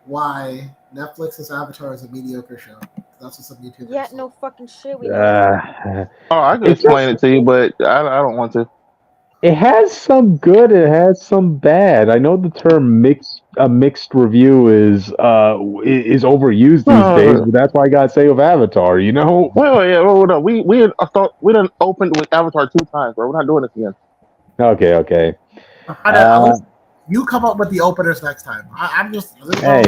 why Netflix's Avatar is a mediocre show. That's what some YouTubers Yeah, said. no fucking shit. We know that. Oh, I could It explain it to you, but I don't want to. it has some good, it has some bad. I know the term mixed review is overused these days, Oh, but that's why I gotta say with Avatar, you know? wait, yeah, hold up. I thought we done opened with Avatar 2 times, bro. We're not doing this again. Okay. At Uh, least you come up with the openers next time. I'm just hey,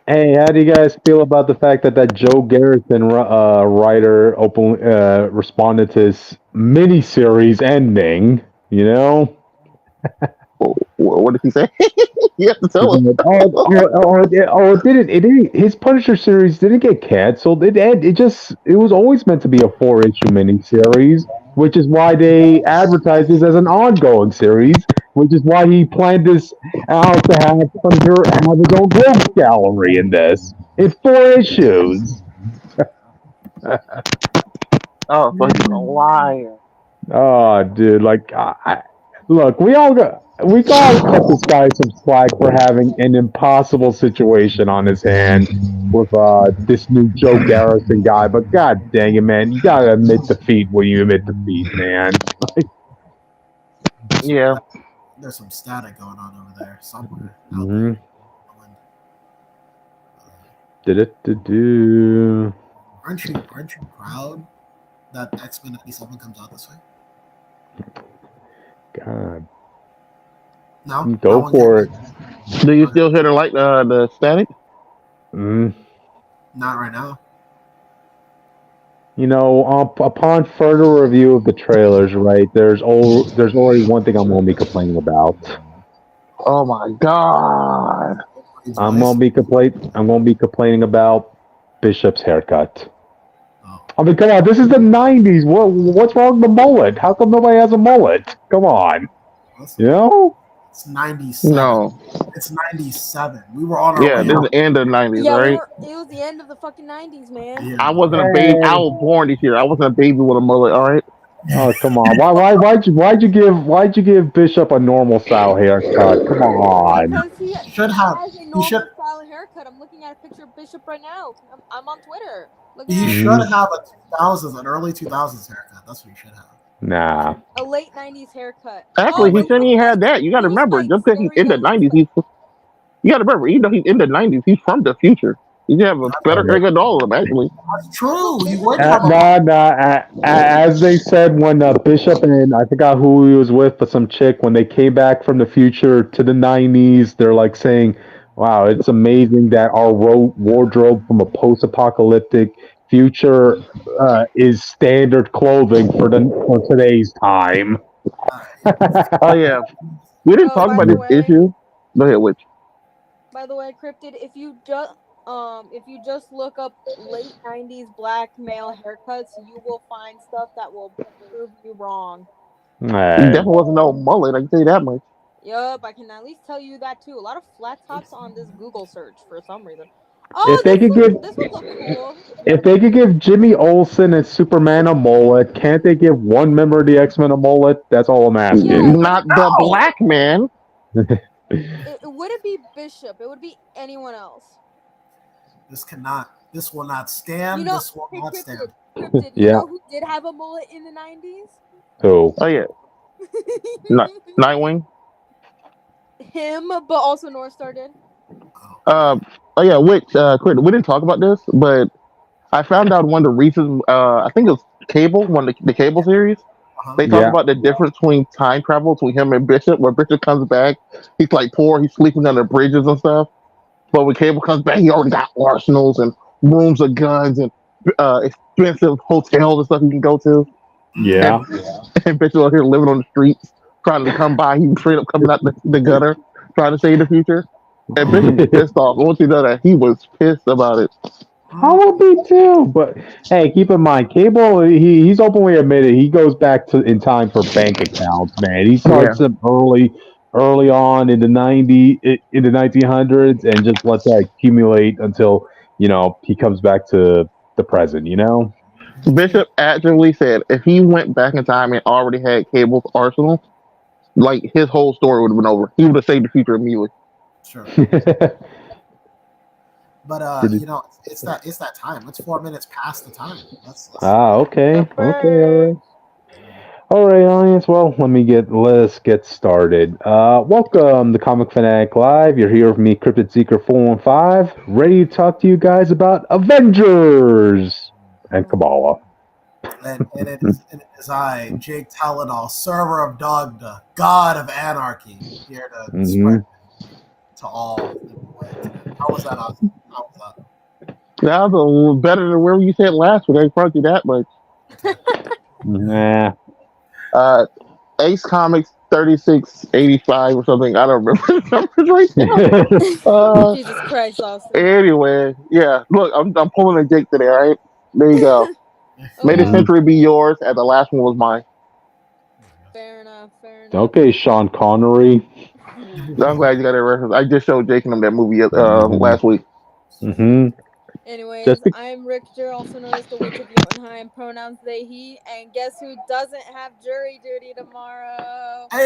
hey, how do you guys feel about the fact that Joe Garrison writer responded to his miniseries ending? You know, What did he say? You have to he's tell us. like, it didn't. His Punisher series didn't get canceled. It was always meant to be a 4-issue miniseries, which is why they advertised this as an ongoing series. Which is why he planned this out to have Punisher have his own rogues gallery in this in 4 issues. Oh, so he's a liar. Oh, dude! Like, look, we all cut this guy some slack for having an impossible situation on his hand with this new Joe Garrison guy. But god dang it, man, you gotta admit defeat when you admit defeat, man. Yeah. there's some static going on over there somewhere. Out Mm-hmm. there. Do. Aren't you proud that X-Men 97 comes out this way? God, No, go for it. Do you still hear the static? Mm. Not right now. You know, upon further review of the trailers, right? There's already one thing I'm gonna be complaining about. Oh my god. I'm gonna be complaining about Bishop's haircut. Oh. I mean, come on, this is the '90s. What's wrong with the mullet? How come nobody has a mullet? Come on, you know? It's 97. No. It's 97. We were on our Yeah, way this is out. the end of the 90s, Yeah, right? it was the end of the fucking 90s, man. Yeah. I wasn't a baby. I Hey. was born this year. I wasn't a baby with a mullet, all right? Oh, come on. Why'd you give Bishop a normal style haircut? Come on. Because he Should have. has a He normal should. style haircut. I'm looking at a picture of Bishop right now. I'm on Twitter. Looking He at should Mhm. have an early 2000s haircut. That's what he should have. Nah. a late 90s haircut. Actually, he it shouldn't was even had my- that. You got to it was remember, my just because he's story in the that 90s, looks like- you got to remember, even though he's in the 90s, he's from the future. He should have a better haircut than all of them, actually. That's true. He would have a As they said when Bishop and I forgot who he was with, but some chick, when they came back from the future to the '90s, they're like saying, "Wow, it's amazing that our wardrobe from a post-apocalyptic future is standard clothing for today's time." Oh, yeah. We didn't talk by about the this way- issue. Go ahead, Witch. By the way, Cryptid, if you just look up late 90s black male haircuts, you will find stuff that will prove you wrong. He definitely wasn't no mullet, I can tell you that much. Yup, I can at least tell you that too. A lot of flat tops on this Google search for some reason. If they could give- this one look cool. If they could give Jimmy Olsen and Superman a mullet, can't they give one member of the X-Men a mullet? That's all I'm asking. Yeah. Not the black man. It wouldn't be Bishop. It would be anyone else. This will not stand. You know, This will not stand. Cryptid, Yeah. you know who did have a mullet in the 90s? So, Oh, yeah. Nightwing. Him, but also North Star did. Oh yeah, Witch. Quick, we didn't talk about this, but I found out one of the reasons. I think it was Cable, one of the Cable series. They talk Yeah. about the difference between time travel between him and Bishop. Where Bishop comes back, he's like poor, he's sleeping under bridges and stuff. But when Cable comes back, he already got arsenals and rooms of guns and expensive hotels and stuff he can go to. yeah. And Bishop out here living on the streets, trying to come by. He straight up coming out the gutter, trying to save the future. And Bishop was pissed off. Once he done that, he was pissed about it. I would be too, but hey, keep in mind, Cable. He's openly admitted he goes back to in time for bank accounts. Man, he starts them early on in the in the 1900s, and just lets that accumulate until he comes back to the present. Bishop actually said if he went back in time and already had Cable's arsenal, like his whole story would have been over. He would have saved the future immediately. Sure. But Did it? it's that time. It's 4 minutes past the time. Let's Okay. Super. Okay. All right, audience. Well, let's get started. Welcome to Comic Fanatic Live. You're here with me, Cryptid Seeker 415, ready to talk to you guys about Avengers and Kabbalah. and it is I, Jake Talonal, server of Dogda, god of anarchy, here to Mm-hmm. spread to all. How was that, Austin? How was That was a little better than where you said last week. I probably you that much. that? Nah. Ace Comics 3685 or something. I don't remember the numbers right now. Jesus Christ, Austin. Anyway, yeah. Look, I'm pulling a Jake today. All right, there you go. May the Okay. century be yours, and the last one was mine. Fair enough. Okay, Sean Connery. I'm glad you got that reference. I just showed Jake and him that movie last week. Mm-hmm. Anyways, Just be- I'm Richter, also known as the Witch of Jotunheim, pronouns they, he, and guess who doesn't have jury duty tomorrow? No,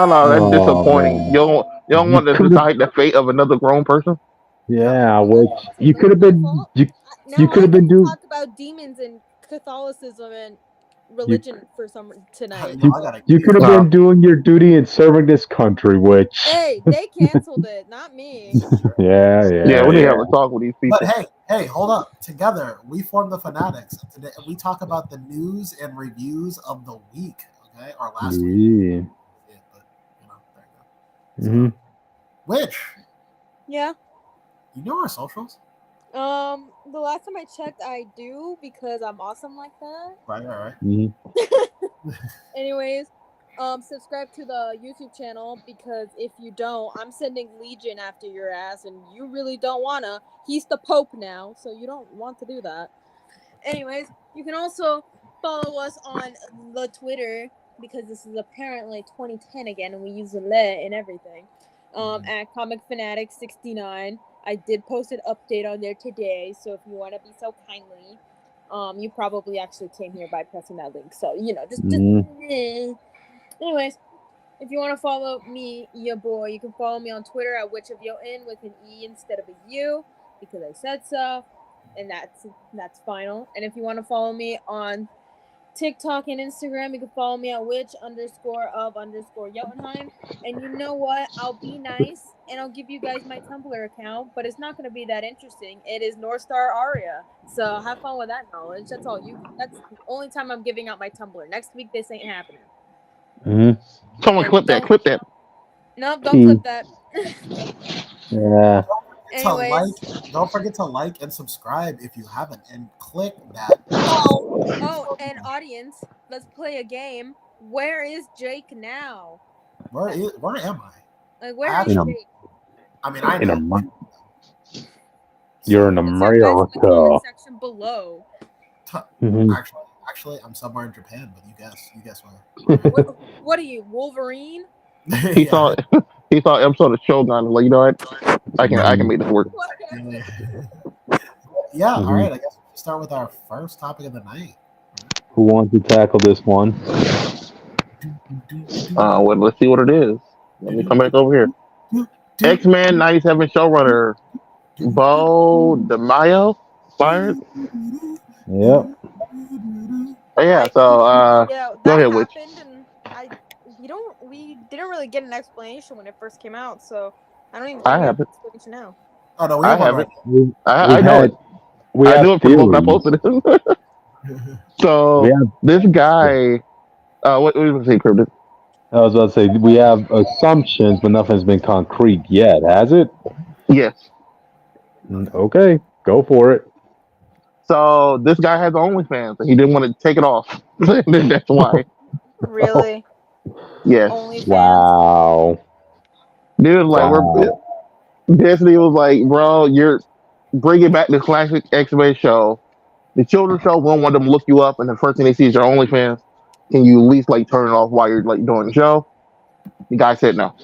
that's Oh disappointing. man, You don't you want to could have. decide the fate of another grown person. Yeah, which So you that could was have my been. fault. You Now could I have get been to doing. talk about demons and Catholicism and You religion for some tonight. No, I gotta you give could have you. Uh, been doing your duty and serving this country, which. Hey, they canceled it, not me. Yeah, yeah, yeah, we need to yeah. have a talk with these But people. hey, hold up. Together, we form the Fanatics. Today, we talk about the news and reviews of the week. Okay, or last week. Yeah. Yeah, but there you go. Hmm. So, which Yeah. you know our socials, The last time I checked, I do because I'm awesome like that. right. Hmm. Anyways, subscribe to the YouTube channel because if you don't, I'm sending Legion after your ass, and you really don't wanna. He's the Pope now, so you don't want to do that. Anyways, you can also follow us on the Twitter because this is apparently 2010 again, and we use the le and everything. At Comic Fanatic 69. I did post an update on there today, so if you want to be so kindly, you probably actually came here by pressing that link. So just. Anyways, if you want to follow me, your boy, you can follow me on Twitter at Witch of Yotin with an E instead of a U because I said so, and that's final. And if you want to follow me on TikTok and Instagram, you can follow me at witch_of_Jotunheim. And you know what? I'll be nice and I'll give you guys my Tumblr account, but it's not going to be that interesting. It is North Star Aria. So have fun with that knowledge. That's all you. That's the only time I'm giving out my Tumblr. Next week, this ain't happening. Hmm. Someone And clip that. No, don't clip that. Yeah. Anyways. Don't forget to like and subscribe if you haven't, and click that. Oh, and audience, let's play a game. Where is Jake now? Where am I? Like, where is In a, Jake? I mean, I in a, know. Am- you're in Answer in the comment America. section below. Mhm. Actually, I'm somewhere in Japan, but you guess where? What are you, Wolverine? He Yeah. saw he saw an episode of Shogun. Like, you know what? I can make this work. Whatever. Yeah. All Mhm. right. I guess we'll start with our first topic of the night. Who wants to tackle this one? Let's see what it is. Let me come back over here. X-Men 97 showrunner Beau Demayo fired. Yep. Oh yeah, Like, so yeah, go that ahead, Witch. happened, and we didn't really get an explanation when it first came out, so I don't even I think we have have an it. explanation now. Oh no, we I have one have right it. We, I know it. we I have knew it from the moment I theories. posted it. now. So We have. this guy, what was you say, Cryptid? I was about to say we have assumptions, but nothing's been concrete yet, has it? Yes. Okay, go for it. So this guy has OnlyFans, and he didn't want to take it off. That's why. Really? Yes. OnlyFans? Wow. Dude, like Wow. Disney was like, bro, you're bringing back the classic X-Men show. The children's show won't want them to look you up, and the first thing they see is your OnlyFans. Can you at least like turn it off while you're like doing the show? The guy said no.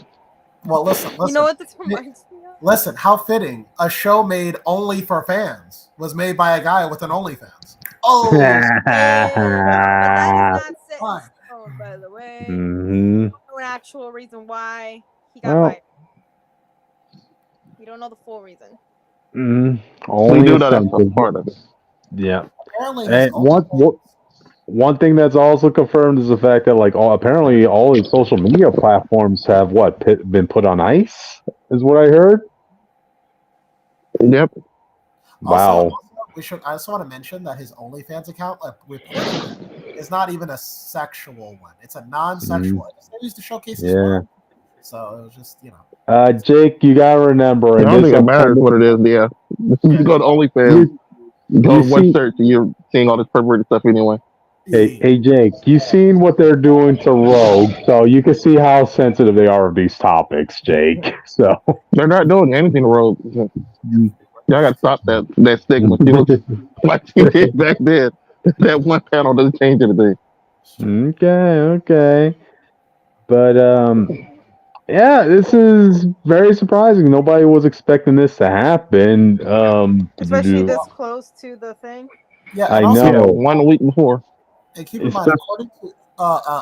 Well, listen. You know what this reminds me of? Listen, how fitting. A show made only for fans was made by a guy with an OnlyFans. Oh, But that is not set in Fine. stone, by the way. Mhm. No actual reason why he got Well, fired. don't know the full reason. Mm, We only do a know that's sentence. part of it. Yeah. Apparently, his And one thing that's also confirmed is the fact that apparently all his social media platforms have been put on ice, is what I heard. Yep. Wow. I just want to mention that his OnlyFans account, reportedly, is not even a sexual one. It's a non-sexual. It's used to showcase his Yeah. work. So it was just, Jake, you gotta remember, I in don't this think it matters what it is. Yeah. You go to OnlyFans, go you to one see, search, and you're seeing all this perverted stuff anyway. hey Jake, you seen what they're doing to Rogue, so you can see how sensitive they are of these topics, Jake. So They're not doing anything wrong. Y'all got to stop that stigma. She looks like she did back then. That one panel doesn't change anything. okay. But yeah, this is very surprising. Nobody was expecting this to happen. Especially this close to the thing. yeah, I and also, Yeah, know. 1 week before. and keep in mind, according to an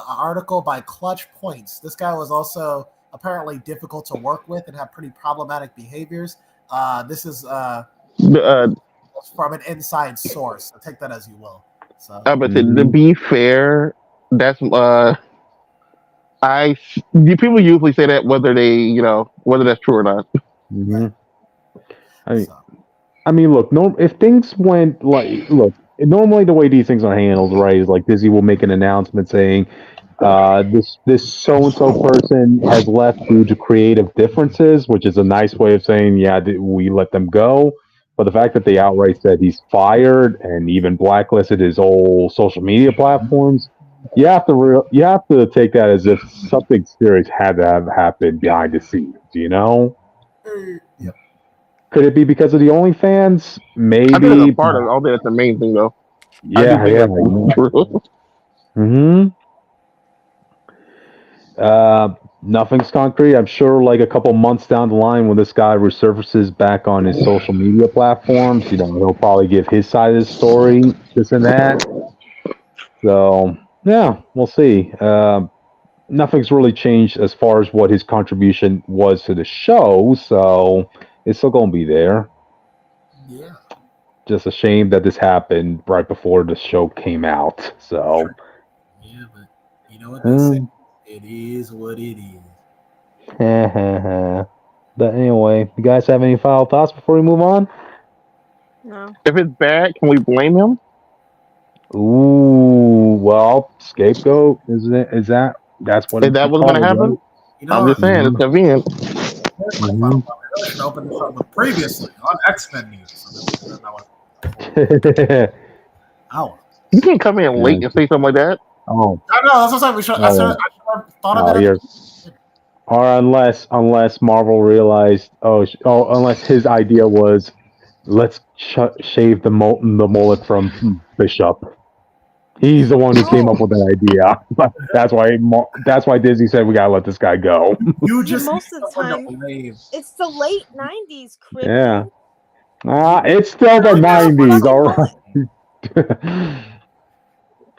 article by Clutch Points, this guy was also apparently difficult to work with and had pretty problematic behaviors. This is from an inside source, so take that as you will. So, But to be fair, that's people usually say that whether that's true or not. Mm-hmm. I mean, look, if things went normally the way these things are handled, right, is like Disney will make an announcement saying, this so and so person has left due to creative differences, which is a nice way of saying, yeah, we let them go. But the fact that they outright said he's fired and even blacklisted his whole social media platforms, you have to take that as if something serious had to have happened behind the scenes. yep. Could it be because of the OnlyFans? I think that's a Maybe. part of it. I don't think that's the main thing, though. I do Yeah, think yeah. that's true. Mm-hmm. Nothing's concrete. I'm sure, like a couple months down the line, when this guy resurfaces back on his social media platforms, he'll probably give his side of the story, this and that. So, yeah, we'll see. Nothing's really changed as far as what his contribution was to the show, so it's still going to be there. Yeah. Just a shame that this happened right before the show came out. So, yeah, but you know what they say? It is what it is. But anyway, you guys have any final thoughts before we move on? No. If it's bad, can we blame him? Ooh, well, scapegoat, isn't it? That's what Is it's that what's going to called, right? happen? You I'm know, just saying, it's convenient. here's my final thought. I really should open this up with previously on X-Men news. So hour. You can't come in late and say something like that. Oh, I know. That's what I'm saying. I should have thought of it. Or unless Marvel realized, unless his idea was, let's shave the mullet from Bishop. He's the one who came up with that idea. That's why Disney said we gotta let this guy go. You just most of the time, it's the late '90s, Crippy. Yeah. It's still the '90s, all right.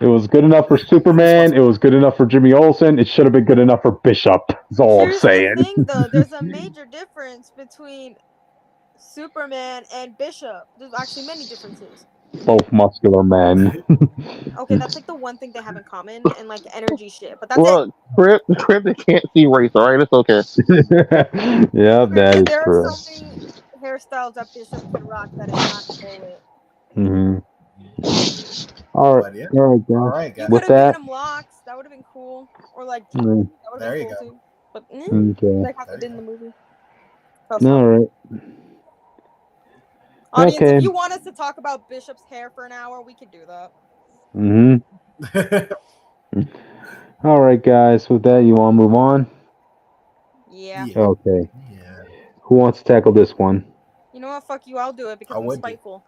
It was good enough for Superman. It was good enough for Jimmy Olsen. It should have been good enough for Bishop. That's all I'm saying. Here's the thing, though. There's a major difference between Superman and Bishop. There's actually many differences. Both muscular men. Okay, that's like the one thing they have in common, and like energy shit. But that's it. Crip, they can't see race. All right, it's okay. Yeah, that is There true. are so many hairstyles that Bishop could rock that is not the bullet. Mm-hmm. All right, Yeah. all right, guys. With that, given him locks. That would have been cool. Or like, Mm. that would have There been you cool go. too. But Okay. like how they did in the movie. All right. Audience, Okay. if you want us to talk about Bishop's hair for an hour, we could do that. Mm-hmm. All right, guys. With that, you want to move on? Yeah. Okay. Yeah. Who wants to tackle this one? You know what? Fuck you. I'll do it because I'm spiteful.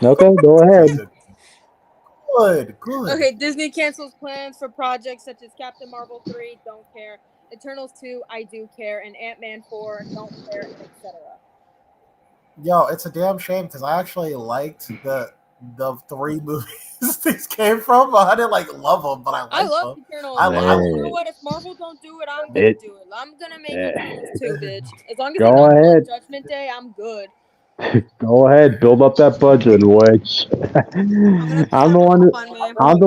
Okay, go ahead. Good. Okay, Disney cancels plans for projects such as Captain Marvel 3, don't care. Eternals 2, I do care. And Ant-Man 4, don't care, etc. Yo, it's a damn shame because I actually liked the the 3 movies these came from. I didn't love them, but I like love them. Eternals. I You know love what? If Marvel don't do it, I'm gonna do it. I'm gonna make Eternals too, bitch. As long as Go they don't do ahead. Judgment Day, I'm good. Go ahead, build up that budget, Witch. I'm the one. I'm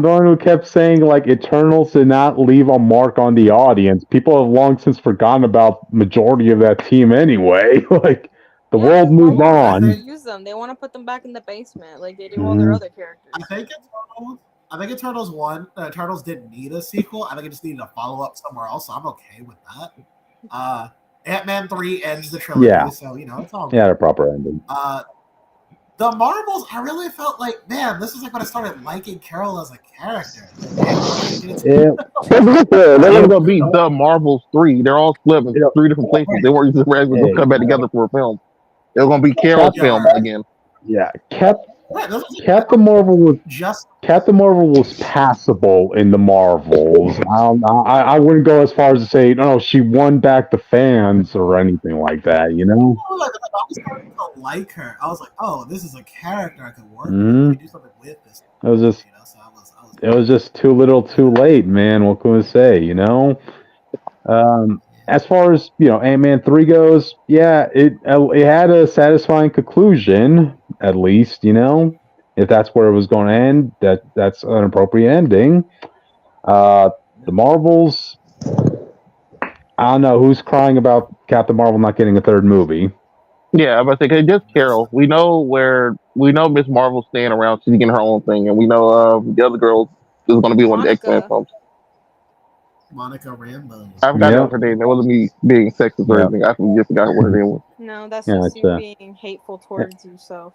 the one who kept saying like Eternals did not leave a mark on the audience. People have long since forgotten about majority of that team anyway. Like the world moved on. They use them. They want to put them back in the basement, like they do all their other characters. I think Eternals won. Eternals didn't need a sequel. I think it just needed a follow up somewhere else. So I'm okay with that. Ant-Man 3 ends the trilogy, so it's all good. Yeah, a proper ending. The Marvels, I really felt like, man, this is like when I started liking Carol as a character. They're gonna be the Marvels 3. They're all split in 3 different places. They weren't just ready to come back together for a film. They're gonna be Carol's film again. Yeah, Captain Marvel was passable in the Marvels. I wouldn't go as far as to say, no, she won back the fans or anything like that. You know. I was starting to like her. I was like, oh, this is a character I could work with. I could do something with this. It was just, it was just too little, too late, man. What can we say? You know. As far as Ant-Man 3 goes, yeah, it had a satisfying conclusion, at least. If that's where it was going to end, that's an appropriate ending. The Marvels, I don't know who's crying about Captain Marvel not getting a 3rd movie. Yeah, but it's just Carol. We know Miss Marvel's staying around. She's getting her own thing, and we know the other girl is going to be one of the X-Men films. Monica Rambeau. I forgot her name. That wasn't me being sexist or anything. I just forgot what her name was. No, that's just you being hateful towards yourself.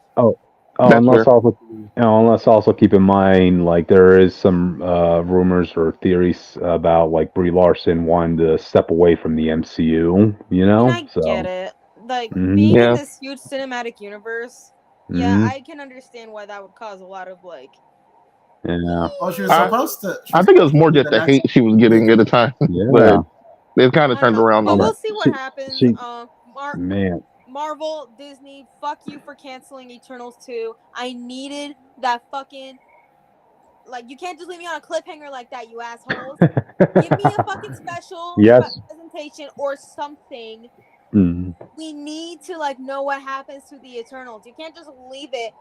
Unless also keep in mind, like there is some rumors or theories about like Brie Larson wanting to step away from the MCU. I get it. Like being in this huge cinematic universe, I can understand why that would cause a lot of like. Yeah. Well, she was supposed to. I think it was more just the hate she was getting at the time. Yeah. But they've kind of turned around on We'll that. see what happens. Man. Marvel, Disney, fuck you for canceling Eternals 2. I needed that fucking. Like, you can't just leave me on a cliffhanger like that, you assholes. Give me a fucking special presentation or something. We need to, know what happens to the Eternals. You can't just leave it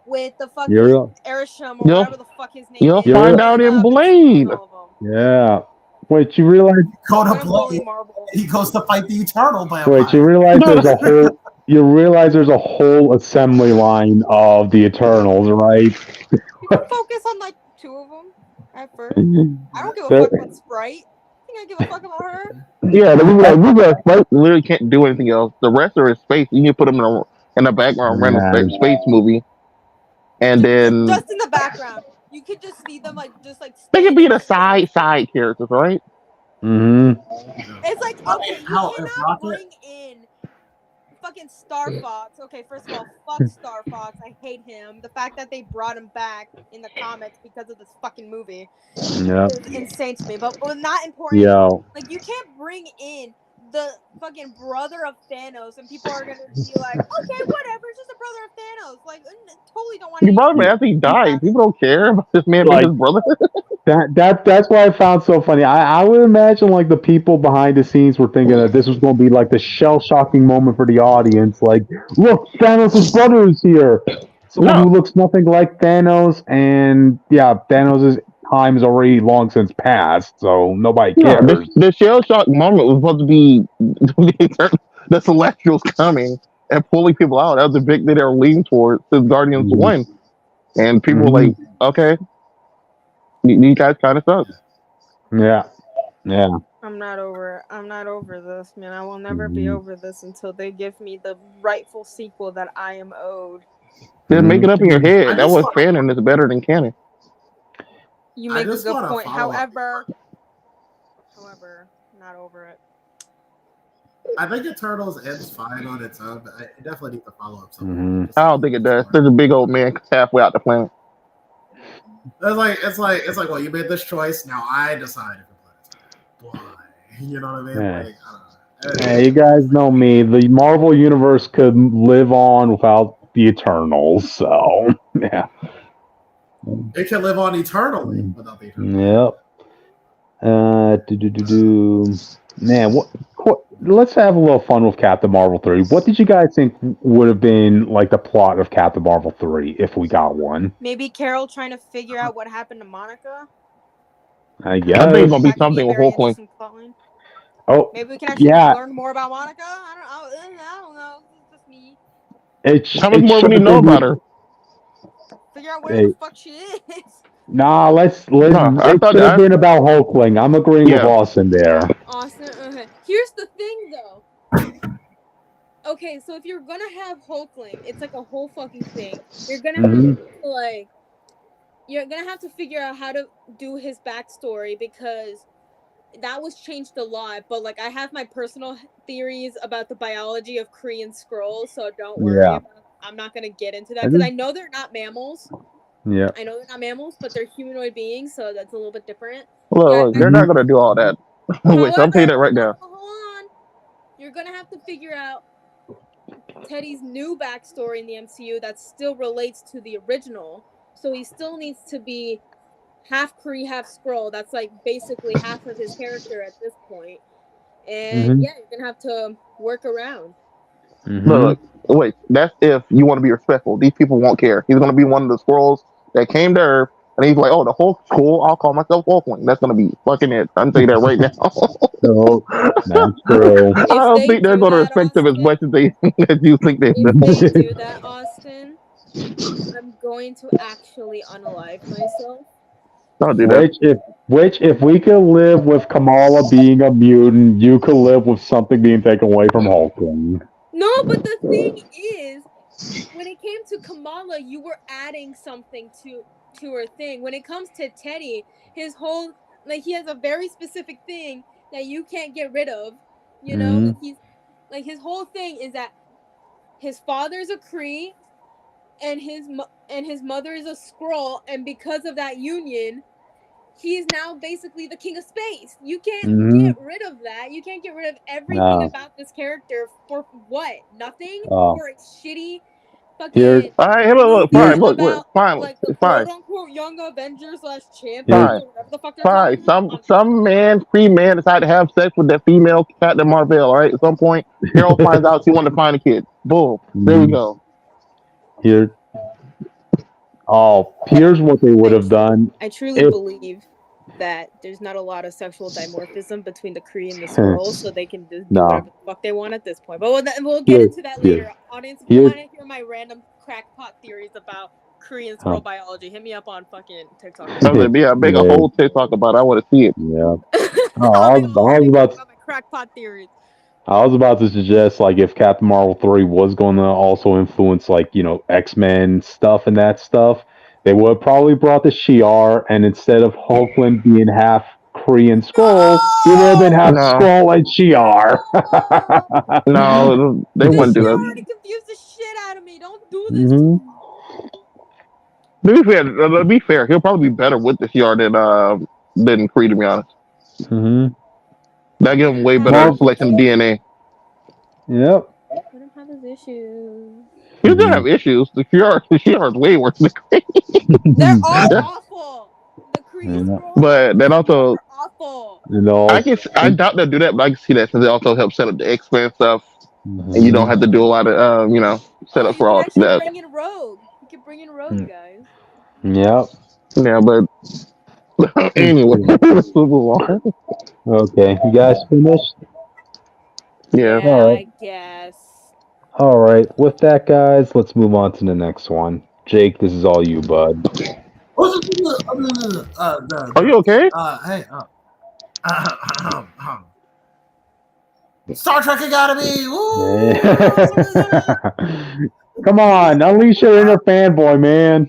with the fucking Erisham or whatever the fuck his name is. You'll find out in Blade. Yeah. Wait, you realize? He goes to fight the Eternal vampire. Wait, you realize there's a whole. You realize there's a whole assembly line of the Eternals, right? You can focus on 2 of them at first. I don't give a fuck about Sprite. I think I give a fuck about her. Yeah, we literally can't do anything else. The rest are in space. You can put them in the background, random space movie, and then just in the background, you could just see them they could be the side characters, right? It's like, okay, you cannot bring in fucking Star Fox. Okay, first of all, fuck Star Fox. I hate him. The fact that they brought him back in the comics because of this fucking movie is insane to me. But not important. You can't bring in the fucking brother of Thanos and people are gonna be like, okay, whatever, it's just a brother of Thanos. Totally don't want to. Your brother, man, after he died, people don't care about this man being his brother. That's what I found so funny. I would imagine the people behind the scenes were thinking that this was going to be the shell-shocking moment for the audience. Like, look, Thanos' brother is here. Someone who looks nothing like Thanos, and Thanos' time is already long since passed, so nobody cares. The shell-shock moment was supposed to be the Celestials coming and pulling people out. That was the big thing they were leaning towards since Guardians 1. And people were like, okay, you guys kind of suck. Yeah. I'm not over this, man. I will never be over this until they give me the rightful sequel that I am owed. Just make it up in your head. That was canon is better than canon. You make a good point. However, not over it. I think Eternals ends fine on its own, but it definitely needs to follow up something. I don't think it does. There's a big old man halfway out the planet. It's like, well, you made this choice. Now I decide if the planet's why. You know what I mean? Yeah. I don't know. Hey, you guys know me. The Marvel universe could live on without the Eternals, so. Yeah. It can live on eternally without the eternal. Yep. Man, let's have a little fun with Captain Marvel 3. What did you guys think would have been like the plot of Captain Marvel 3 if we got one? Maybe Carol trying to figure out what happened to Monica. I guess. I think it's gonna be That could be a something with very Hulkling. interesting plotline. Oh, Maybe we can actually yeah. learn more about Monica. I don't know. It's just me. How much more we need to know about her? Figure out where the fuck she is. Nah, let's. I It thought should have I- been about Hulkling. I'm agreeing with Yeah. Austin there. Austin, okay. Here's the thing, though. Okay, so if you're gonna have Hulkling, it's like a whole fucking thing. You're gonna have to, like, you're gonna have to figure out how to do his backstory because that was changed a lot. But like, I have my personal theories about the biology of Kree and Skrull, so don't worry. Yeah. I'm not gonna get into that because I know they're not mammals. Yeah. I know they're not mammals, but they're humanoid beings, so that's a little bit different. Look, they're not gonna do all that. Wait, I'll tell you that right now. Hold on. You're gonna have to figure out Teddy's new backstory in the MCU that still relates to the original. So he still needs to be half Kree, half Skrull. That's like basically half of his character at this point. And yeah, you're gonna have to work around. Look, wait, that's if you want to be respectful. These people won't care. He's gonna be one of the squirrels that came to Earth, and he's like, "Oh, the Hulk's cool. I'll call myself Hulkling." That's gonna be fucking it. I'm saying that right now. So that's true. I don't think they're gonna respect him as much as as you think they do. If they do that, Austin, I'm going to actually unalive myself. Don't do that. Which if we could live with Kamala being a mutant, you could live with something being taken away from Hulkling. No, but the thing is, when it came to Kamala, you were adding something to her thing. When it comes to Teddy, his whole, like, he has a very specific thing that you can't get rid of. You know, like, he's like, his whole thing is that his father's a Kree and his mother is a Skrull, and because of that union, he is now basically the king of space. You can't get rid of that. You can't get rid of everything about this character for what? Nothing? For a shitty fucking fine, like the fine. quote-unquote young Avengers /champions Fine. or whatever the fuck they're calling them. Some Kree man decided to have sex with that female Captain Marvel. All right, at some point, Carol finds out she wanted to find a kid. Boom, there we go. Here's what they would have done. I truly believe that there's not a lot of sexual dimorphism between the Kree and the Skrulls, so they can do whatever the fuck they want at this point. But we'll get into that later. Audience, if you want to hear my random crackpot theories about Kree and Skrull biology, hit me up on fucking TikTok. Make a whole TikTok about it. I want to see it. Yeah. I was about my crackpot theories. I was about to suggest, like, if Captain Marvel 3 was going to also influence, like, you know, X-Men stuff and that stuff, they would have probably brought the Shi'ar, and instead of Hulkling being half Kree and Skrull, he would have been half Skrull and Shi'ar. No, they wouldn't do that. already confused the shit out of me. Don't do this. To be fair, he'll probably be better with the Shi'ar than Kree, to be honest. That gives him way better selection of DNA. Yep. Let him have his issues. He's gonna have issues. The Shi'ar is way worse than Kree. They're all awful. The Kree, but then also awful. You know, I doubt they'll do that, but I can see that since they also help set up the X-Men stuff, and you don't have to do a lot of set up for all that. Bring in Rogue. You can bring in Rogue, guys. Yep. Yeah, but anyway, let's move on. Okay, you guys finished? Yeah. All right. I guess. All right. With that, guys, let's move on to the next one. Jake, this is all you, bud. Are you okay? Hey. Star Trek Academy. Woo! Come on, unleash your inner fanboy, man.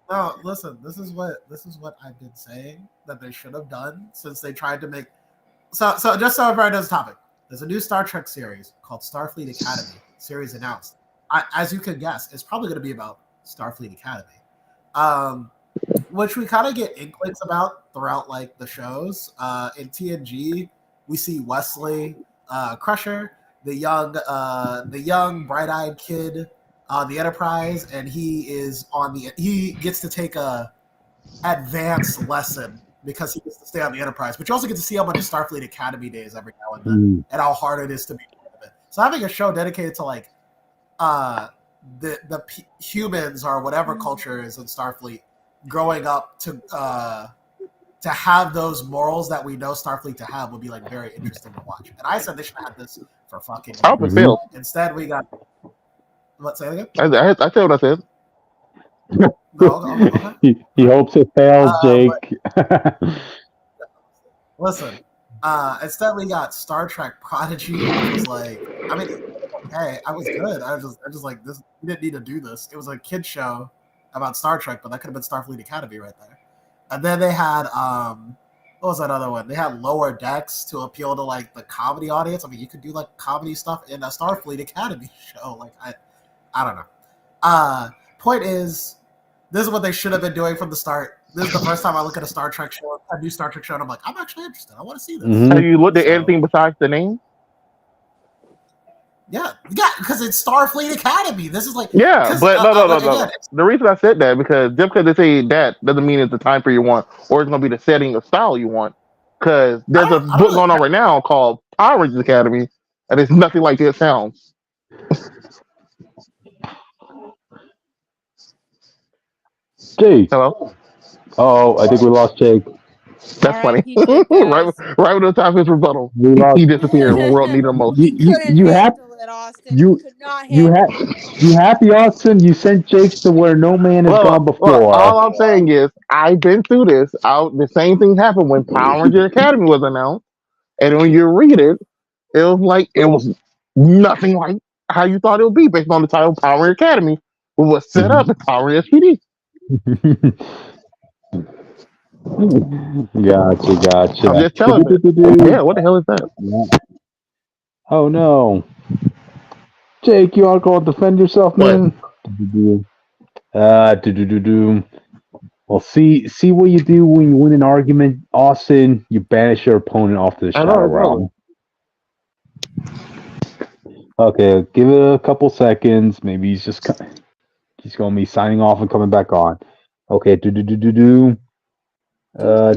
No, listen. This is what I've been saying that they should have done since they tried to make. So just so everybody knows the topic, there's a new Star Trek series called Starfleet Academy. Series announced. As you could guess, it's probably going to be about Starfleet Academy, which we kind of get inklings about throughout like the shows. In TNG, we see Wesley Crusher, the young bright-eyed kid the Enterprise, and he gets to take a advanced lesson because he gets to stay on the Enterprise. But you also get to see how much Starfleet Academy days every now and then, and how hard it is to be part of it. So having a show dedicated to like the humans or whatever culture is in Starfleet growing up to have those morals that we know Starfleet to have would be like very interesting to watch. And I said they should have this for fucking I hope it fails. Instead, we got what? Say it again. I said what I said. No, okay. He hopes it fails, Jake. Listen, instead we got Star Trek Prodigy, which was like, I mean, hey, I was good. I was just like, this. We didn't need to do this. It was a kid show about Star Trek, but that could have been Starfleet Academy right there. And then they had what was that other one? They had Lower Decks to appeal to like the comedy audience. I mean, you could do like comedy stuff in a Starfleet Academy show. Like I don't know. Point is, this is what they should have been doing from the start. This is the first time I look at a Star Trek show, a new Star Trek show, and I'm like, I'm actually interested. I want to see this. Have you looked at anything besides the name? Yeah, because it's Starfleet Academy. This is like but no. Again, The reason I said that because just because they say that doesn't mean it's the time period you want or it's going to be the setting or style you want. Because there's a book going on right now called Power Rangers Academy, and it's nothing like it sounds. Jake. Hello. Oh, I think we lost Jake. That's funny. R.I.P. Jake, guys. right when the time of his rebuttal, he disappeared when the world needed him most. You happy, Austin? You sent Jake to where no man has gone before. Well, all I'm saying is I've been through this. The same thing happened when Power Rangers Academy was announced, and when you read it, it was nothing like how you thought it would be based on the title Power Rangers Academy, which was set up as Power Rangers SPD. Gotcha. I'm just telling you. Yeah, what the hell is that? Oh no, Jake, you want to go and defend yourself, man? Well, see what you do when you win an argument, Austin. You banish your opponent off to the shadow realm. Okay, give it a couple seconds. Maybe he's going to be signing off and coming back on. Okay, Well,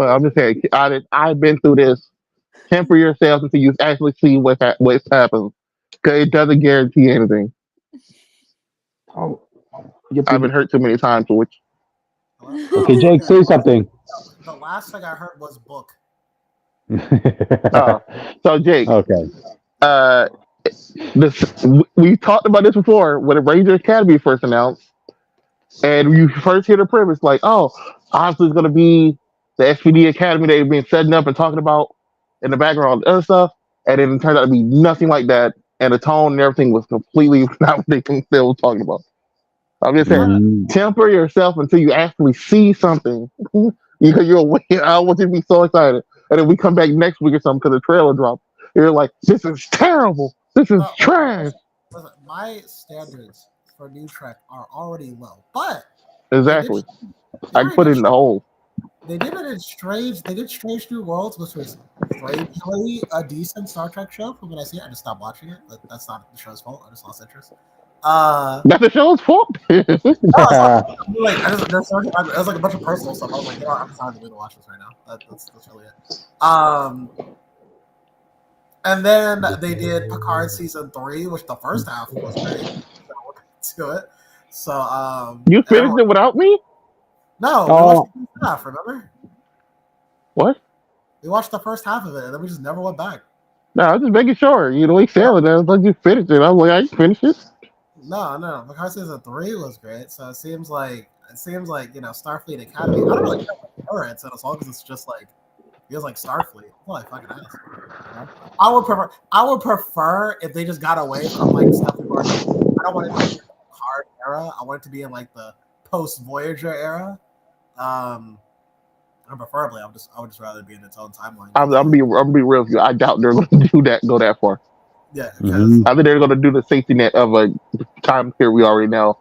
I'm just saying, I've been through this. Temper yourself until you actually see what's happened. Because it doesn't guarantee anything. Oh, I've been hurt too many times. Okay, Jake, say something. The last thing I heard was book. So, Jake. Okay. We talked about this before when the Ranger Academy first announced. And you first hear the premise, like, oh, obviously it's going to be the SPD Academy they've been setting up and talking about in the background and other stuff. And then it turned out to be nothing like that. And the tone and everything was completely not what they were talking about. I'm just saying, temper yourself until you actually see something. Because you're waiting. I want you to be so excited. And then we come back next week or something because the trailer dropped. You're like, this is terrible. This is trash. Listen, my standards for new Trek are already low, but exactly, I can put it in the hole. They did it in Strange. They did Strange New Worlds, which was strangely a decent Star Trek show. From what I see, I just stopped watching it. But that's not the show's fault. I just lost interest. That's the show's fault. There's like a bunch of personal stuff. I was like, I'm sorry to watch this right now. That's really it. And then they did Picard season 3, which the first half was great. To it. So you finished it without me? No, we watched the first half, remember? What? We watched the first half of it and then we just never went back. No, I was just making sure. You know, we said it. I was like, you finished it. I was like, I finished it. No. Picard season 3 was great. So it seems like Starfleet Academy. I don't really care what era it's in as long as it's just like feels like Starfleet. Well, I fucking ask. You know? I would prefer if they just got away from like stuff we've already. I don't want it to be in the Picard era. I want it to be in like the post Voyager era. Or preferably, I would just rather be in its own timeline. I'm gonna be real with you. I doubt they're going to go that far. Yeah, because I think they're going to do the safety net of a time period we already know,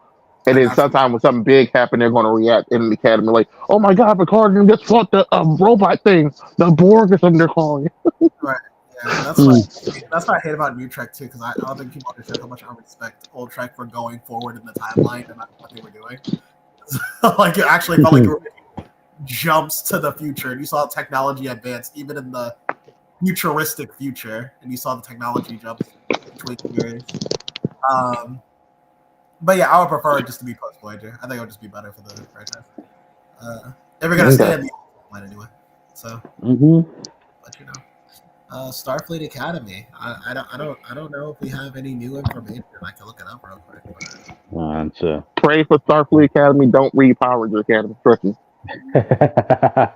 and then sometime when something big happens, they're going to react in the Academy like, "Oh my God, Picard just fought the robot thing, the Borg or something they're calling it." Right. And that's what I hate about New Trek too, because I don't think people understand how much I respect Old Trek for going forward in the timeline and not what they were doing. Like it actually felt like it were making jumps to the future, and you saw technology advance even in the futuristic future, and you saw the technology jumps between years. But yeah, I would prefer it just to be post Voyager. I think it would just be better for the franchise. If we're gonna stay in the line anyway. So, but you know. Starfleet Academy. I don't know if we have any new information. I can look it up real quick. Pray for Starfleet Academy. Don't read Power Rangers Academy. Trust me. I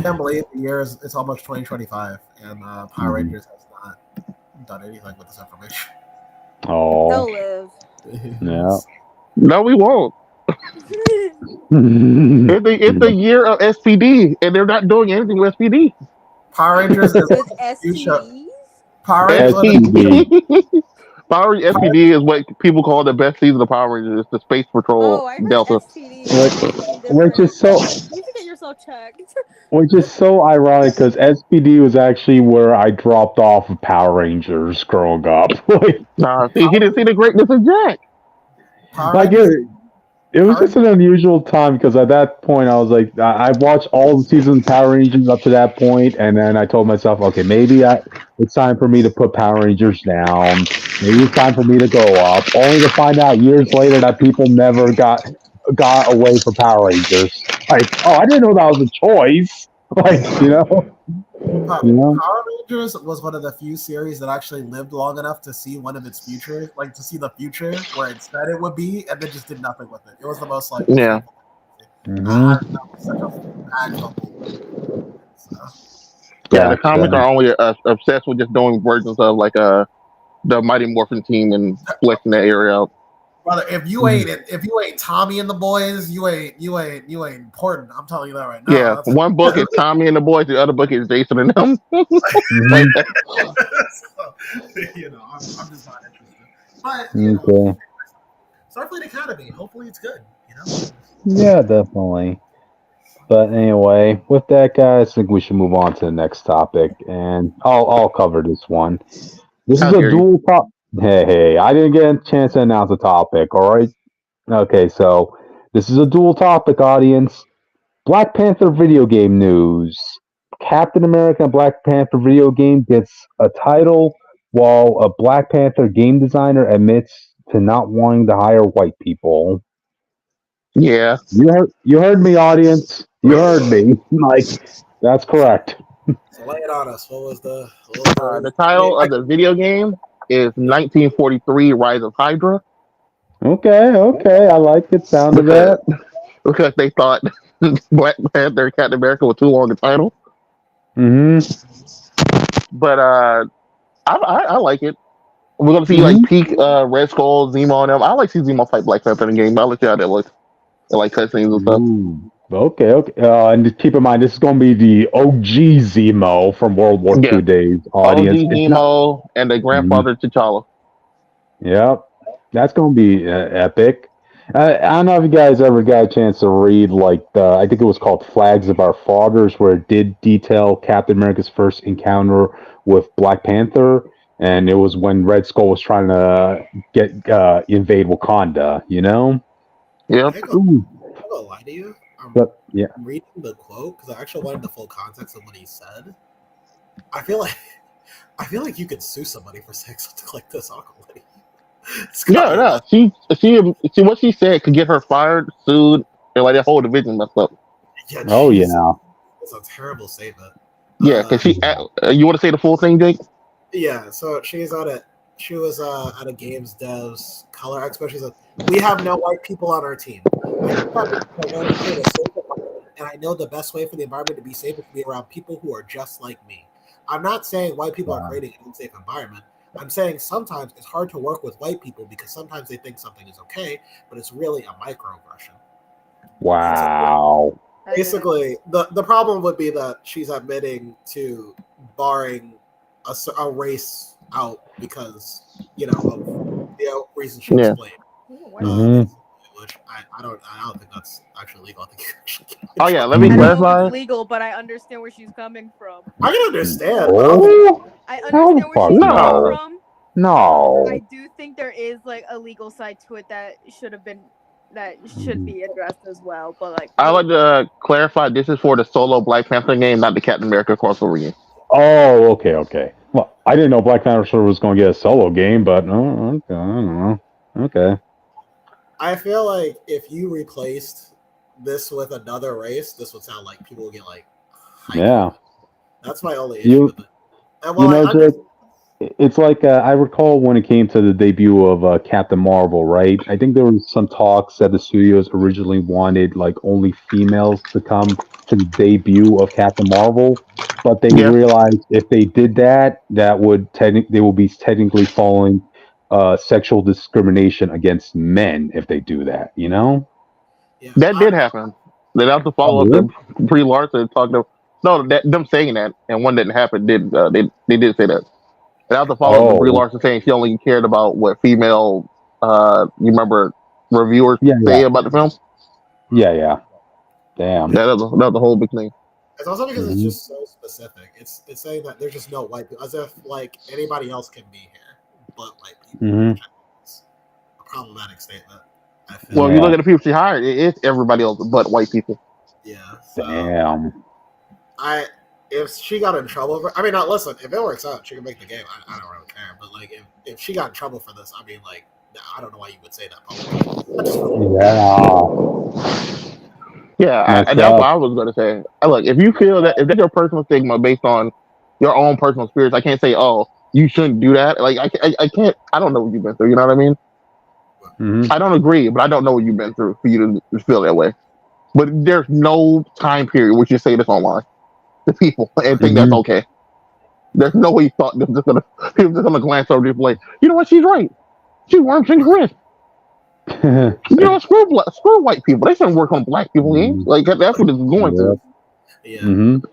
can't believe the year it's almost 2025, and Power Rangers has not done anything with this information. They'll live. Yeah. No, we won't. It's the year of SPD, and they're not doing anything with SPD. Power Rangers is With STDs? Power Rangers. Power Rangers SPD is what people call the best season of Power Rangers. It's the Space Patrol I heard Delta. STDs. Which is so. You need to get yourself checked. Which is so ironic because SPD was actually where I dropped off of Power Rangers growing up. Nah, see, he didn't see the greatness of Jack. It was just an unusual time because at that point I was like, I watched all the seasons of Power Rangers up to that point, and then I told myself, okay, maybe it's time for me to put Power Rangers down. Maybe it's time for me to go up. Only to find out years later that people never got away for Power Rangers. Like, I didn't know that was a choice. Like, Power Rangers was one of the few series that actually lived long enough to see one of its futures, like to see the future where it said it would be, and then just did nothing with it. It was the most like yeah. Such a bad fumble. Yeah, the comics are only obsessed with just doing versions of like the Mighty Morphin team and flexing that area out. Brother, if you ain't Tommy and the boys, you ain't important. I'm telling you that right now. Yeah, one book is Tommy and the boys, the other book is Jason and them. So, I'm just not interested. But Starfleet Academy, hopefully it's good. Yeah, definitely. But anyway, with that, guys, I think we should move on to the next topic, and I'll cover this one. This is a dual top. Hey, I didn't get a chance to announce a topic, all right? Okay, so this is a dual topic, audience. Black Panther video game news. Captain America Black Panther video game gets a title while a Black Panther game designer admits to not wanting to hire white people. Yeah. You heard me, audience. You heard me. Like, that's correct. So lay it on us. What was the title of the video game is 1943 Rise of Hydra. Okay. I like the sound of that. Because they thought Black Panther and Captain America were too long a title. But I like it. We're gonna see like peak Red Skull, Zemo, and them. I like to see Zemo fight Black Panther in the game. I'll let you how that looks. I like cutscenes and stuff. Okay. And keep in mind, this is going to be the OG Zemo from World War II days. Audience. OG Zemo and the grandfather T'Challa. Yep. That's going to be epic. I don't know if you guys ever got a chance to read, I think it was called Flags of Our Fathers, where it did detail Captain America's first encounter with Black Panther. And it was when Red Skull was trying to invade Wakanda, Yep. I'm gonna lie to you. I'm reading the quote because I actually wanted the full context of what he said. I feel like you could sue somebody for saying something like this awkwardly. No. She what she said could get her fired, sued, and like that whole division messed up. Yeah, it's a terrible statement. Yeah, because she. You want to say the full thing, Jake? Yeah. So she was at a games devs color expo. She said, "We have no white people on our team. And I know the best way for the environment to be safe is to be around people who are just like me. I'm not saying white people are creating an unsafe environment. I'm saying sometimes it's hard to work with white people because sometimes they think something is okay, but it's really a microaggression." Wow. Basically, the problem would be that she's admitting to barring a race out because of reasons she explained. Which I don't think that's actually legal. I think you actually can. Let me clarify. It's legal, but I understand where she's coming from. I can understand. I Hell understand where fuck she's no. coming from. No. I do think there is like a legal side to it that should be addressed as well. But like, I like to clarify. This is for the solo Black Panther game, not the Captain America crossover game. Oh, okay. Well, I didn't know Black Panther was going to get a solo game, but okay, I don't know. Okay. I feel like if you replaced this with another race, this would sound like people would get like hyped. Yeah. That's my only issue with it. And Jake, it's like I recall when it came to the debut of Captain Marvel, right? I think there was some talks that the studios originally wanted like only females to come to the debut of Captain Marvel, but they realized if they did that, they will be technically following sexual discrimination against men if they do that. You know? Yeah, That did happen. They have to follow up to Brie Larson talking to them saying that, and one didn't happen. They did say that. They have to follow up to Brie Larson saying she only cared about what female you remember reviewers say about the film. Yeah. Damn. That was the whole big thing. It's also because it's just so specific. It's saying that there's just no white people, as if like anybody else can be here, but white people. It's a problematic statement. I feel. Well, you look at the people she hired; it's everybody else but white people. Yeah. So Damn. If she got in trouble for, I mean, not listen. If it works out, she can make the game. I don't really care. But like, if she got in trouble for this, I mean, like, I don't know why you would say that publicly. Yeah, that's what I was going to say. Look, if you feel that if that's your personal stigma based on your own personal experience, I can't say, oh, you shouldn't do that. Like, I can't. I don't know what you've been through. You know what I mean? I don't agree, but I don't know what you've been through for you to feel that way. But there's no time period which you say this online to people and think that's okay. There's no way you thought people just gonna glance over this like, you know what? She's right. She works in grit. You know, screw white people. They shouldn't work on black people games. Like that's what it's going through. Yeah. And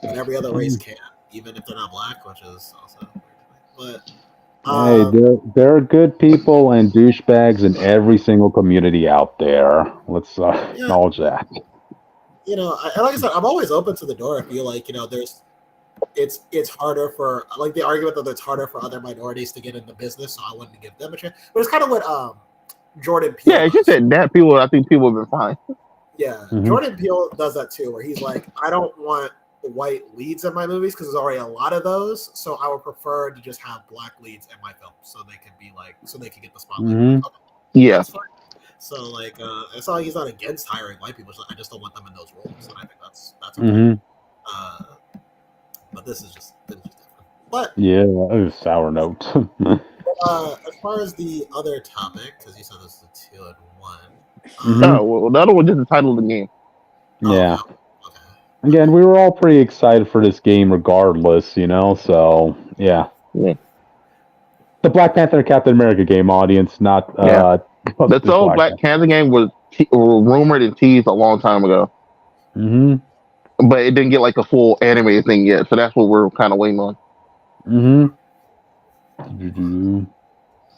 every other race can, even if they're not black, which is also. But hey, there are good people and douchebags in every single community out there. Let's acknowledge that. You know, like I said, I'm always open to the door. I feel like, you know, it's harder for, like the argument that it's harder for other minorities to get into business, so I wouldn't give them a chance. But it's kind of what Jordan Peele. Yeah, it's just that I think people have been fine. Yeah, Jordan Peele does that too, where he's like, I don't want white leads in my movies because there's already a lot of those, so I would prefer to just have black leads in my films, so they can be like, so they can get the spotlight. Okay, yeah. So like, it's not like he's not against hiring white people. I just don't want them in those roles, and I think that's okay. But this is just different. But yeah, that was a sour note. As far as the other topic, because you said this is a 2 and 1. No, well, the other one just the title of the game. Yeah. Okay. Again, we were all pretty excited for this game, regardless. You know, so yeah. The Black Panther Captain America game audience, not the sole Black Panther game was rumored and teased a long time ago. But it didn't get like a full anime thing yet, so that's what we're kind of waiting on. Yeah.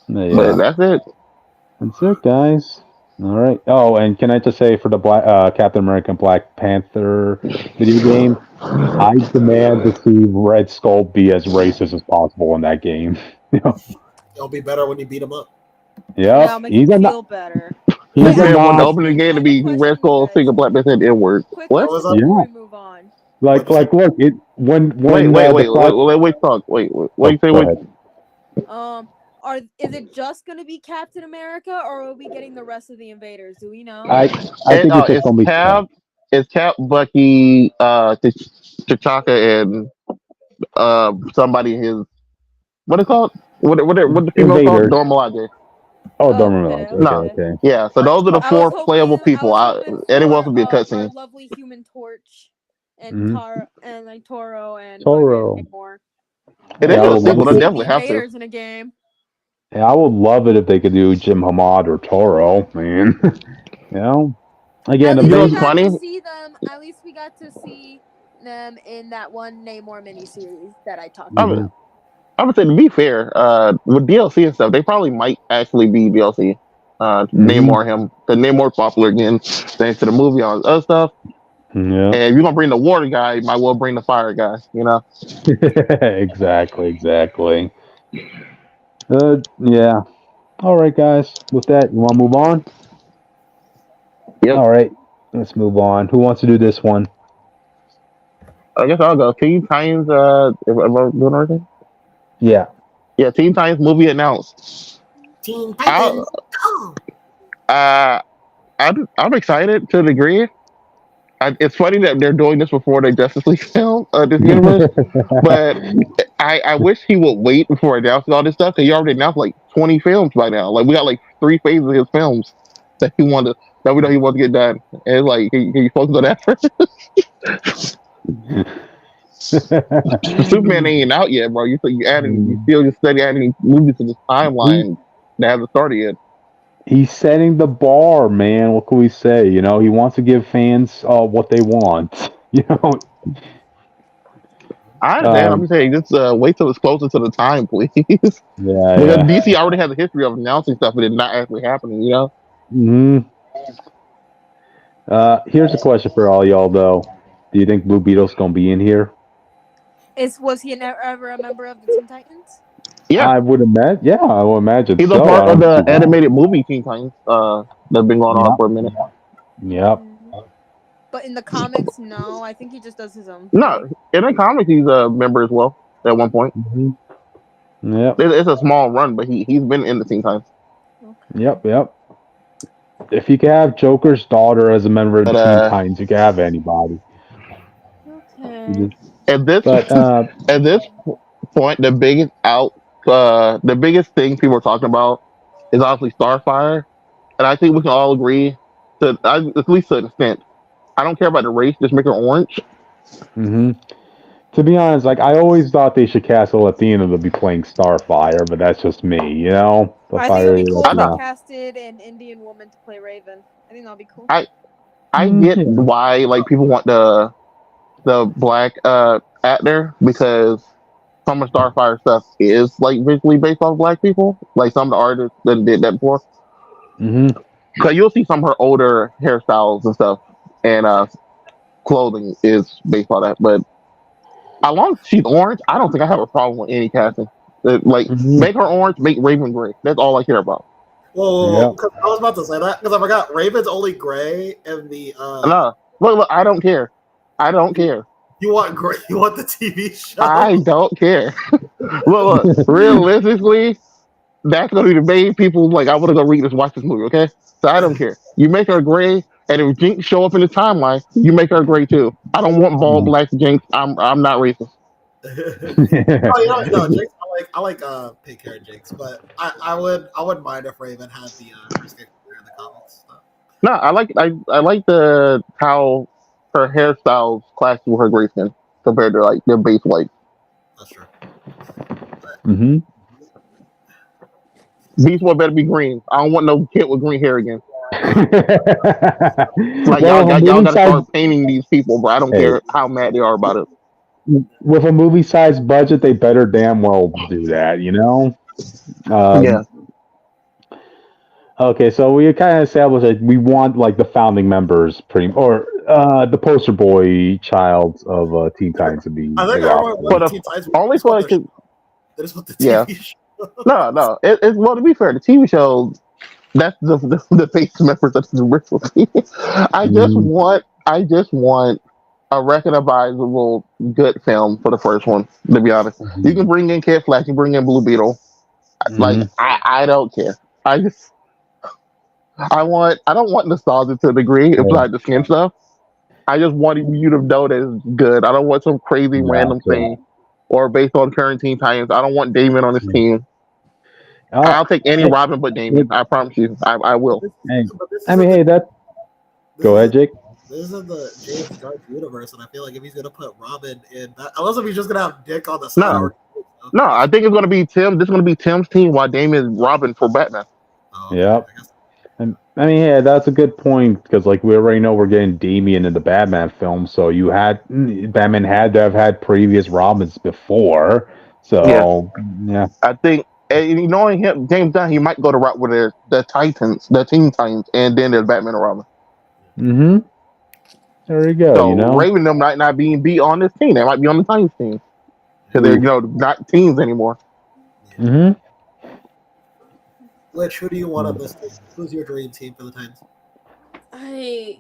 But that's it. That's it, guys. All right. Oh, and can I just say for the Captain America Black Panther video game, I demand to see Red Skull be as racist as possible in that game. It'll be better when you beat him up. Yeah, make him feel better. He's want the opening game to be Red Skull single Black Panther N-word. What? Before we move on. Like, look, it when wait, talk. Wait, what you say? Wait. Is it just going to be Captain America, or are we getting the rest of the invaders? Do we know? I think it's going to be Cap. It's Cap, Bucky, T'Chaka, and somebody his. What is it called? What the female called? Dormalaje. Oh, Dormalaje. Okay. Yeah, so those are the 4 playable people. Anyone else would be a cutscene. Lovely Human Torch and Toro and more. It is a sequel. They definitely have to. In a game. Yeah, I would love it if they could do Jim Hamad or Toro, man. You know, again, at least we got to see them in that one Namor miniseries that I talked about. I would say, to be fair, with DLC and stuff, they probably might actually be DLC. Namor him, the Namor popular again, thanks to the movie, all this other stuff. Yeah. And if you're gonna bring the water guy, you might well bring the fire guy. You know. Exactly. Yeah. All right, guys. With that, you want to move on? Yep. All right. Let's move on. Who wants to do this one? I guess I'll go. Teen Titans. If I'm doing everything. Yeah. Yeah, Teen Titans movie announced. Teen I'll, Titans. Go! uh, I'm excited to a degree. It's funny that they're doing this before the Justice League film, this universe. But I wish he would wait before announcing all this stuff. Cause he already announced like 20 films by now. Like we got like 3 phases of his films that we know he wants to get done. And it's like he focus on that first. Superman ain't out yet, bro. You still just study adding movies to this timeline that hasn't started yet. He's setting the bar, man. What can we say? You know, he wants to give fans what they want. You know. I understand. I'm just saying, just wait till it's closer to the time, please. Yeah. Because Yeah. DC already has a history of announcing stuff, but it not actually happening. You know. Hmm. Here's a question for all y'all, though. Do you think Blue Beetle's gonna be in here? Was he ever a member of the Teen Titans? Yeah, I would imagine. Yeah, I would imagine. he's so. a part I of don't the see why. animated movie Teen Titans. That's been going on for a minute. Yep. But in the comics, no. I think he just does his own. No, in the comics, he's a member as well. At one point, Yep. it's a small run, but he's been in the Teen Titans. Yep. Yep. If you could have Joker's daughter as a member of the Teen Titans, you could have anybody. Okay. At this But at this point, the biggest thing people are talking about is obviously Starfire, and I think we can all agree at least to an extent. I don't care about the race; just make her orange. to be honest, like I always thought they should cast a Latina to be playing Starfire, but that's just me, you know. I think it'd be cool if they casted an Indian woman to play Raven. I think that'd be cool. I get why like people want the black actor because some of Starfire stuff is like visually based off black people. Like some of the artists that did that before. So you'll see some of her older hairstyles and stuff, and clothing is based on that. But as long as she's orange, I don't think I have a problem with any casting. Make her orange, make Raven gray. That's all I care about. Well, I was about to say that because I forgot Raven's only gray and the. No, look, I don't care. I don't care. You want gray? You want the TV show? I don't care. look, realistically, that's gonna be the main people. Like, I want to go read this, watch this movie. Okay, so I don't care. You make her gray, and if Jinx show up in the timeline, you make her gray too. I don't want bald black Jinx. I'm not racist. No, Jinx. I like pink hair Jinx, but I wouldn't mind if Raven had the skin in the comics. So. No, I like how her hairstyles clash with her gray skin compared to like their base white. That's true. Beast Boy better be green. I don't want no kid with green hair again. Like well, y'all gotta start painting these people, but I don't care how mad they are about it. With a movie-sized budget, they better damn well do that, you know? Yeah. Okay, so we kind of established that we want like the founding members, or the poster boy child of Teen Titans to be. I think everyone wants Teen Titans. Only for that is what the TV show. No. It's well, to be fair, the TV show that's the face members of the original team. I just want a recognizable good film for the first one. To be honest, you can bring in Kid Flash, you can bring in Blue Beetle. Like I don't care. I don't want nostalgia to a degree if like the skin stuff. I just want you to know that it's good. I don't want some crazy random thing or based on current Teen Titans. I don't want Damon on this team. I'll take any Robin but Damon. I promise you. I will. Go ahead, Jake. This is the James Gunn universe, and I feel like if he's gonna put Robin in that, unless if he's just gonna have Dick on the side. No, I think it's gonna be Tim. This is gonna be Tim's team while Damon is Robin for Batman. Yep. And that's a good point because, like, we already know we're getting Damian in the Batman film, so Batman had to have had previous Robins before. So yeah. I think, and knowing him, James Gunn, he might go the route with the Teen Titans, and then there's Batman and Robin. There you go. So Raven them might not be on this team. They might be on the Titans team because they're not teams anymore. Mm-hmm. Which who do you want on this team? Who's your dream team for the Titans? I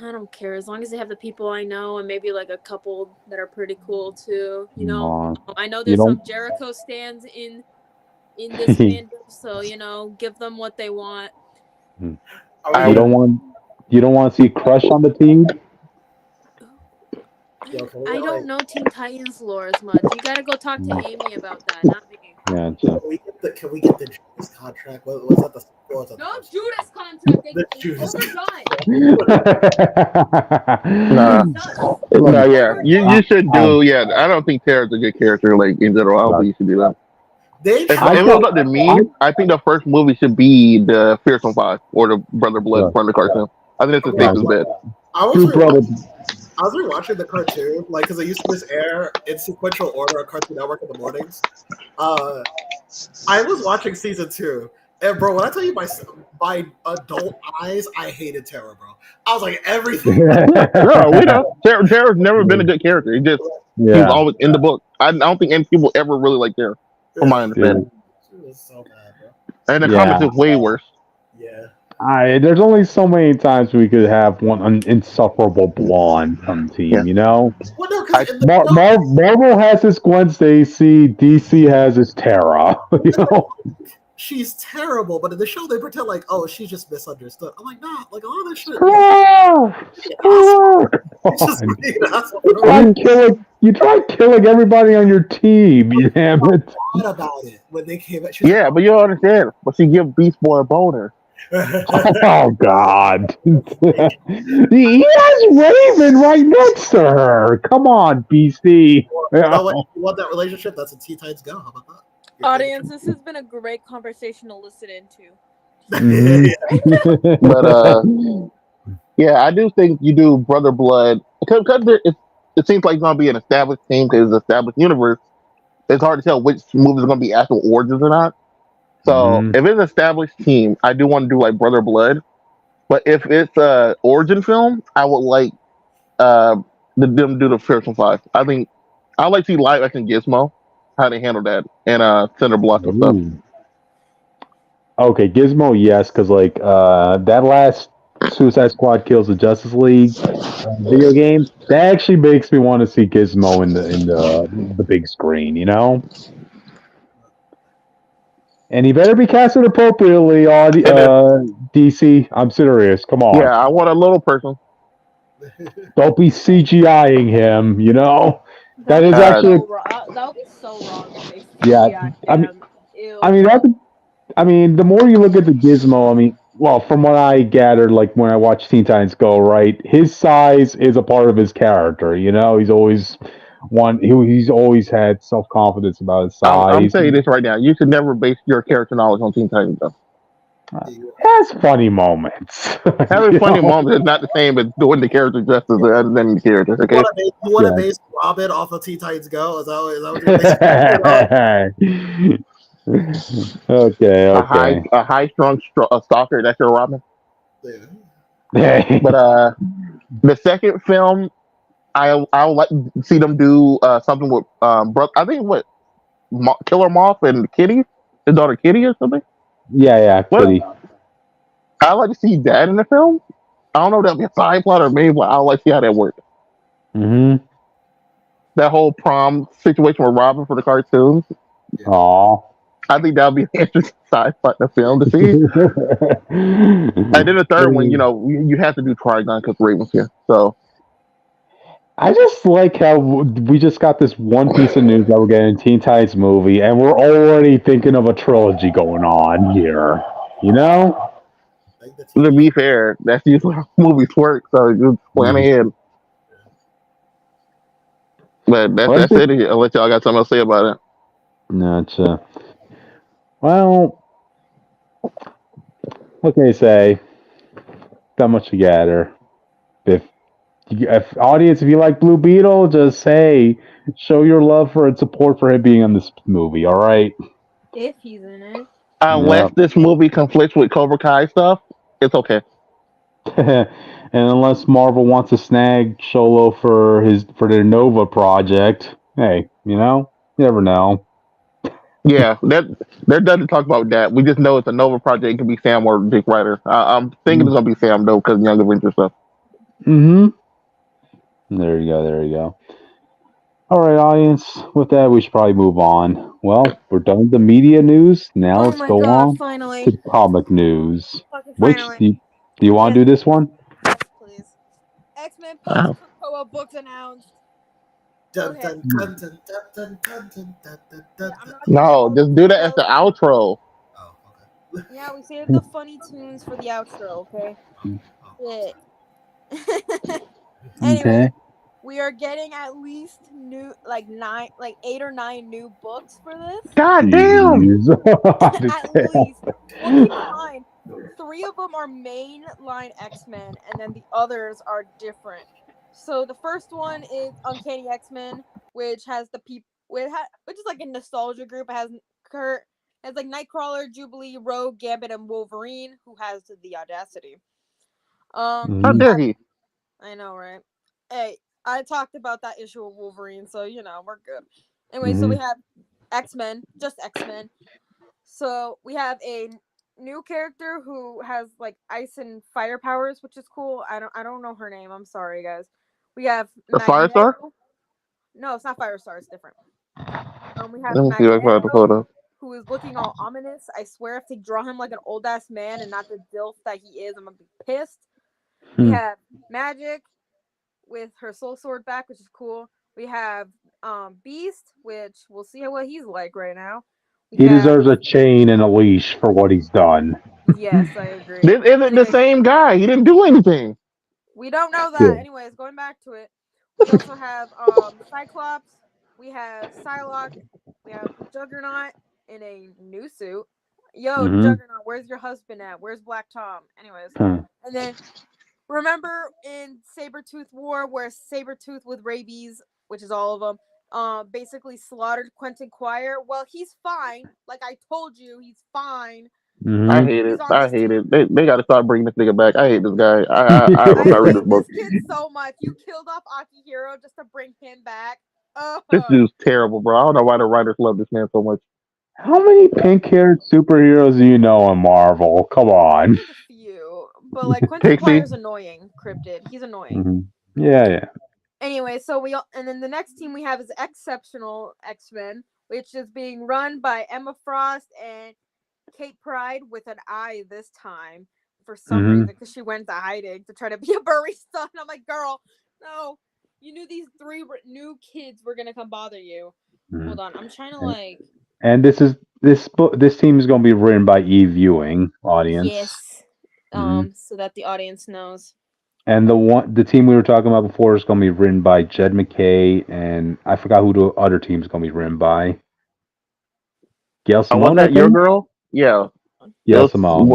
don't care as long as they have the people I know and maybe like a couple that are pretty cool too. You know, I know there's some Jericho stands in this fandom, so give them what they want. You don't want to see Crush on the team. I don't know Teen Titans lore as much. You gotta go talk to Amy about that, not me. Yeah, can we get the Judas contract? What's that? No Judas contract. It's Judas No, yeah, you should do. Yeah, I don't think Tara's a good character. Like in general, I don't think you should do that. If it was up to me, I think the first movie should be the Fearsome Five or the Brother Blood from the cartoon. I think it's the safest bet. I was rewatching the cartoon, like, because I used to just air in sequential order on Cartoon Network in the mornings. I was watching season 2, and bro, when I tell you my adult eyes, I hated Tara, bro. I was like, everything. No, we know. Tara's never been a good character. He just he's always in the book. I don't think any people ever really like Tara, from my understanding. She was so bad, bro. And the comics is way worse. Yeah. There's only so many times we could have one insufferable blonde on the team, you know? Well, no, Marvel has this Gwen Stacy, DC has this Tara, you know? She's terrible, but in the show they pretend like, oh, she's just misunderstood. I'm like, nah, like all this shit. You tried killing everybody on your team, you damn it. About it when they came at but you don't understand. But she give Beast Boy a boner. Oh God! He has Raven right next to her. Come on, BC. You know what? You want that relationship? That's a Teen Titans Go. How about that? Audience, this has been a great conversation to listen into. But yeah, I do think you do Brother Blood because it seems like it's gonna be an established team because it's an established universe. It's hard to tell which movie is gonna be actual origins or not. So if it's an established team, I do want to do like Brother Blood. But if it's a origin film, I would like them do the Fearsome Five. I think I like to see live action Gizmo, how they handle that, and Cinder Block and stuff. Okay, Gizmo, yes, because like that last Suicide Squad Kills the Justice League video game, that actually makes me want to see Gizmo in the big screen, you know. And he better be casted appropriately on DC. I'm serious. Come on. Yeah, I want a little person. Don't be CGIing him, you know? That is actually... That would be so wrong if they CGI'd him. I mean, the more you look at the Gizmo, well, from what I gathered, like when I watch Teen Titans Go, right, his size is a part of his character, you know? He's always had self-confidence about his size. I'm saying this right now. You should never base your character knowledge on Teen Titans, though. Has funny moments. Having funny moments is not the same as doing the character justice other than the character. Okay? You want to base Robin off of Teen Titans Go? Is that what you're Okay. A high-strung stalker, that's your Robin? Yeah. But the second film, I would like to see them do something with I think Killer Moth and Kitty, his daughter Kitty or something. Yeah, Kitty. I'd like to see that in the film. I don't know if that'll be a side plot or main plot. I'd like to see how that works. That whole prom situation with Robin for the cartoons. Aww. I think that'll be an interesting side plot in the film to see. And then the third one, you have to do Trigon because Raven's here. So. I just like how we just got this one piece of news that we're getting a Teen Titans movie, and we're already thinking of a trilogy going on here. You know? To be fair, that's usually how movies work, so just plan ahead. But that's it. I'll let y'all got something to say about it. Gotcha. Well, what can I say? Not much to gather. If audience, if you like Blue Beetle, just show your love for and support for him being on this movie. All right. If he's in it. Unless this movie conflicts with Cobra Kai stuff, it's okay. And unless Marvel wants to snag Solo for their Nova project, hey, you never know. Yeah, they're done to talk about that. We just know it's a Nova project. It can be Sam or Dick Ryder. I'm thinking it's gonna be Sam though, because Young Avengers stuff. Mm-hmm. There you go. There you go. All right, audience. With that, we should probably move on. Well, we're done with the media news. Now Oh let's my go god, on finally. to the comic news. Fucking Which finally. do you want to Yes, do this one? yes, please. X-Men post Krakoa books announced. Go Dun, ahead. dun, dun, dun, dun, dun, dun, dun, dun, Yeah, dun, I'm dun. not gonna No, spoil just do that as the the outro. Oh, okay. Yeah, we saved the funny tunes for the outro, okay? Oh. Shit. Okay. Anyway, we are getting at least like 8 or 9 new books for this. God damn. Jeez. At least. Well, keep in mind, 3 of them are mainline X-Men, and then the others are different. So the first one is Uncanny X-Men, which has which is like a nostalgia group. It has Kurt, has like Nightcrawler, Jubilee, Rogue, Gambit, and Wolverine, who has the audacity. How We dare have, he? I know, right? Hey, I talked about that issue of Wolverine, so we're good. Anyway, so we have X-Men, just X-Men. So we have a new character who has like ice and fire powers, which is cool. I don't know her name. I'm sorry, guys. We have The Firestar? Magneto. No, it's not Firestar. It's different. We have Let me see if I can find the Magneto, photo. who is looking all ominous. I swear, if they draw him like an old ass man and not the dilf that he is, I'm gonna be pissed. We have Magic with her soul sword back, which is cool. We have Beast, which we'll see what he's like right now. He deserves a chain and a leash for what he's done. Yes, I agree. This isn't the same guy. He didn't do anything. We don't know that. Yeah. Anyways, going back to it, we also have Cyclops. We have Psylocke. We have Juggernaut in a new suit. Yo, Juggernaut, where's your husband at? Where's Black Tom? Anyways, and then remember in Sabretooth War where Sabretooth with rabies, which is all of them, basically slaughtered Quentin Quire? Well, he's fine. Like I told you, he's fine. I hate He's it. on I this hate team. it. They got to start bringing this nigga back. I hate this guy. I'm not I reading hate this book. this kid so much. You killed off Akihiro just to bring him back. This dude's terrible, bro. I don't know why the writers love this man so much. How many pink-haired superheroes do you know in Marvel? Come on. There's a few, but like Quentin Quire's annoying. Cryptid, he's annoying. Yeah. Anyway, so and then the next team we have is Exceptional X-Men, which is being run by Emma Frost and Kate Pride with an I this time for some reason because she went into hiding to try to be a barista. And I'm like, girl, no, you knew these 3 new kids were gonna come bother you. Hold on, I'm trying to like. And this team is going to be written by Eve Ewing, audience. Yes. So that the audience knows. And the team we were talking about before is going to be written by Jed McKay, and I forgot who the other team is going to be written by. Gail Simone, Wasn't that your girl? Yeah. Gail Simone.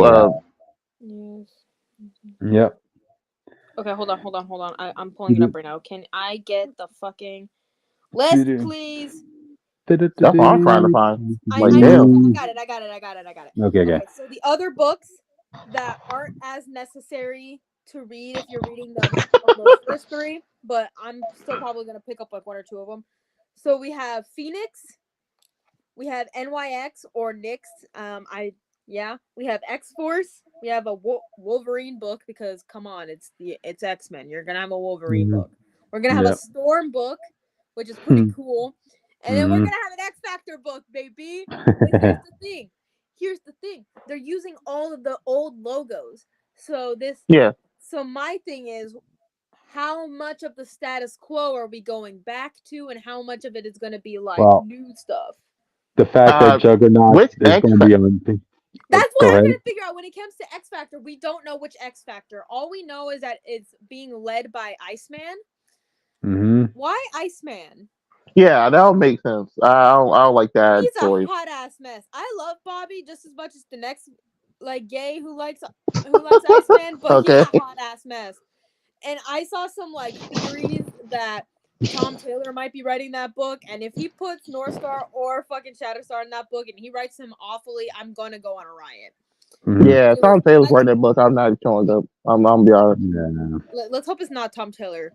Yes. Yep. Okay, hold on. I'm pulling it up right now. Can I get the fucking list, please? That's what I'm trying to find. I got it. Okay, so the other books that aren't as necessary to read if you're reading the first 3, but I'm still probably gonna pick up like 1 or 2 of them. So we have Phoenix, we have NYX or Nyx. We have X-Force. We have a Wolverine book because come on, it's X-Men. You're gonna have a Wolverine book. We're gonna have a Storm book, which is pretty cool. And then we're gonna have an X-Factor book, baby. But here's the thing. They're using all of the old logos. So So my thing is, how much of the status quo are we going back to, and how much of it is going to be like new stuff? The fact that Juggernaut is going to be on. That's what I'm going to figure out when it comes to X Factor. We don't know which X Factor. All we know is that it's being led by Iceman. Why Iceman? Yeah, that'll make sense. I don't like that He's story. a hot ass mess. I love Bobby just as much as the next like gay who likes Iceman, but he's a hot ass mess. And I saw some like theories that Tom Taylor might be writing that book, and if he puts North Star or fucking Shatterstar in that book and he writes him awfully, I'm gonna go on a riot. Yeah, Anyways, Tom Taylor's writing that book. I'm not showing up. I'm gonna be honest. Yeah. let's hope it's not Tom Taylor.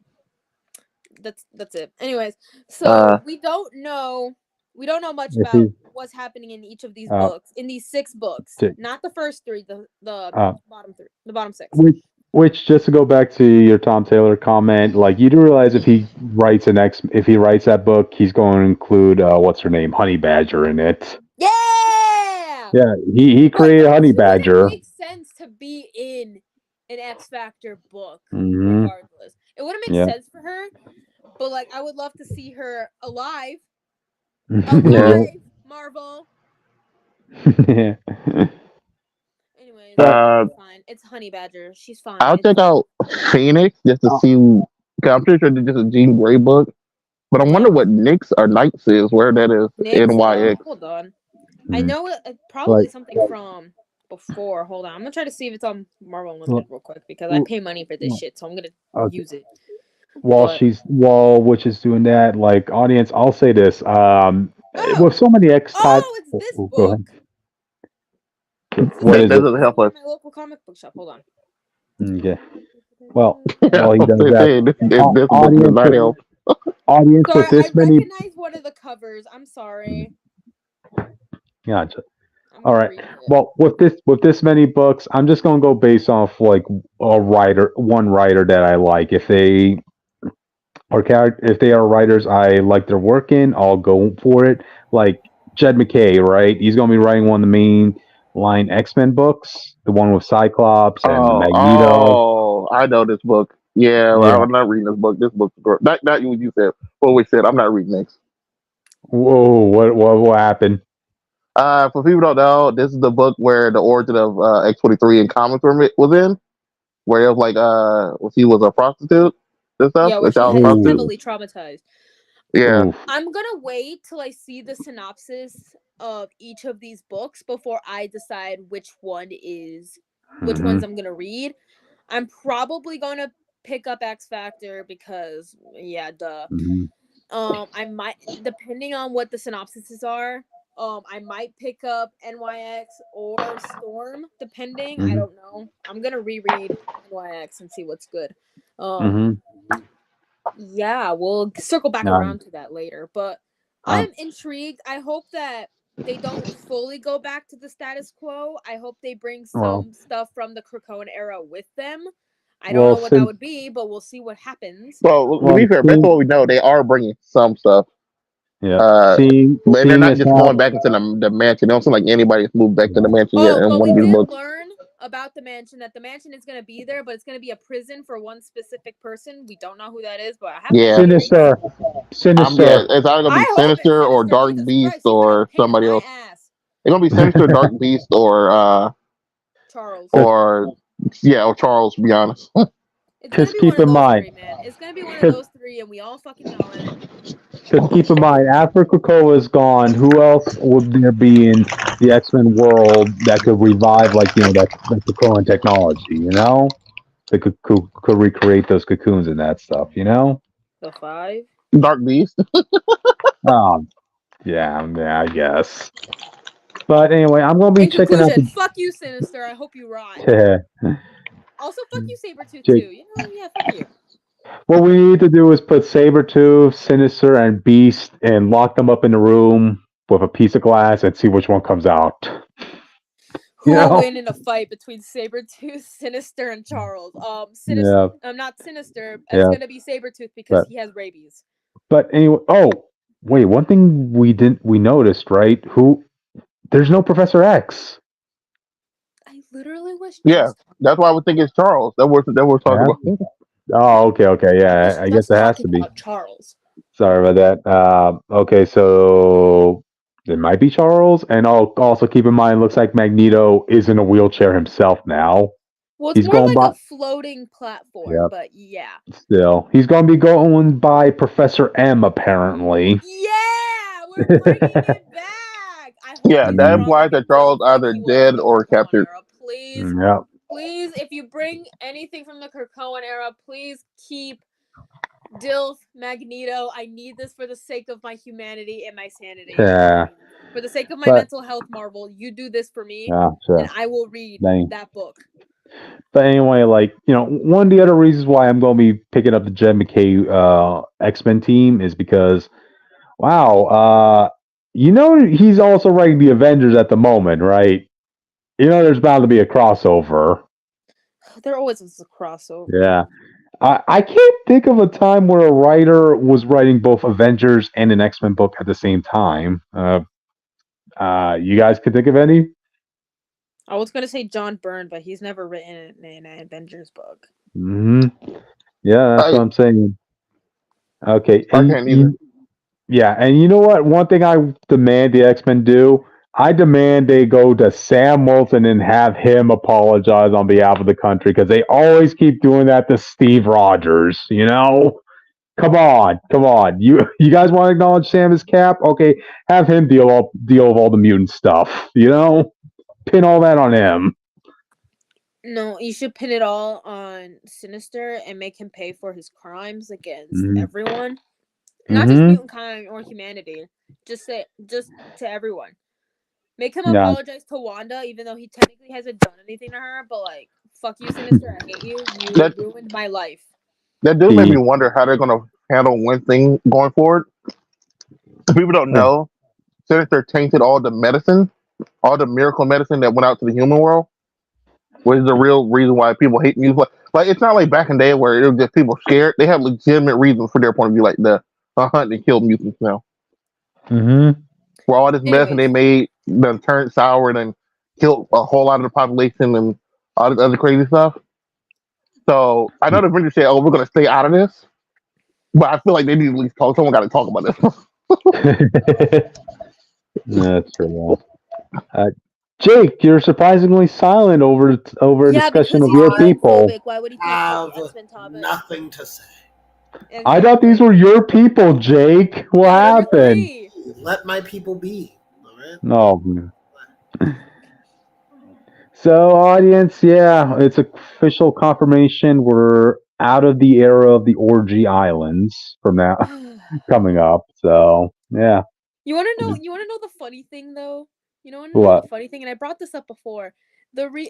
That's it. Anyways, so Uh, we don't know much If about he, what's happening in each of these uh, books, in these 6 books, t- not the first 3, the uh, bottom 3, the bottom 6. which just to go back to your Tom Taylor comment, like you do realize if he writes if he writes that book, he's going to include what's her name, Honey Badger in it. Yeah, Yeah, he created Honey she wouldn't Badger. make sense to be in an X Factor book, Hmm. regardless. It wouldn't make Yeah. sense for her, but like I would love to see her alive, Yeah. Marvel. Yeah. Anyways, uh, it's fine. It's Honey Badger. She's fine. I'll check out Phoenix just to see. Cause I'm pretty sure it's just a Jean Grey book, but I wonder what Nyx or Knights is. Where that is? Nyx. NYX. Hold on. I know it, Like, probably something from before. Hold on. I'm gonna try to see if it's on Marvel Unlimited real quick because I pay money for this shit, so I'm gonna okay. use it. While which is doing that, like audience, I'll say this. With so many X type, it's this go book. ahead. What is That it? doesn't help us. My local comic book shop. Hold on. Okay. Well, while he does They that, say this book does audience, not help. audience Sorry, with I this many. recognize one of the covers. I'm sorry. Gotcha. I'm All gonna right. read it. Well, with this many books, I'm just gonna go based off like one writer that I like. If they if they are writers I like their work in, I'll go for it. Like Jed McKay, right? He's gonna be writing one of the main line X-Men books, the one with Cyclops and Magneto. I know this book. Yeah, Yeah. I'm not reading this book. This book's not what you said. What we said. I'm not reading next. Whoa, what happened? For people who don't know, this is the book where the origin of X-23 in comics was in, where it was like she was a prostitute and stuff, Yeah, a where she child is prostitute. heavily traumatized. Yeah. Oof. I'm gonna wait till I see the synopsis of each of these books before I decide which ones I'm gonna read. I'm probably gonna pick up X Factor because duh. Mhm. I might, depending on what the synopsises are, I might pick up NYX or Storm, depending. I Mhm. don't know. I'm gonna reread NYX and see what's good. Mhm. Yeah, we'll circle back Um, around to that later. But um, I'm intrigued. I hope that they don't fully go back to the status quo. I hope they bring well, some stuff from the Krakoan era with them. I don't well, know what that since would be, but we'll see what happens. Well, to well, be fair, based on what we know, they are bringing some stuff. yeah, Uh, but they're seeing not as just how going back into the mansion. They don't seem like anybody's moved back to the mansion yet Oh, in but one we of these did books. learn about the mansion, that the mansion is going to be there, but it's going to be a prison for one specific person. We don't know who that is, but I have my Yeah. theories. Sinister. It's either gonna be I hope it's Sinister or Sinister. Dark Jesus Beast Christ, she's going to or be a pain in somebody my else. ass. It's gonna be Sinister, Dark Beast, Charles. or Charles. To be honest. It's going to Just be one keep of in those mind, three, man. It's going to be one of just, those three, and we all fucking know it. just keep in mind, after Krakoa is gone, who else would there be in the X-Men world that could revive, like that Krakoan technology? That could recreate those cocoons and that stuff. The 5. Dark Beast. Um, yeah, I guess. But anyway, I'm gonna be In checking out conclusion, the. fuck you, Sinister. I hope you rot. Also, fuck you, Sabretooth, Jake, too. Yeah, fuck you. what we need to do is put Sabretooth, Sinister, and Beast and lock them up in a room with a piece of glass and see which one comes out. Who will win in a fight between Sabretooth, Sinister, and Charles? Sinister. Yeah, Not Sinister. It's yeah. gonna be Sabretooth because But he has rabies. but anyway, wait, one thing we noticed, right? There's no Professor X. I literally was Yeah, just that's why I would think it's Charles. That we're talking Yeah. about. Oh, okay, yeah. I guess it has to be. Charles. Sorry about that. Okay, so it might be Charles, and I'll also keep in mind. Looks like Magneto is in a wheelchair himself now. Well, it's He's more going like by. a floating platform, Yep. but yeah. Still, he's going to be going by Professor M apparently. Yeah, we're bringing it back. I hope Yeah, he's that drunk implies that and Charles dope like either he was from dead the or Krakoan captured. era. Please, Yep. please, if you bring anything from the Krakoan era, please keep Dilf, Magneto. I need this for the sake of my humanity and my sanity. Yeah. For the sake of my But- mental health, Marvel, you do this for me, and I will read that book. But anyway, like, one of the other reasons why I'm going to be picking up the Jed McKay X-Men team is because, wow, he's also writing the Avengers at the moment, right? There's bound to be a crossover. There always is a crossover. Yeah. I can't think of a time where a writer was writing both Avengers and an X-Men book at the same time. You guys could think of any? I was going to say John Byrne, but he's never written an Avengers book. Mm-hmm. Yeah, that's what I'm saying. Okay. I can't either. Yeah, and you know what? One thing I demand the X-Men do, I demand they go to Sam Wilson and have him apologize on behalf of the country, because they always keep doing that to Steve Rogers, Come on. You guys want to acknowledge Sam as Cap? Okay, have him deal with all the mutant stuff, Pin all that on him. No, you should pin it all on Sinister and make him pay for his crimes against everyone. Not just mutant kind or humanity. Just to everyone. Make him apologize to Wanda, even though he technically hasn't done anything to her. But like, fuck you, Sinister. I hate you. You ruined my life. That do make me wonder how they're gonna handle one thing going forward. People don't know. Sinister tainted all the medicine, all the miracle medicine that went out to the human world. Which is the real reason why people hate mutants. Like, it's not like back in the day where it was just people scared. They have legitimate reasons for their point of view, like the hunt and kill mutants now. Mm-hmm. Where all this medicine they made done turned sour and then killed a whole lot of the population and all this other crazy stuff. So I know the Avengers say, "Oh, we're going to stay out of this," but I feel like they need to at least talk. Someone got to talk about this. That's true. Jake, you're surprisingly silent over a discussion of your people. Why would he have nothing to say? Exactly. I thought these were your people, Jake. What happened? Let my people be. No. So, audience, yeah, it's official confirmation. We're out of the era of the Orgy Islands from now coming up. So, yeah. You want to know the funny thing though? What? The funny thing, and I brought this up before.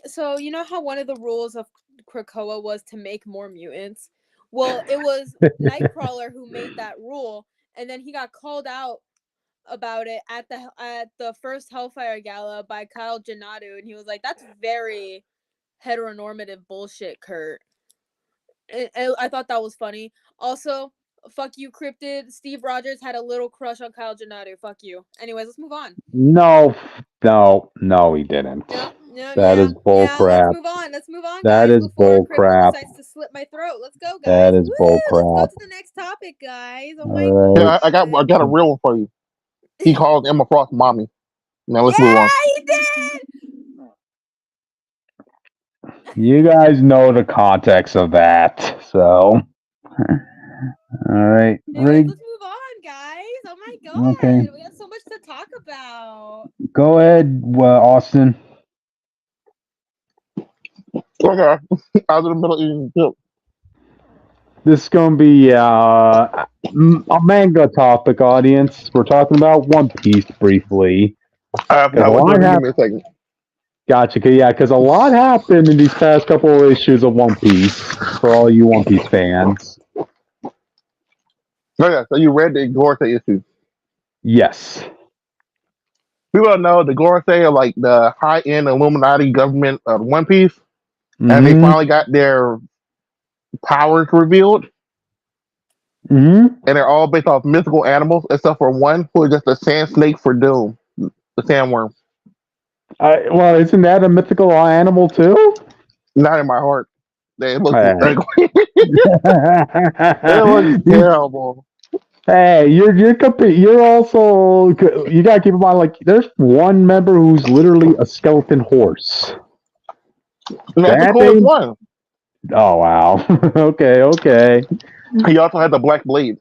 So you know how one of the rules of Krakoa was to make more mutants? Well, it was Nightcrawler who made that rule, and then he got called out about it at the first Hellfire Gala by Kyle Janadu, and he was like, "That's very heteronormative bullshit, Kurt." I thought that was funny. Also, fuck you, Cryptid. Steve Rogers had a little crush on Kyle Janadu. Fuck you. Anyways, let's move on. No, he didn't. That is bull crap. Let's move on, that guys. Is bull crap. Decides to slit my throat. Let's go, guys. That is bull crap. Let's go to the next topic, guys. Oh my god. Yeah, I got a real one for you. He called Emma Frost mommy. Now let's move on. He did. You guys know the context of that, so. All right. Anyways, let's move on, guys. Oh my god. Okay. We have so much to talk about. Go ahead, Austin. Okay. Out of the middle eating too. This is going to be a manga topic, audience. We're talking about One Piece briefly. Give me a second. Gotcha. Yeah, because a lot happened in these past couple of issues of One Piece for all you One Piece fans. Oh yeah, so you read the Gorosei issue? Yes. People don't know the Gorosei are like the high-end Illuminati government of One Piece, and they finally got their powers revealed. And they're all based off mythical animals, except for one who is just a sand snake for doom, the sandworm. Well, isn't that a mythical animal too? Not in my heart. It looks ugly. It looks terrible. Hey, you're also, you gotta keep in mind, like, there's one member who's literally a skeleton horse. That's the coolest one. Oh wow. Okay. He also had the black blade.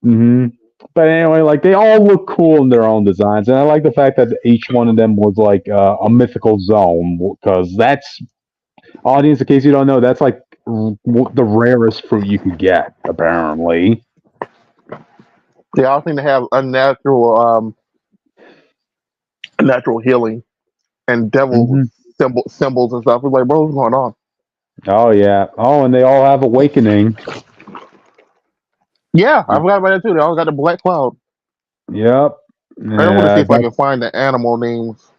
But anyway, like, they all look cool in their own designs, and I like the fact that each one of them was like a mythical zone, because that's, audience, in case you don't know, that's like the rarest fruit you could get, apparently. They all seem to have unnatural natural healing and devil hmm symbols and stuff. It's like, bro, what's going on? Oh yeah. Oh, and they all have awakening. Yeah, I forgot about that too. They all got the black cloud. Yep. I want to see Yeah, if I can find the animal names.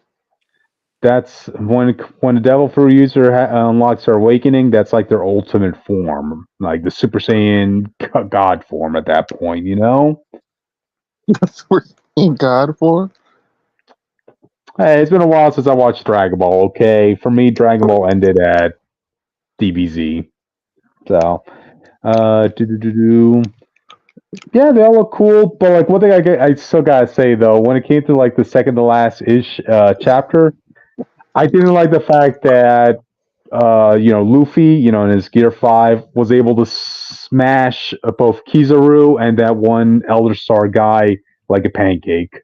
that's when the devil fruit user unlocks their awakening. That's like their ultimate form, like the Super Saiyan God form at that point. You know. That's what in God for. Hey, it's been a while since I watched Dragon Ball. Okay, for me, Dragon Ball ended at DBZ. So, do. Yeah, they all look cool, but like one thing I still gotta say though, when it came to like the second to last ish chapter, I didn't like the fact that Luffy, in his Gear 5 was able to smash both Kizaru and that one Elder Star guy like a pancake.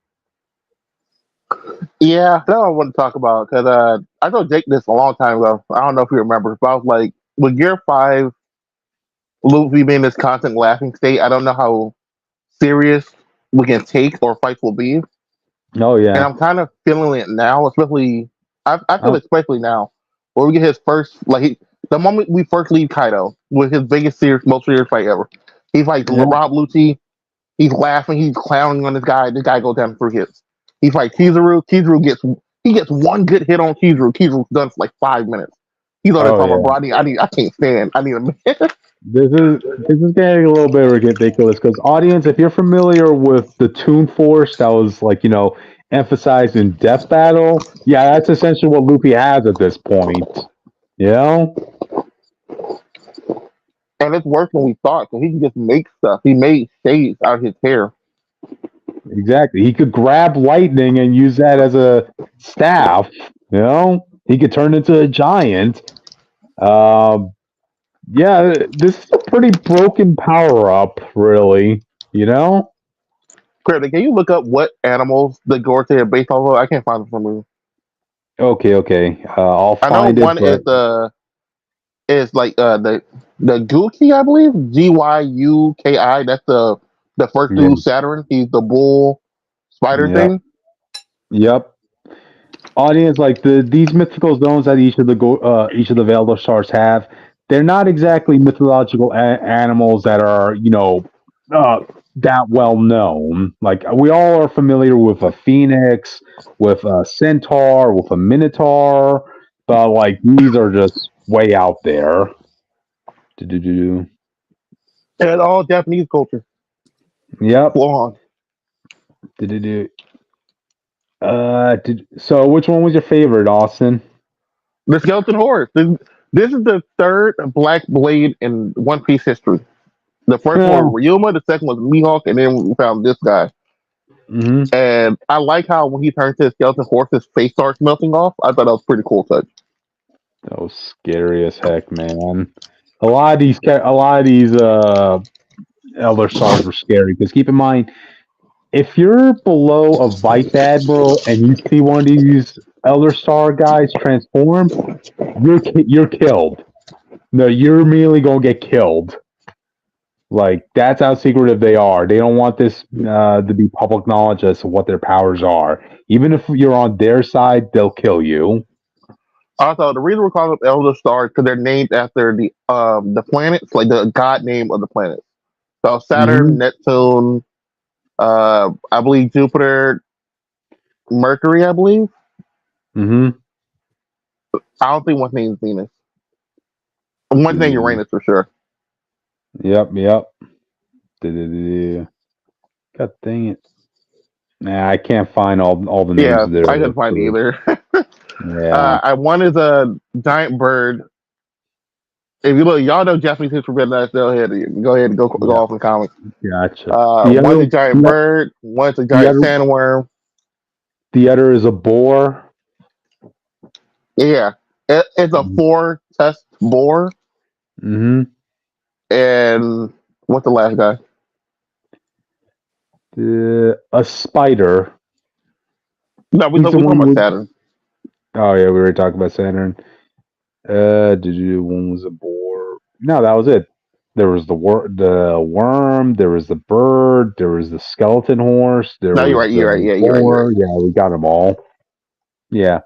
Yeah, that's what I want to talk about because I told Jake this a long time ago. I don't know if you remember, but I was like, with Gear 5, Luffy being in this constant laughing state, I don't know how serious we can take or fights will be. Oh And yeah. I'm kind of feeling it now, especially, I feel Oh, especially now, where we get his first, the moment we first leave Kaido with his biggest, most serious fight ever. He's like, yeah. Rob Lucci, he's laughing, he's clowning on this guy goes down for hits. He's like Kizaru gets one good hit on Kizaru's done for like 5 minutes. He's on there Oh talking about, yeah. bro, I can't stand. I need a minute. This is getting a little bit ridiculous because audience, if you're familiar with the Toon Force that was like emphasized in Death Battle, yeah, that's essentially what Luffy has at this point. You know, And it's worse than we thought, so he can just make stuff. He made shades out of his hair. exactly. He could grab lightning and use that as a staff. He could turn into a giant. Um, yeah, this is a pretty broken power up, really. You know. Credit, can you look up what animals the Gorse are based off of? I can't find them for me. Okay. I'll I know find it, one but is like the Guki, I believe. Gyuki. That's the first yeah, dude Saturn. He's the bull spider yeah. thing. Yep. Audience, like these mythical zones that each of the Veiled Stars have, they're not exactly mythological animals that are uh, that well known. Like we all are familiar with a phoenix, with a centaur, with a minotaur, but like these are just way out there. Do-do-do. And all Japanese culture. Yep. Full on. Do-do-do. So which one was your favorite, Austin? The skeleton horse. This is the third Black Blade in One Piece history. The first one was Ryuma, the second was Mihawk, and then we found this guy. Mm-hmm. And I like how when he turns to a skeleton horse, his face starts melting off. I thought that was pretty cool touch. That was scary as heck, man. A lot of these Elder Stars were scary because keep in mind, if you're below a Vice Admiral and you see one of these Elder Star guys transform, you're killed. No, you're immediately gonna get killed. Like that's how secretive they are. They don't want this to be public knowledge as to what their powers are. Even if you're on their side, they'll kill you. Also, the reason we're calling them Elder Stars because they're named after the planets, like the god name of the planets. So Mm-hmm. Saturn, Neptune, I believe Jupiter, Mercury, I believe. Mm-hmm. I don't think one's name is Venus. One's name Uranus for sure. Yep. God dang it. Nah, I can't find all the names Yeah, of their I couldn't find crew. either. Yeah. One is a giant bird. If you look, y'all know Japanese history better than us. Go ahead and go Yeah. off in comics. Gotcha. One's a giant bird. One's a the giant other sandworm. the other is a boar. Yeah, it's a four tusked boar. Mm-hmm. And what's the last guy? A spider. No, we Who's the talking one about with? Saturn. Oh yeah, we were talking about Saturn. One was a boar. No, that was it. There was the worm. There was the bird. There was the skeleton horse. There No, you're was right. the You're right. Yeah, you're right. You're right. boar. Yeah, we got them all. Yeah.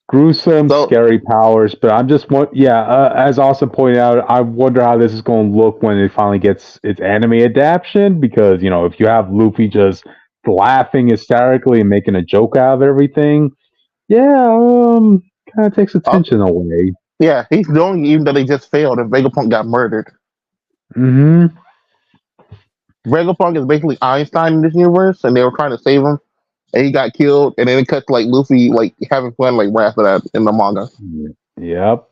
Gruesome, So scary powers, but I'm just as Austin pointed out, I wonder how this is going to look when it finally gets its anime adaptation. Because if you have Luffy just laughing hysterically and making a joke out of everything, yeah, kind of takes uh, attention away. yeah, he's doing it even though they just failed and Vegapunk got murdered. Hmm. Vegapunk is basically Einstein in this universe, and they were trying to save him, and he got killed, and then it cuts to, like Luffy like having fun like right after that in the manga. Yep.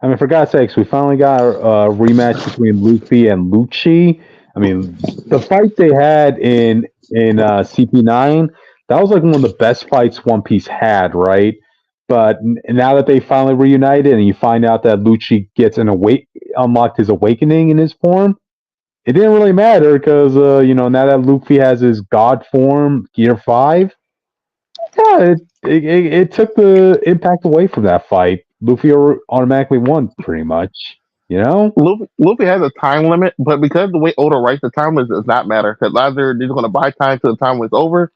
I mean, for God's sakes, we finally got a rematch between Luffy and Lucci. I mean, the fight they had in CP9, that was like one of the best fights One Piece had, right? But now that they finally reunited, and you find out that Lucci gets unlocked his awakening in his form, it didn't really matter because now that Luffy has his God form, Gear 5, yeah, it took the impact away from that fight. Luffy automatically won, pretty much. You know? Luffy has a time limit, but because the way Oda writes the time limit does not matter, because either he's going to buy time till the time when it's over,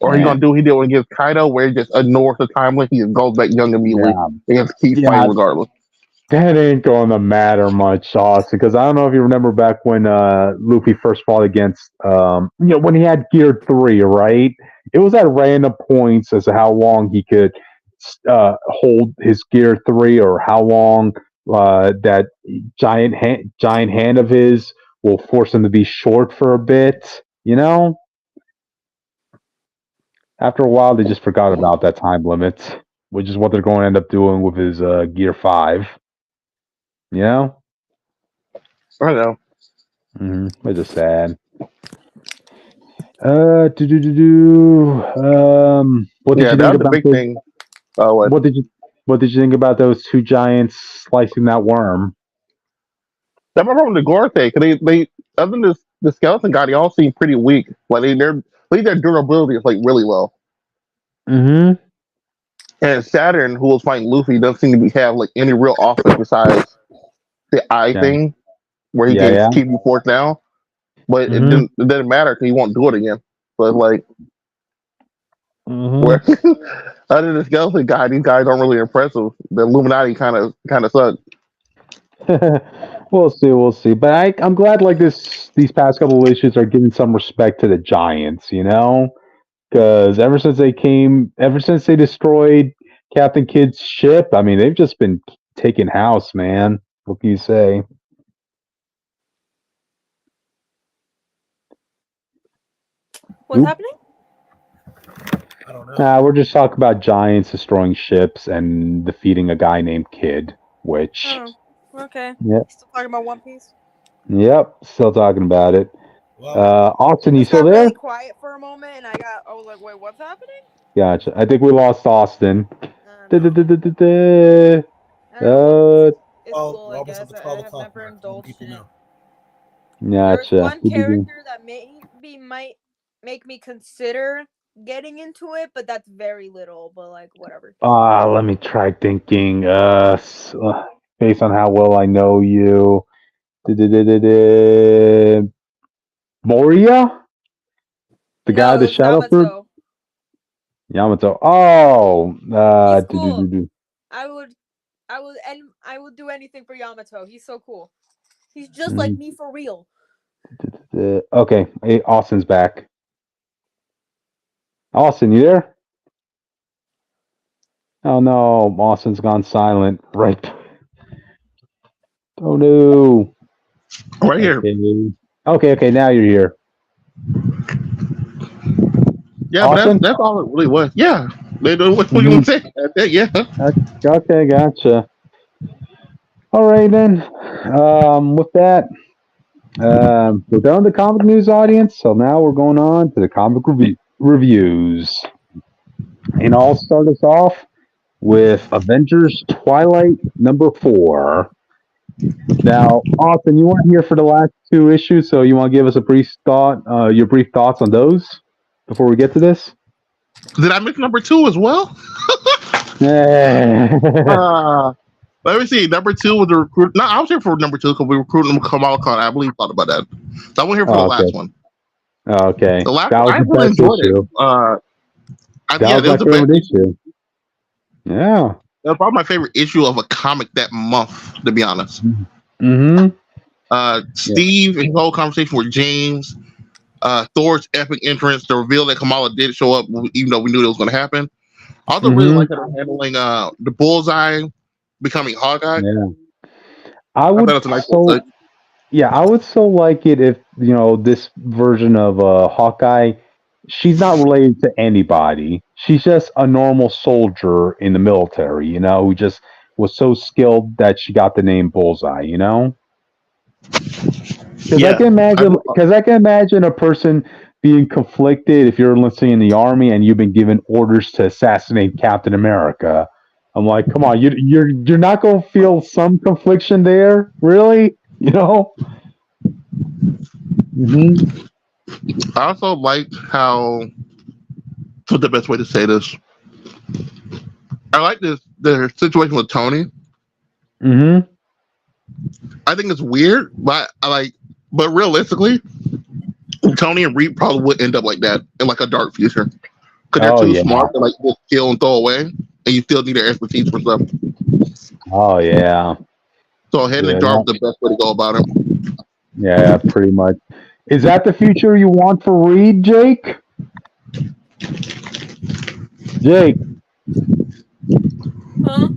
or he's Yeah, going to do what he did when he gives Kaido, where he just ignores the time limit, he just goes back young immediately, yeah, and just keeps yeah. fighting regardless. That ain't going to matter much, Austin. Because I don't know if you remember back when Luffy first fought against, when he had Gear 3, right? It was at random points as to how long he could hold his Gear 3, or how long that giant hand of his will force him to be short for a bit. After a while, they just forgot about that time limit, which is what they're going to end up doing with his Gear 5. You know? I know. Which is sad. What did Yeah, you that think was the about big those? thing. What? What did you think about those two giants slicing that worm? That's my problem with the Gore thing, because they other than this, the skeleton guy, they all seem pretty weak. Like at least their durability is like really low. Mm-hmm. And Saturn, who was fighting Luffy, doesn't seem to have like any real offense besides the eye Yeah. thing, where he Yeah. can Yeah. keep you forced down. But Mm-hmm. it didn't matter because he won't do it again. So it's like where Mm-hmm. other than the skeleton guy, these guys aren't really impressive. The Illuminati kind of suck. We'll see. We'll see. But I'm glad like these past couple of issues are giving some respect to the giants. Because ever since they destroyed Captain Kidd's ship, I mean, they've just been taking house, man. What can you say? What's happening? I don't know. We're just talking about giants destroying ships and defeating a guy named Kidd. Which, Oh, okay. yeah, Still talking about One Piece. yep, still talking about it. Well, Austin, It you just still got there? really quiet for a moment, and I was like, wait, what's happening? Gotcha. I think we lost Austin. No. Da-da-da-da-da-da. I don't know. One Uh, Piece is well, cool, we're I almost at guess. the I 12 have o'clock never mark. I want indulged people in to it. know. There's gotcha. one character that maybe might make me consider getting into it, but that's very little. But like, whatever. Let me try thinking. Based on how well I know you. Da-da-da-da-da. Moria? The guy with the No, shadow fruit? Yamato. Yamato. Oh, He's cool. do-do-do-do. I would, I would do anything for Yamato. He's so cool. He's just like Mhm. me for real. Okay, hey, Austin's back. Austin, you there? Oh no, Austin's gone silent. Right. Oh no. Right here. Okay. Okay, now you're here. Yeah, but Austin? that's all it really was. Yeah, they do what you Mm-hmm. want to say. That's it, yeah. Okay, gotcha. All right then. With that, we're done with the comic news audience. So now we're going on to the comic reviews. And I'll start us off with Avengers Twilight #4. Now, Austin, you weren't here for the last two issues, so you want to give us your brief thoughts on those before we get to this? Did I miss number two as well? Yeah. Uh, Let me see. Number two was the recruit. No, I was here for number two because we recruited him Kamala Khan. I believe thought about that. So I went here for the Oh, okay. last one. Okay. The last That one, was I the really best enjoyed it. issue. That Yeah, was it was my the best favorite issue. issue. Yeah. That's probably my favorite issue of a comic that month, to be honest. Mm-hmm. Steve and his whole conversation with James, Thor's epic entrance, the reveal that Kamala did show up, even though we knew it was going to happen. I also really like how they're handling the Bullseye becoming Hawkeye. Yeah. I I would thought it was a nice so touch. Yeah, I would so like it if, this version of Hawkeye, she's not related to anybody. She's just a normal soldier in the military, who just was so skilled that she got the name Bullseye, Because Yeah, I can imagine a person being conflicted if you're enlisting in the army and you've been given orders to assassinate Captain America. I'm like, come on, you're not going to feel some confliction there, really? Mm-hmm. I also liked how. What's the best way to say this? I like the situation with Tony. Mm-hmm. I think it's weird, but but realistically, Tony and Reed probably would end up like that in like a dark future because they're Oh too yeah. smart to like just kill and throw away, and you still need their expertise for stuff. Oh yeah. So Head and Jar was the best way to go about it. Yeah, pretty much. Is that the future you want for Reed, Jake? Jake. Huh?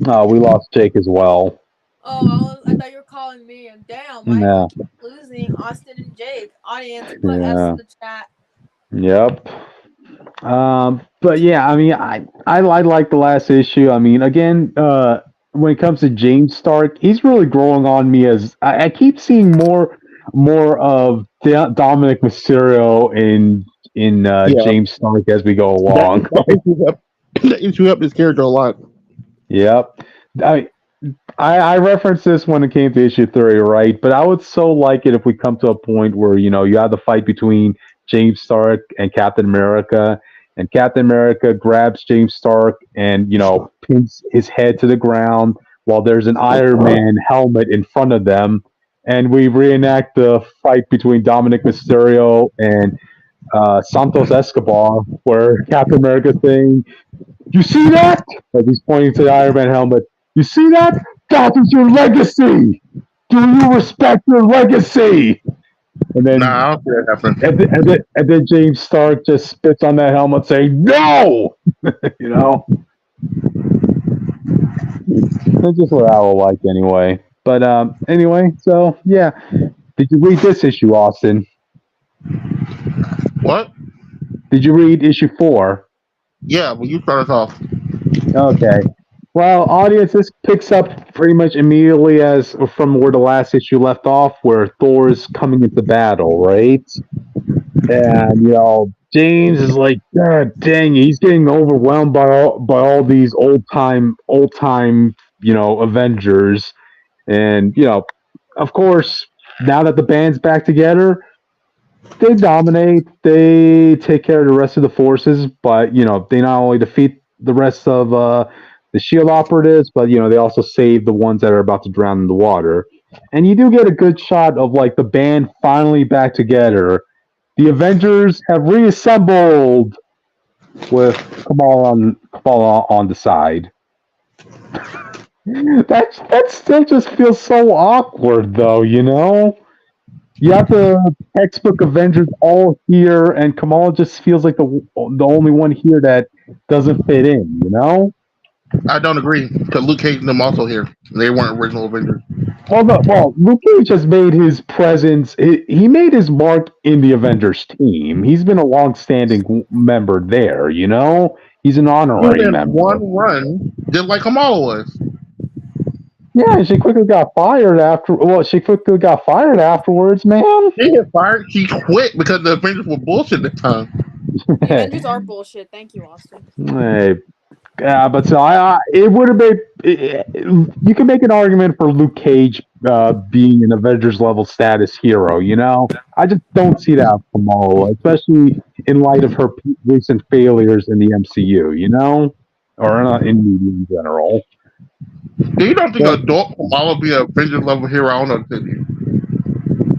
Oh, we lost Jake as well. Oh, I thought you were calling me. And damn, why Yeah. keep losing Austin and Jake? Audience, put S in the chat. Yep. But yeah, I mean, I like the last issue. I mean, again, when it comes to James Stark, he's really growing on me as I keep seeing more of Dominic Mysterio in James Stark as we go along. That issue up this character a lot. Yep. I referenced this when it came to issue 3, right? But I would so like it if we come to a point where, you have the fight between James Stark and Captain America, and Captain America grabs James Stark and, pins his head to the ground while there's an Iron Man helmet in front of them. And we reenact the fight between Dominic Mysterio and Santos Escobar, where Captain America's saying, "You see that?" As he's pointing to the Iron Man helmet. "You see that? That is your legacy. Do you respect your legacy?" And then, I don't see that happen. and then James Stark just spits on that helmet, saying, "No!" That's just what I will like anyway. But anyway, so yeah. Did you read this issue, Austin? What? Did you read issue 4? Yeah, well, you start us off. Okay. Well, audience, this picks up pretty much immediately as from where the last issue left off, where Thor is coming into battle, right? And James is like, God dang, he's getting overwhelmed by all these old time Avengers, and of course, now that the band's back together, they dominate. They take care of the rest of the forces, but they not only defeat the rest of the Shield operatives, but they also save the ones that are about to drown in the water. And you do get a good shot of like the band finally back together. The Avengers have reassembled with Kamala on the side. that still just feels so awkward, though. You have the textbook Avengers all here, and Kamala just feels like the only one here that doesn't fit in. I don't agree because Luke Cage and them also here. They weren't original Avengers. Well, Luke Cage has made his presence. He made his mark in the Avengers team. He's been a long-standing member there. He's an honorary member. One run, just like Kamala was. Yeah, she quickly got fired after. Well, she quickly got fired afterwards, man. She got fired. She quit because the Avengers were bullshit at the time. The Avengers are bullshit. Thank you, Austin. Hey. Yeah, but so it would have been. You can make an argument for Luke Cage being an Avengers level status hero. I just don't see that with Kamala, especially in light of her recent failures in the MCU. Or in media in general. You don't think adult Kamala be an Avengers level hero? I don't know.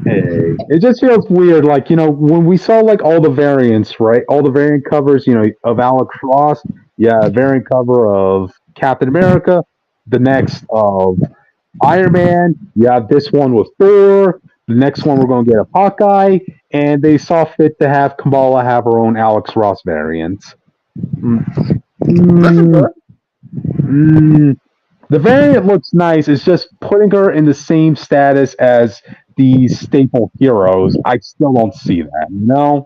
Hey, it just feels weird. Like, when we saw like all the variants, right? All the variant covers, of Alex Ross. Yeah, variant cover of Captain America. The next of Iron Man. You have this one with Thor. The next one we're going to get a Hawkeye. And they saw fit to have Kamala have her own Alex Ross variant. Mm, That's mm, good. mm. The variant looks nice. It's just putting her in the same status as these staple heroes. I still don't see that.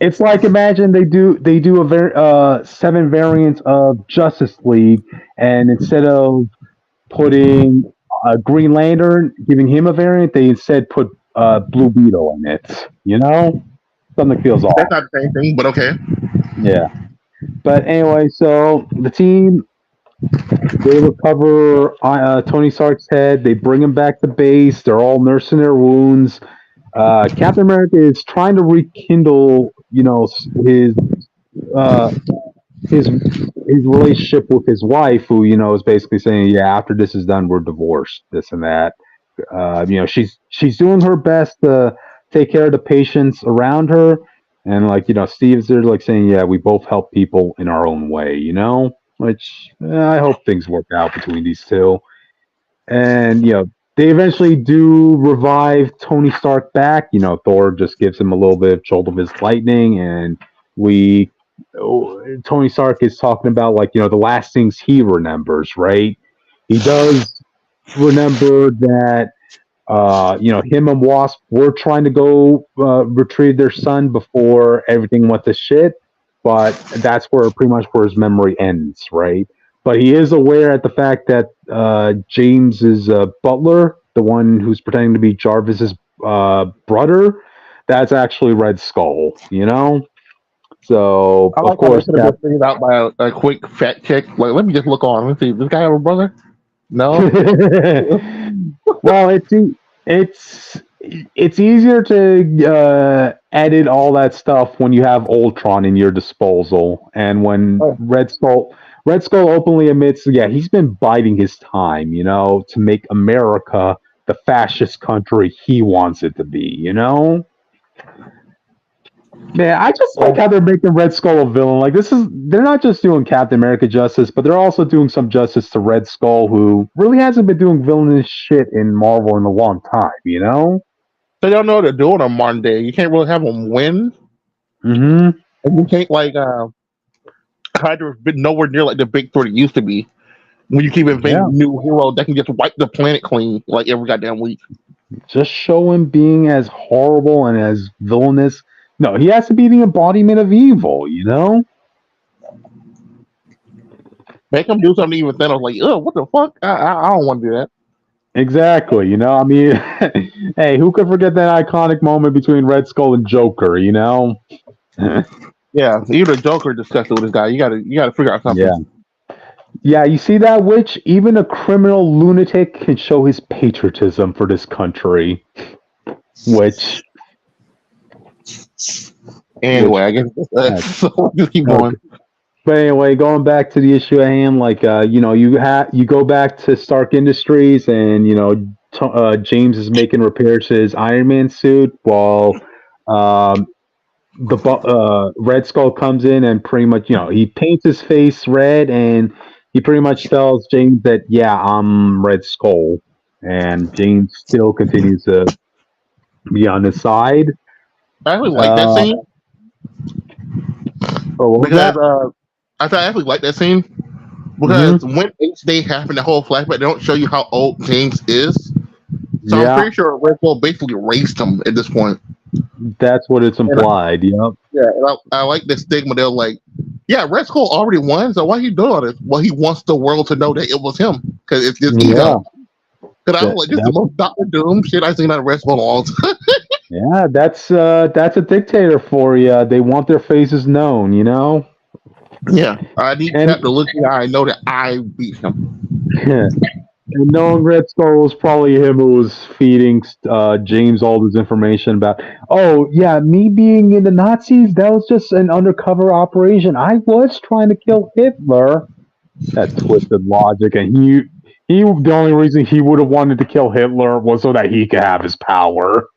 It's like, imagine they do a 7 variants of Justice League, and instead of putting a Green Lantern, giving him a variant, they instead put Blue Beetle in it. Something feels That's off. not the same thing, but okay. Yeah. But anyway, so the team, they recover Tony Stark's head. They bring him back to base. They're all nursing their wounds. Captain America is trying to rekindle, uh, his his relationship with his wife, who is basically saying, yeah, after this is done, we're divorced, this and that. She's doing her best to take care of the patients around her, and like Steve's there, like saying, yeah, we both help people in our own way, which I hope things work out between these two. And they eventually do revive Tony Stark back. Thor just gives him a little bit of jolt of his lightning, and we Tony Stark is talking about, like, the last things he remembers. Right? He does remember that him and Wasp were trying to go retrieve their son before everything went to shit, but that's pretty much where his memory ends, right? But he is aware at the fact that James's butler, the one who's pretending to be Jarvis's brother, that's actually Red Skull. So I of like how they course could have just figured out by a quick fact check. Like, let me just look on. Let's see. This guy have a brother? No. well, it's easier to edit all that stuff when you have Ultron in your disposal, and when Oh. Red Skull openly admits, yeah, he's been biding his time, to make America the fascist country he wants it to be. Man, I just like how they're making Red Skull a villain. Like, they're not just doing Captain America justice, but they're also doing some justice to Red Skull, who really hasn't been doing villainous shit in Marvel in a long time. They don't know what they're doing on modern day. You can't really have them win. Mm-hmm. And you can't, like, Hydra's been nowhere near like the big three it used to be. When you keep inventing Yeah. new heroes that can just wipe the planet clean like every goddamn week. Just show him being as horrible and as villainous. No, he has to be the embodiment of evil. Make them do something even Thanos like, oh, what the fuck? I don't want to do that. Exactly. I mean, hey, who could forget that iconic moment between Red Skull and Joker? Yeah, even a Joker discussed it with this guy. You gotta figure out something. Yeah. Yeah, you see that, Witch? Even a criminal lunatic can show his patriotism for this country. Which, Anyway, I guess so. Just keep going. but anyway, going back to the issue at hand, like you go back to Stark Industries, and James is making repairs to his Iron Man suit, while Red Skull comes in and pretty much he paints his face red, and he pretty much tells James that, yeah, I'm Red Skull, and James still continues to be on his side. I actually like that scene because I actually like that scene because when H-Day happened, the whole flashback, they don't show you how old James is. So I'm pretty sure Red Skull basically raised him at this point. That's what it's implied. Yeah, and I like the stigma. They're like, yeah, Red Skull already won, so why are you doing all this? Well, he wants the world to know that it was him because it's just ego. Because I was like, this is the most Doctor Doom shit I've seen out of Red Skull all the time. Yeah, that's a dictator for you. They want their faces known. Yeah, I need Cap to look at I know that I beat him. And knowing Red Skull was probably him who was feeding James all this information about, oh, yeah, me being in the Nazis, that was just an undercover operation. I was trying to kill Hitler. That twisted logic. And The only reason he would have wanted to kill Hitler was so that he could have his power.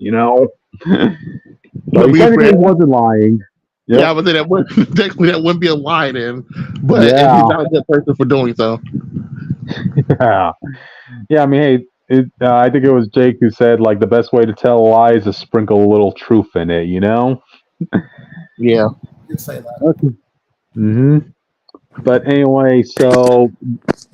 So To he be technically fair, wasn't lying. yeah, I Yep. would say that would technically that wouldn't be a lie then, but Yeah. he's not a good person for doing so. Yeah. Yeah. I mean, hey, I think it was Jake who said like the best way to tell a lie is to sprinkle a little truth in it. Yeah. You'd say that. Okay. Hmm. But anyway, so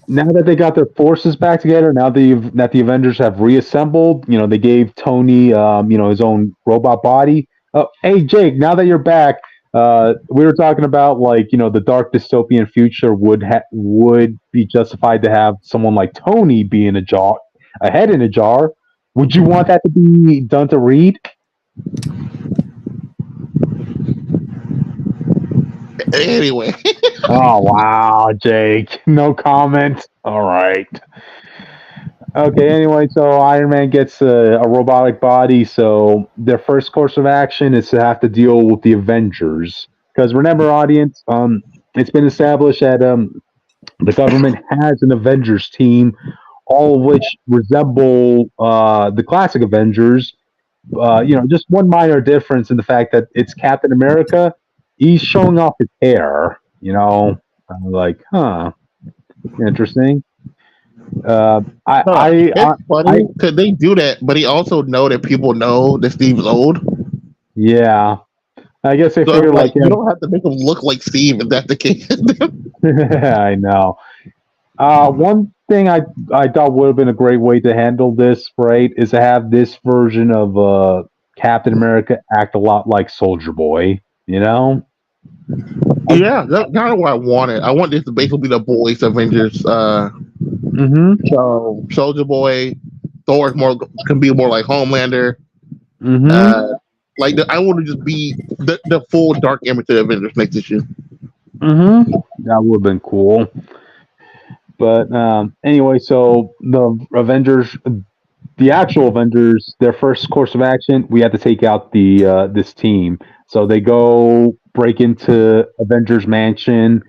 now that they got their forces back together, now that the Avengers have reassembled, they gave Tony, his own robot body. Oh, hey Jake, now that you're back, we were talking about like the dark dystopian future would be justified to have someone like Tony be in a head in a jar. Would you want that to be done to Reed? Anyway, Oh wow, Jake, no comment. All right. Okay, anyway, so Iron Man gets a robotic body, so their first course of action is to have to deal with the Avengers. Because remember, audience, it's been established that the government has an Avengers team, all of which resemble the classic Avengers. Just one minor difference in the fact that it's Captain America. He's showing off his hair. I'm like, huh, interesting. Uh, I, huh, I, I, it's I, funny because they do that, but he also know that people know that Steve's old. yeah. I guess they So it's figured like like, you don't have to make him look like Steve if that's the case. I know. One thing I thought would have been a great way to handle this, right, is to have this version of Captain America act a lot like Soldier Boy. Yeah, that's kind of what I wanted. I want this to basically be the boys Avengers. Mm-hmm. So Soldier Boy, Thor can be more like Homelander. Mm-hmm. Uh, I want to just be the full dark image of the Avengers next issue. Mm-hmm. That would have been cool. But anyway, so the actual Avengers, their first course of action, we had to take out the this team. So they go break into Avengers Mansion.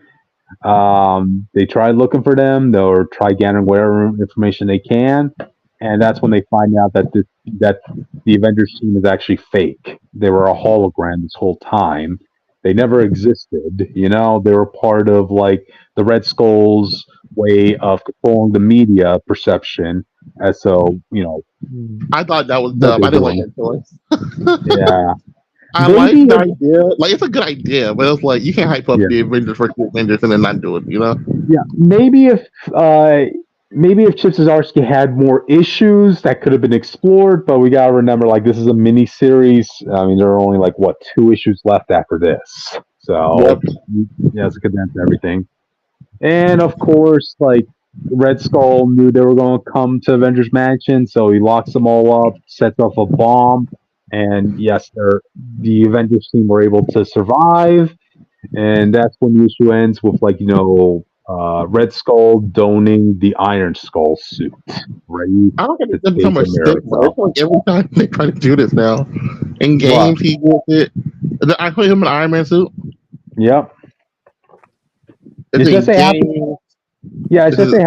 They try looking for them. They'll try gathering whatever information they can, and that's when they find out that the Avengers team is actually fake. They were a hologram this whole time. They never existed. They were part of like the Red Skull's way of controlling the media perception. As so, I thought that was what dumb. they're I didn't like doing. that choice. Yeah, I like maybe. the idea. Like it's a good idea, but it's like you can't hype up Yeah, the Avengers versus the Avengers and then not do it. yeah. Maybe if Chip Zdarsky had more issues that could have been explored, but we gotta remember, like this is a mini series. I mean, there are only like what 2 issues left after this, Yep. so yeah, it's condensed everything. And of course, like Red Skull knew they were going to come to Avengers Mansion, so he locks them all up, sets off a bomb, and yes, the Avengers team were able to survive. And that's when the issue ends with Red Skull donning the Iron Skull suit, ready I don't think to it's gonna take become a stick, America. but it's like every time they try to do this now. In games, he gets it. I put him in an Iron Man suit. Yep. It's It's just in they have to. games. Yeah, it's This just is,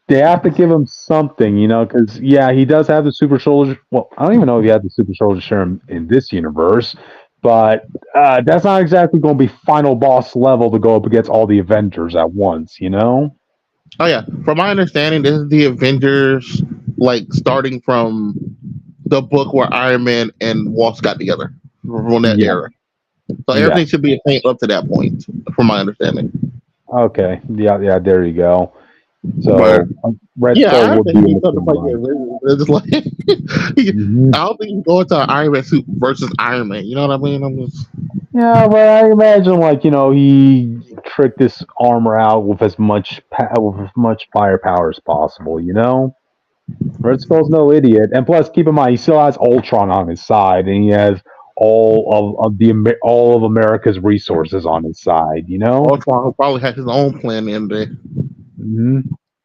they have to give him something, because yeah, he does have the super soldier. Well, I don't even know if he had the super soldier serum in this universe, but that's not exactly going to be final boss level to go up against all the Avengers at once. oh yeah, from my understanding, this is the Avengers, like starting from the book where Iron Man and Wasp got together from that Yeah, era. So yeah. everything should be the same up to that point, from my understanding. Okay, yeah, yeah. There you go. But So Red yeah, Skull I would think be in he's the something like timeline. it's just like Hmm. I don't think he's going to an Iron Man suit versus Iron Man. You know what I mean? I'm just Yeah, but I imagine he tricked this armor out with with as much firepower as possible. Red Skull's no idiot, and plus, keep in mind he still has Ultron on his side, and he has all of America's resources on his side. Ultron probably has his own plan in there. Hmm.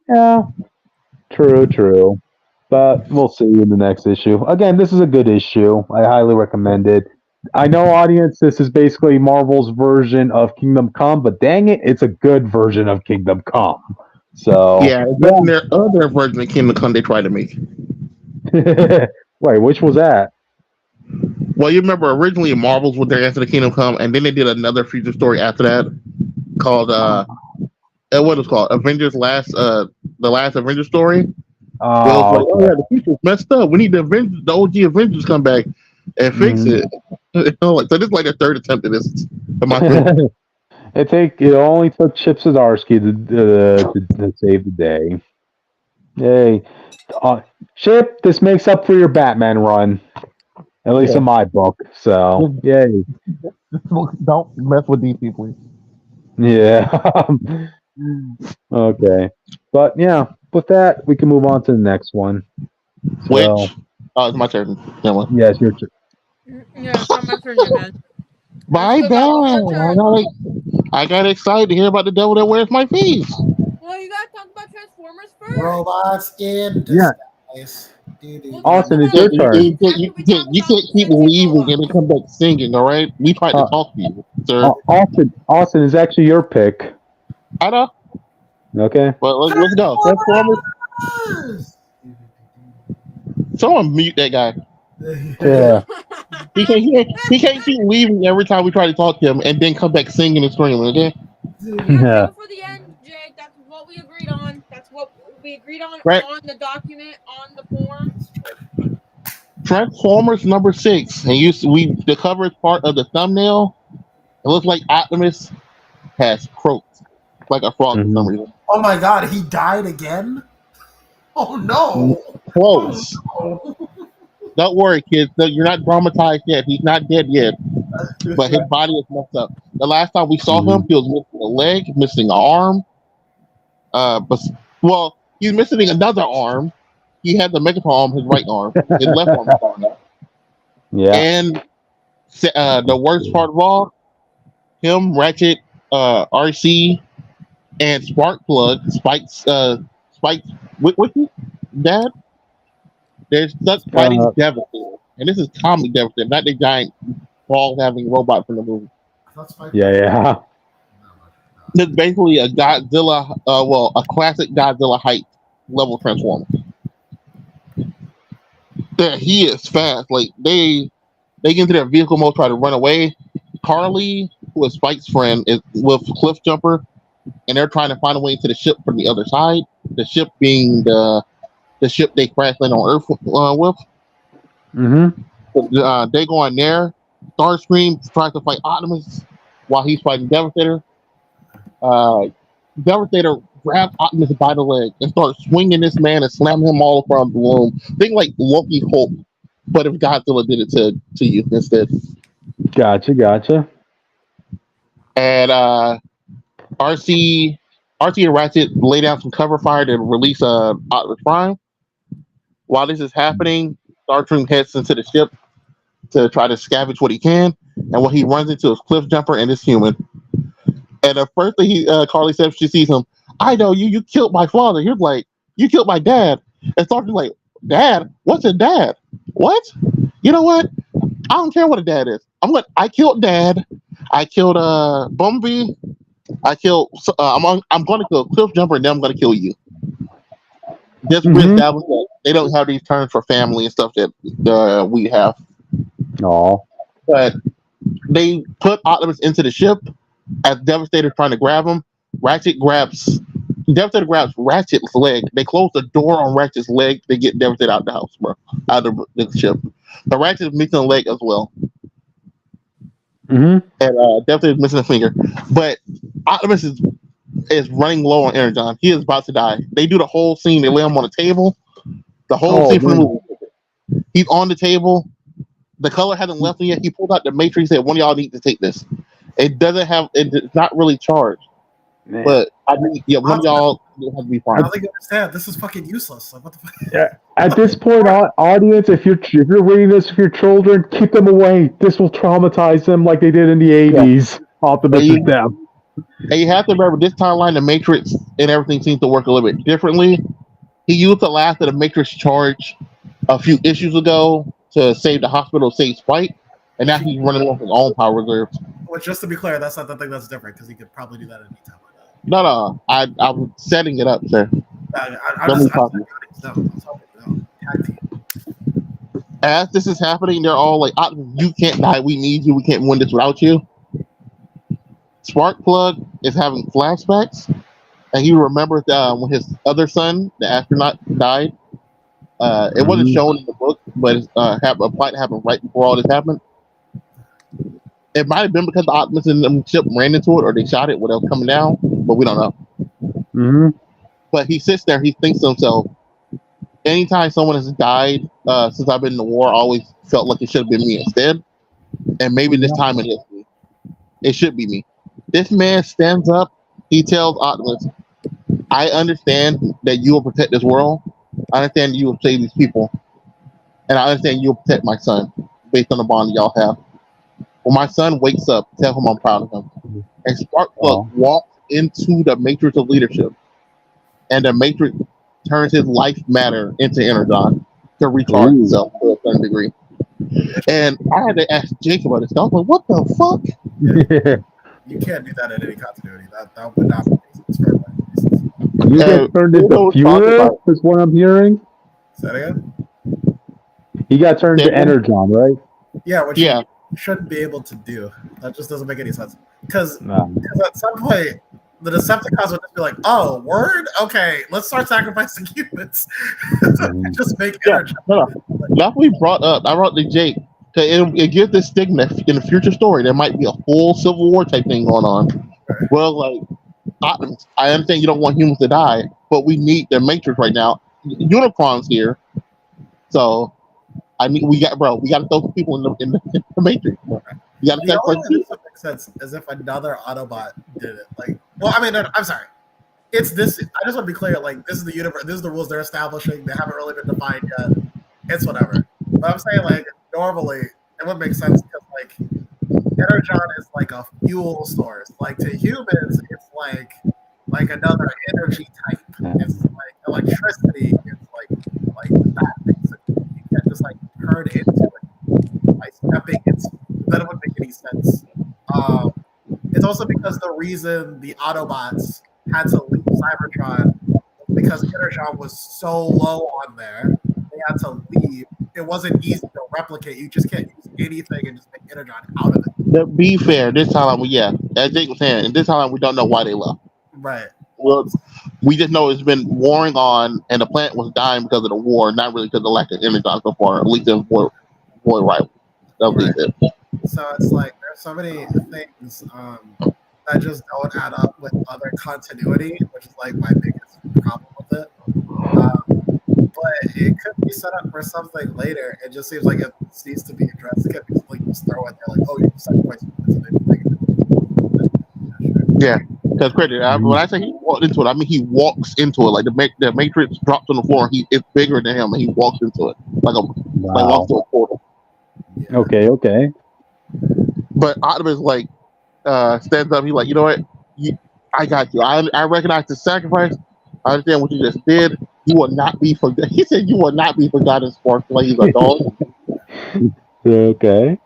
Yeah, true. But we'll see in the next issue. Again, this is a good issue. I highly recommend it. I know, audience, this is basically Marvel's version of Kingdom Come, but dang it, it's a good version of Kingdom Come. So Yeah, then their other version of Kingdom Come they tried to make. yeah. Wait, which was that? Well, you remember originally Marvels with their answer to Kingdom Come, and then they did another future story after that called what was it called the last Avengers story. It was like, Oh, oh okay. yeah, the future's messed up. We need the OG Avengers come back and fix Mhm. it. So this is like a third attempt at this. It only took Chip Zdarsky to save the day. Yay. Chip, this makes up for your Batman run, at least in Yeah. my book. So, yay. Don't mess with these people. Yeah. Okay. But yeah, with that, we can move on to the next one. So, Which, it's my turn. Never mind. yes, your turn. Yeah, it's not my turn again. My Still got one more bad. turn. I got excited to hear about the devil that wears my face. Well, you gotta talk about Transformers first. Robots in Yeah. disguise. Well, Austin, it's You your can't, turn. you can't keep leaving and then come back singing, all right? We tried to Uh, talk to you, sir. Austin is actually your pick. I know. Okay. But let's go. Transformers. Someone mute that guy. Yeah. He can't keep leaving every time we try to talk to him and then come back singing and screaming, okay? Yeah, Yeah. save it for the end, Jake. That's what we agreed on. That's what we agreed on Right. on the document, on the form. Transformers number 6. And the cover is part of the thumbnail. It looks like Optimus has croaked like a frog for some Mhm. reason. Oh my god, he died again? Oh no! Close. Oh, no. Don't worry, kids. You're not traumatized yet. He's not dead yet, but his body is messed up. The last time we saw him, he was missing a leg, missing an arm. Well, he's missing another arm. He had the Megatron arm, his right arm. His left arm is gone now. Yeah. And the worst part of all, him, Ratchet, RC, and Sparkplug, Spike's, what dad? They're stuck fighting Devastator. And this is comic Devastator, not the giant ball having robot from the movie. Yeah. It's basically a Godzilla, a classic Godzilla height level Transformer. Yeah, he is fast. Like they get into their vehicle mode, try to run away. Carly, who is Spike's friend, is with Cliff Jumper, and they're trying to find a way into the ship from the other side. The ship being the ship they crash land on Earth with. Mm-hmm. They go on there. Starscream tries to fight Optimus while he's fighting Devastator. Devastator grabs Optimus by the leg and starts swinging this man and slamming him all across the room. Think like Loki Hulk, but if Godzilla did it to you instead. Gotcha. And RC and Ratchet lay down some cover fire to release Optimus Prime. While this is happening, Starscream heads into the ship to try to scavenge what he can, and what he runs into is Cliff Jumper and this human. And the first thing Carly says, she sees him, I know you. You killed my father. He's like, you killed my dad. And Starscream's like, Dad? What's a dad? What? You know what? I don't care what a dad is. I killed Dad. I killed Bumblebee. I'm going to kill Cliff Jumper, and then I'm going to kill you. Just reestablish that they don't have these terms for family and stuff that we have. Oh. But they put Optimus into the ship as Devastator trying to grab him. Devastator grabs Ratchet's leg. They close the door on Ratchet's leg. They get Devastator out of the house, bro. Out of the ship. The Ratchet is missing a leg as well. Mm-hmm. And Devastator is missing a finger. But Optimus is running low on energon. He is about to die. They do the whole scene. They lay him on a table. The whole scene from the movie. He's on the table. The color hasn't left him yet. He pulled out the matrix and said, one of y'all need to take this. It's not really charged. Man. But one of y'all have to be fine. I don't think you understand. This is fucking useless. Like, what the fuck? Yeah. At this point, audience, if you're reading this with your children, keep them away. This will traumatize them like they did in the 80s. Yeah. Optimus is down. And you have to remember, this timeline, the Matrix and everything seems to work a little bit differently. He used the last of the Matrix charge a few issues ago to save the hospital, save Spike, and now he's running off his own power reserves. Well, just to be clear, that's not the thing that's different, because he could probably do that any time like that. No. I was setting it up, sir. I'm just talking no. Tag team. As this is happening, they're all like, "You can't die. We need you. We can't win this without you." Sparkplug is having flashbacks, and he remembers when his other son, the astronaut, died. It wasn't shown in the book, but a fight happened right before all this happened. It might have been because the Optimus and the ship ran into it, or they shot it when it was coming down, but we don't know. But he sits there, he thinks to himself, anytime someone has died since I've been in the war, I always felt like it should have been me instead. And maybe this time it is me. It should be me. This man stands up, he tells Optimus, I understand that you will protect this world. I understand you will save these people. And I understand you will protect my son based on the bond that y'all have. When my son wakes up, tell him I'm proud of him. And Sparkplug walks into the matrix of leadership. And the matrix turns his life matter into energon to recharge himself to a certain degree. And I had to ask Jake about this. I was like, what the fuck? You can't do that in any continuity. That would not be for reasons. You get turned into fuel, is what I'm hearing. Say that again? He got turned to energon, right? Yeah, which you shouldn't be able to do. That just doesn't make any sense. Because at some point, the Decepticons would just be like, oh, word? Okay, let's start sacrificing humans. Just make energy. That's what we brought up. I brought the Jake. It gives this stigma in the future story. There might be a full Civil War type thing going on. Right. Well, like, I understand you don't want humans to die, but we need the Matrix right now. Unicron's here. So, we got to throw people in the Matrix. You got to the only way this would make sense is if another Autobot did it. Like, well, I mean, I'm sorry. It's this. I just want to be clear. Like, this is the universe. This is the rules they're establishing. They haven't really been defined yet. It's whatever. But I'm saying, like, normally it would make sense because, like, energon is like a fuel source. Like, to humans, it's like another energy type. It's like electricity. It's like that. Basically, you can't just like turn into it by stepping into. That wouldn't make any sense. It's also because the reason the Autobots had to leave Cybertron because energon was so low on there, they had to leave. It wasn't easy to replicate. You just can't use anything and just make energon out of it. To be fair, this time, as Jake was saying, and this time we don't know why they left. Right. Well, we just know it's been warring on, and the planet was dying because of the war, not really because of the lack of energon so far, at least in Void Rival. That was it. So it's like there's so many things that just don't add up with other continuity, which is like my biggest problem with it. But it could be set up for something later. It just seems like it needs to be addressed. It could be like just throw it there, like, oh, you sacrifice. Yeah, because credit. When I say he walked into it, I mean he walks into it. Like the Matrix drops on the floor, and it's bigger than him, and he walks into it like walks through a portal. Yeah. Okay. But Optimus stands up. He's like, you know what? I got you. I recognize the sacrifice. I understand what you just did. You will not be forgotten. He said you will not be forgotten, Sparkplug. He's like, dog. Okay.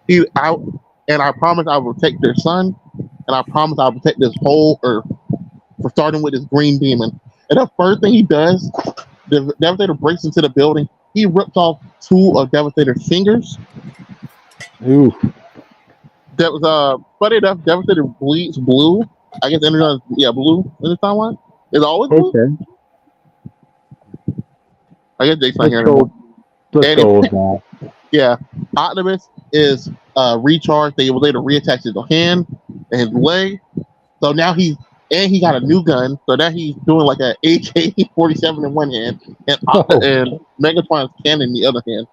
And I promise I will protect their son, and I promise I'll protect this whole Earth. For starting with this green demon. And the first thing he does, the Devastator breaks into the building. He rips off two of Devastator's fingers. Ooh. That was funny enough. Devastator bleeds blue. I guess energon is blue in this timeline. Is it always blue? Okay. I guess Jake's not here anymore. Let's go with that. Yeah, Optimus is recharged. They were able to reattach his hand and his leg. So now he got a new gun. So now he's doing like an AK-47 in one hand and Megatron's cannon in the other hand.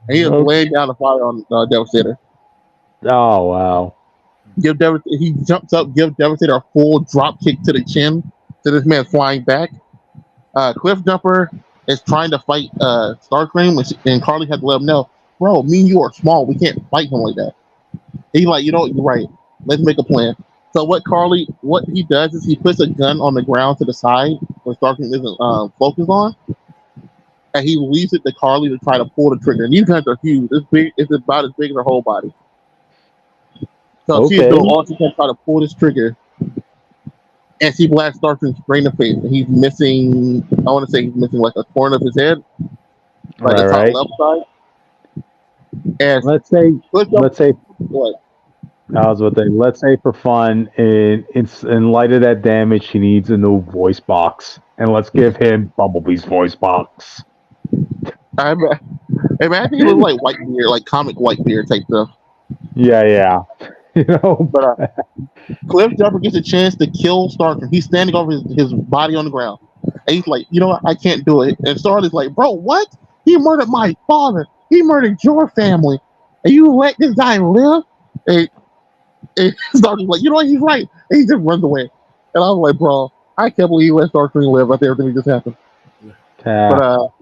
And he is laying down the fire on Devastator. Oh wow! He jumps up, gives Devastator a full drop kick to the chin. So this man's flying back. Cliff Jumper is trying to fight Starscream, and Carly had to let him know, bro, me and you are small. We can't fight him like that. He's like, you're right. Let's make a plan. So what he does is he puts a gun on the ground to the side where Starscream isn't focused on, and he leaves it to Carly to try to pull the trigger. And these guns are huge. It's about as big as her whole body. So she's doing all she can try to pull this trigger. and she blasts Starscream straight in the face. And he's missing. I want to say he's missing like a corner of his head, like the Right, top right. left side. And Let's say, Cliff let's say, what? I was about to say, let's say for fun, in light of that damage, she needs a new voice box, and let's give him Bumblebee's voice box. I imagine he looks like Whitebeard, like comic Whitebeard type stuff. Yeah, yeah. You know, But Cliff Jumper gets a chance to kill Starscream. He's standing over his body on the ground. And he's like, you know what? I can't do it. And Star's like, bro, what? He murdered my father. He murdered your family. And you let this guy live? And Star's like, you know what? He's right. And he just runs away. And I was like, bro, I can't believe you let Starscream live after everything that just happened. But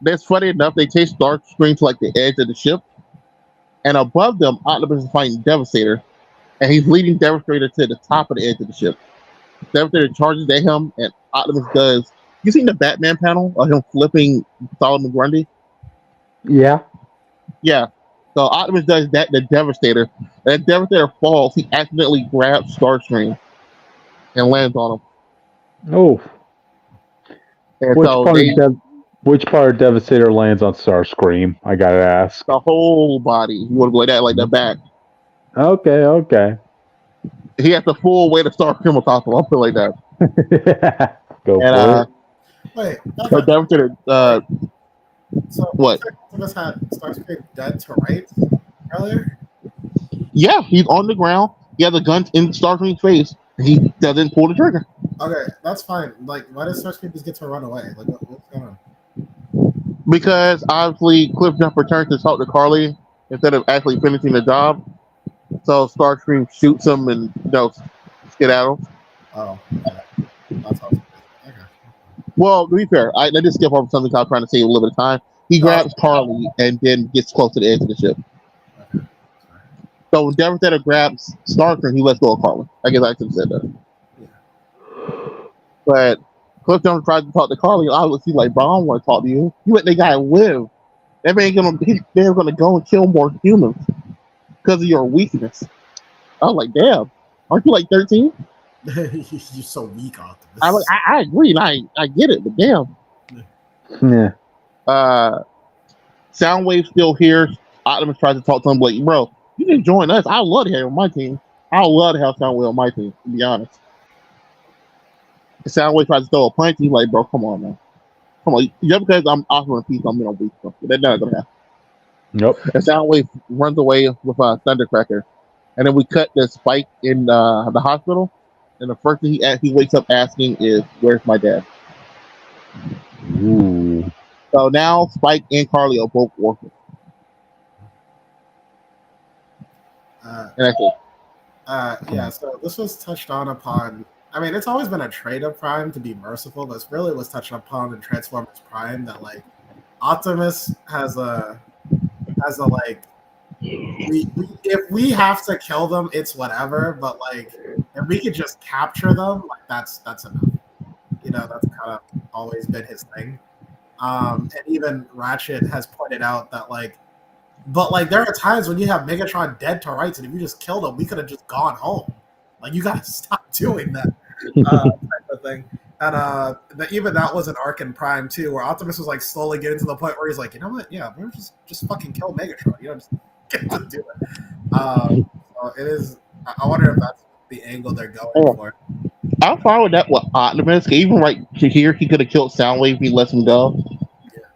that's funny enough. They chase Starscream to like the edge of the ship. And above them, Optimus is fighting Devastator. And he's leading Devastator to the top of the edge of the ship. Devastator charges at him, and Optimus does. You seen the Batman panel of him flipping Solomon Grundy? yeah. Yeah. So Optimus does that to Devastator. And Devastator falls. He accidentally grabs Starscream and lands on him. Oh, And which so part, which part of Devastator lands on Starscream? I gotta ask. the whole body, you want to go like that, like the back. Okay, okay. He has the full weight of Starscream on top of him. I'll feel like that. Go And for it. Wait, so Devastator, so what? Optimus had Starscream dead to rights earlier? Yeah, he's on the ground. He has a gun in Starscream's face. He doesn't pull the trigger. Okay, that's fine. Like, why does Starscream just get to run away? Like, what's going on? Because obviously Cliff Jumper turns to talk to Carly instead of actually finishing the job. So Starscream shoots him and skedaddle. Oh, okay. That's awesome. Okay. Well, to be fair, I just skip over something I'm trying to save a little bit of time. He grabs Carly and then gets close to the edge of the ship. Okay. So when Devastator grabs Starscream, he lets go of Carly. I guess I should have said that. Yeah. But Cliff Jumper tries to talk to Carly. I was like, bro, I don't want to talk to you. You let that guy live. They're gonna go and kill more humans because of your weakness. I was like, damn, aren't you like 13? You're so weak, Optimus. I agree, and I get it, but damn. Yeah. Soundwave's still here. Optimus tries to talk to him, like, bro, you can join us. I love to have you on my team. I love to have Soundwave on my team, to be honest. Soundwave tries to throw a punch. He's like, bro, come on, man. Come on. Just because I'm offering peace, I'm going to beat something. That's not going to happen. Nope. And Soundwave runs away with a Thundercracker. And then we cut the Spike in the hospital. And the first thing he wakes up asking is, where's my dad? Ooh. So now Spike and Carly are both orphans. And that's it. Yeah, so this was touched on upon. I mean, it's always been a trait of Prime to be merciful, but it really was touched upon in Transformers Prime that like Optimus has a like if we have to kill them, it's whatever. But like if we could just capture them, like that's enough. You know, that's kind of always been his thing. And even Ratchet has pointed out that like. But like there are times when you have Megatron dead to rights, and if you just killed him, we could have just gone home. Like you gotta stop doing that type of thing. And even that was an arc in Prime too, where Optimus was like slowly getting to the point where he's like, you know what? Yeah, we're just fucking kill Megatron. You know, just get to do it. So it is. I wonder if that's the angle they're going for. I'm fine with that with Optimus. Even right here, he could have killed Soundwave if he lets him go.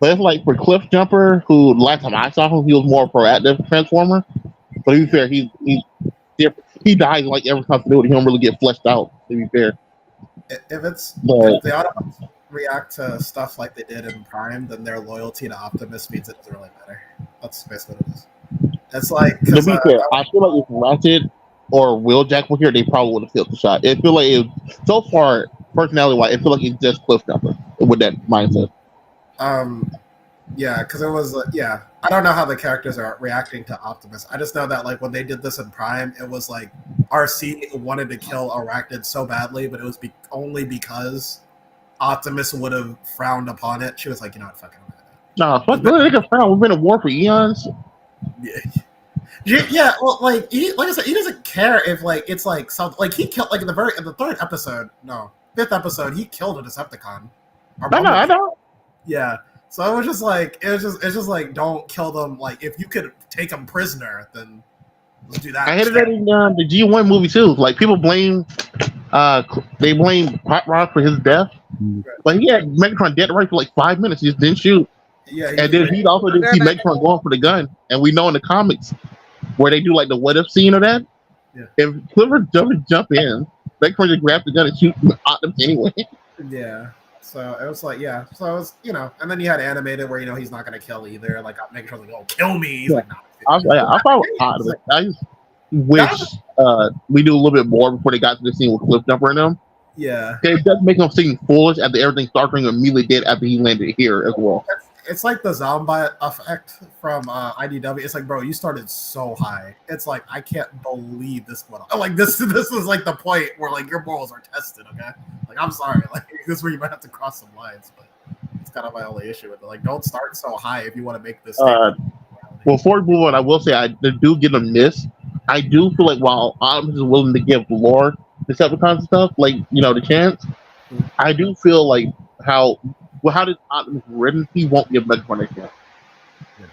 But it's like for Cliff Jumper, who last time I saw him, he was more proactive Transformer. But to be fair, he dies in like every continuity. He don't really get fleshed out. To be fair, If the Autobots react to stuff like they did in Prime, then their loyalty to Optimus means it doesn't really matter. That's basically what it is. It's like to be fair, I feel like if Ratchet or Wheeljack were here, they probably would have killed the shot. It feel like so far, personality wise, it feel like it's just Cliff Jumper with that mindset. Yeah, because it was I don't know how the characters are reacting to Optimus. I just know that like when they did this in Prime, it was like RC wanted to kill Arachnid so badly, but it was only because Optimus would have frowned upon it. She was like, you know what, fucking. Nah, fuck, they can frown. We've been at war for eons. Yeah. Yeah, well, like I said, he doesn't care if like it's like something like he killed like in the third episode, no, fifth episode, he killed a Decepticon. Or I know. Yeah, so it was just like it's just like don't kill them. Like if you could take them prisoner, then let's do that. I hated that in the G1 movie too. Like people blame, they blame Hot Rod for his death, but he had Megatron dead right for like 5 minutes. He just didn't shoot, Yeah, and then he also didn't see Megatron going for the gun. And we know in the comics where they do like the what if scene of that. Yeah. If Clifford doesn't jump in, Megatron just grabs the gun and shoots Optimus anyway. Yeah. So it was like, yeah. So it was, and then you had animated where he's not gonna kill either. Like Megatron's like, "Oh, kill me!" He's like, "No." I thought Optimus. I just wish we do a little bit more before they got to the scene with Cliff Jumper and them. Yeah. It does make him seem foolish after everything Starscream immediately did after he landed here as well. It's like the zombie effect from IDW. It's like, bro, you started so high. It's like I can't believe this went on. Like this is like the point where like your morals are tested. Okay, like I'm sorry, like this is where you might have to cross some lines, but it's kind of my only issue with it. Like, don't start so high if you want to make this. Well, before we move on, I will say I do get a miss. I do feel like while Optimus is willing to give lore Decepticons and stuff, like the chance, I do feel like how did Optimus written? He won't give Megatron a chance. Yeah.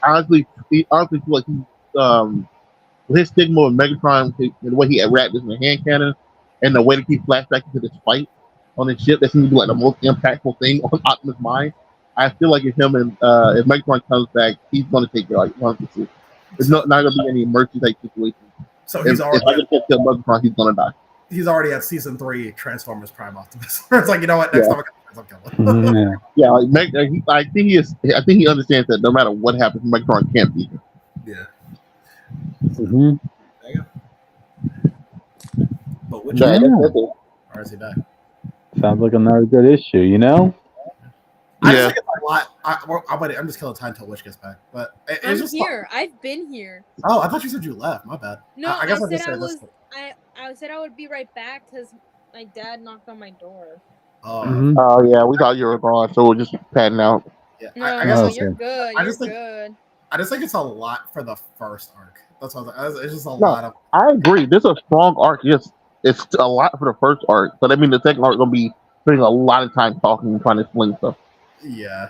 Honestly, feel like his stigma of Megatron, the way he wrapped this in the hand cannon, and the way that he flashback into this fight on his ship, that seems to be like the most impactful thing on Optimus' mind. I feel like if Megatron comes back, he's going to take it like 100%. There's not going to be any mercy type situation. So he's already. If I can kill Megatron, he's going to die. He's already at season 3 Transformers Prime Optimus. It's like, you know what? Next time I'm killing him. Yeah, like I think he understands that no matter what happens, Megatron can't beat him. Yeah. Mm-hmm. There you go. But which or is he back? Sounds like another good issue, I just think it's a lot. I'm just killing time until Witch gets back. But I'm just here. I've been here. Oh, I thought you said you left. My bad. No, I said I would be right back because my dad knocked on my door. Oh yeah, we thought you were gone, so we're just padding out. Yeah, no, I guess you're good. I just think it's a lot for the first arc. That's what it's just a lot of. I agree. This is a strong arc. Yes, it's a lot for the first arc, but I mean the second arc gonna be spending a lot of time talking and trying to explain stuff. Yeah,